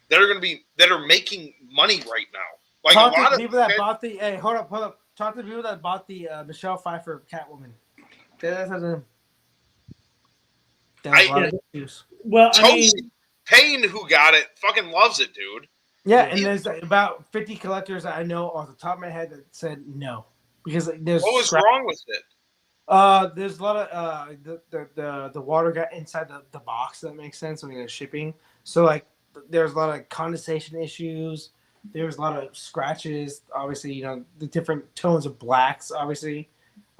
that are making money right now. Like Talk a lot to of people that bought the. Hey, hold up. Talk to people that bought the Michelle Pfeiffer Catwoman. That has a lot of issues. Well, I mean, Toasty Payne, who got it, fucking loves it, dude. Yeah, and there's about 50 collectors that I know off the top of my head that said no because there's what was wrong with it? There's a lot of the water got inside the box. That makes sense when you're shipping. So like there's a lot of condensation issues. There's a lot of scratches. Obviously, you know the different tones of blacks. Obviously,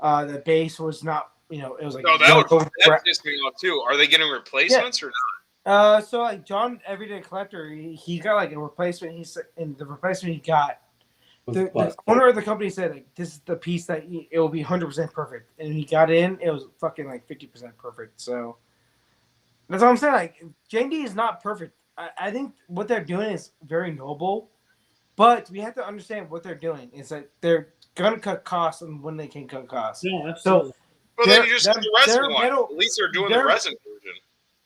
the base was not. You know, it was like No, that pissed me off too. Are they getting replacements or not? So like John, Everyday Collector, he got like a replacement. He said, and the replacement he got. The owner of the company said, like, this is the piece that it will be 100% perfect. And when he got in, it was fucking like 50% perfect. So that's what I'm saying. Like, J&D is not perfect. I think what they're doing is very noble, but we have to understand what they're doing. It's like they're going to cut costs and when they can cut costs. Yeah, absolutely. So, well, then you just do the resin one. Metal, at least they're doing the resin version.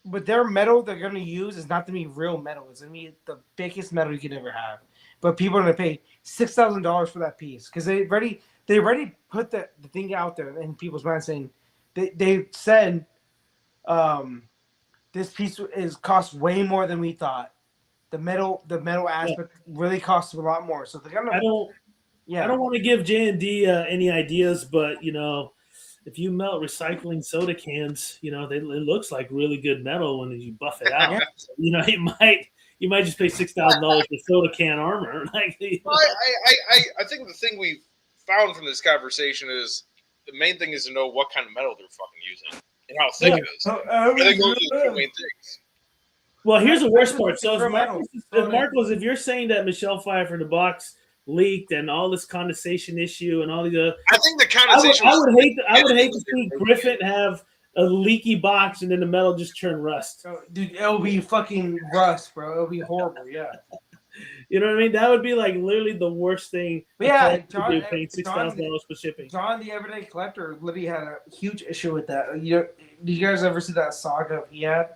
But their metal they're going to use is not going to be real metal. It's going to be the biggest metal you could ever have. But people are going to pay $6,000 for that piece because they already put the thing out there in people's minds saying they said this piece costs way more than we thought. The metal aspect really costs a lot more. So they're gonna. I don't want to give J&D any ideas, but you know, if you melt recycling soda cans, you know, it looks like really good metal when you buff it out. So, you know, you might just pay $6,000 for soda can armor. Like, well, I think the thing we've found from this conversation is the main thing is to know what kind of metal they're fucking using and how thick it is. I think those are the two main things. Well, here's the worst part. So, Marcos, if you're saying that Michelle Pfeiffer, the box leaked and all this condensation issue and all these other, I think the condensation. I would hate to see Griffin have a leaky box and then the metal just turn rust. Oh, dude, it'll be fucking rust, bro. It'll be horrible. Yeah. You know what I mean? That would be like literally the worst thing. But yeah, John, paying $6,000 for shipping. John, the Everyday Collector, literally had a huge issue with that. Do you guys ever see that saga he had?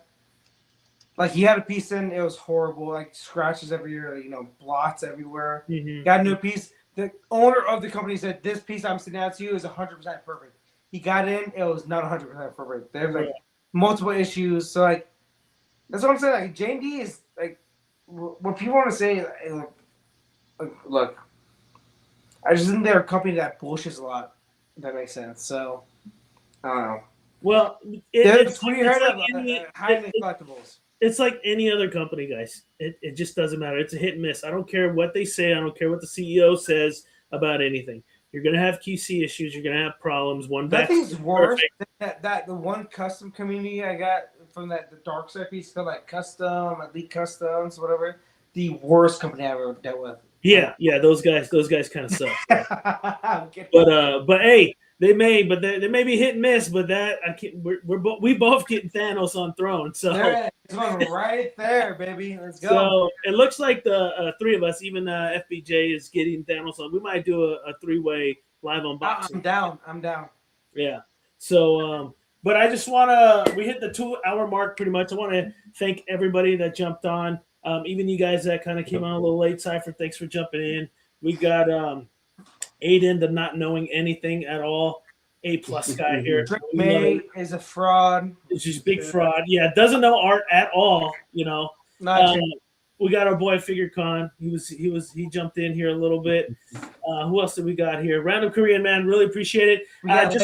Like he had a piece in, it was horrible, like scratches everywhere, you know, blots everywhere. Mm-hmm. Got a new piece. The owner of the company said, "This piece I'm sending out to you is 100% perfect." He got in, it was not 100% perfect. There's like multiple issues. So like, that's what I'm saying. Like J&D is like, what people want to say. Like, look, I just think they're a company that bullshits a lot. If that makes sense. So I don't know. Well, it's highly collectibles. It's like any other company, guys. It just doesn't matter. It's a hit and miss. I don't care what they say. I don't care what the CEO says about anything. You're going to have QC issues. You're going to have problems. Nothing's worse than that the one custom community I got from the Dark Side piece, called like Custom, Elite Customs, whatever. The worst company I ever dealt with. Yeah, those guys kind of suck. But hey, they may be hit and miss, but that we both getting Thanos on throne. So it's right there, baby. Let's go. So it looks like the three of us, even FBJ, is getting Thanos on. We might do a three-way live unboxing. I'm down. Yeah. So, but I just we hit the 2-hour mark pretty much. I want to thank everybody that jumped on. Even you guys that kind of came on a little late, Cypher, thanks for jumping in. We got Aiden, the not knowing anything at all, A+ guy here. May is a fraud. She's big fraud. Yeah, doesn't know art at all. You know. We got our boy FigureCon. He jumped in here a little bit. Who else did we got here? Random Korean man, really appreciate it. Random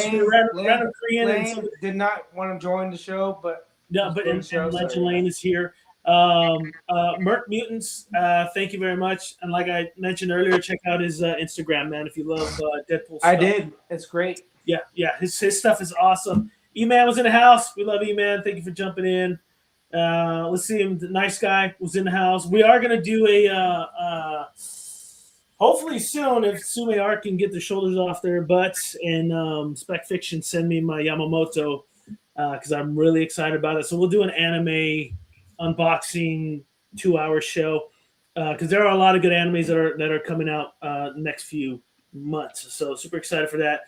Korean. Lane did not want to join the show, but Legend Lane is here. Merc Mutants, thank you very much. And like I mentioned earlier, check out his Instagram, man, if you love Deadpool stuff. I did. It's great. Yeah. His stuff is awesome. E-Man was in the house. We love E-Man. Thank you for jumping in. Let's see him. The nice guy was in the house. We are gonna do a hopefully soon if Sume Art can get the shoulders off their butts and Spec Fiction send me my Yamamoto because I'm really excited about it. So we'll do an anime unboxing 2-hour show because there are a lot of good animes that are coming out next few months. So super excited for that.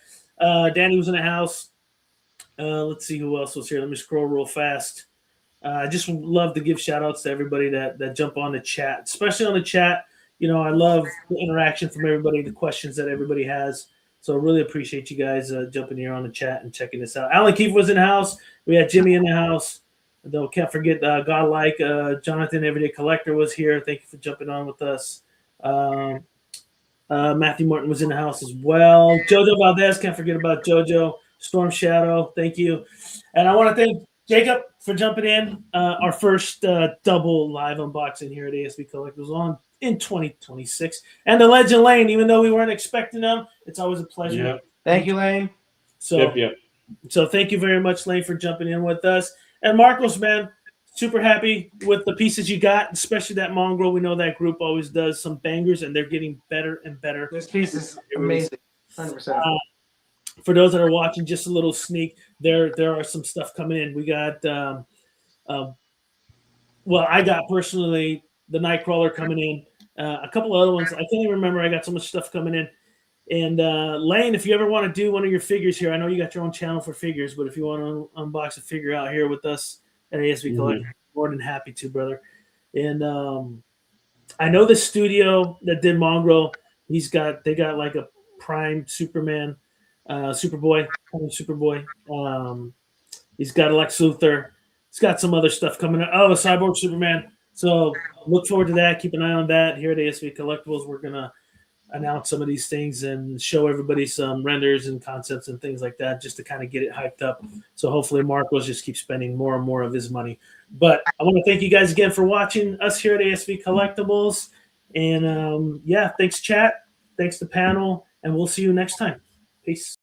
Danny was in the house. Let's see who else was here. Let me scroll real fast. I just love to give shout outs to everybody that jump on the chat, especially on the chat. I love the interaction from everybody, the questions that everybody has. So I really appreciate you guys jumping here on the chat and checking this out. Alan Keefe was in the house. We had Jimmy in the house. Though can't forget Godlike. Jonathan, Everyday Collector, was here. Thank you for jumping on with us. Matthew Martin was in the house as well. Jojo Valdez, can't forget about Jojo. Storm Shadow, thank you. And I want to thank Jacob for jumping in. Our first double live unboxing here at ASB Collectors on in 2026. And the Legend Lane, even though we weren't expecting them, it's always a pleasure. Yep. Thank you, Lane. So, so thank you very much, Lane, for jumping in with us. And Marcos, man, super happy with the pieces you got, especially that Mongrel. We know that group always does some bangers, and they're getting better and better. This piece is amazing. 100%. For those that are watching, just a little sneak. There are some stuff coming in. We got, I got personally the Nightcrawler coming in. A couple other ones. I can't even remember. I got so much stuff coming in. And Lane, if you ever want to do one of your figures here, I know you got your own channel for figures, but if you want to unbox a figure out here with us at ASB Collector, more than happy to, brother. And I know the studio that did Mongrel, they got like a Prime Superman, Superboy. He's got a Lex Luthor. He's got some other stuff coming up. Oh, a Cyborg Superman. So look forward to that. Keep an eye on that. Here at ASB Collectibles, we're going to announce some of these things and show everybody some renders and concepts and things like that just to kind of get it hyped up. So hopefully Marcos just keeps spending more and more of his money. But I want to thank you guys again for watching us here at ASB Collectibles. And thanks chat. Thanks to panel. And we'll see you next time. Peace.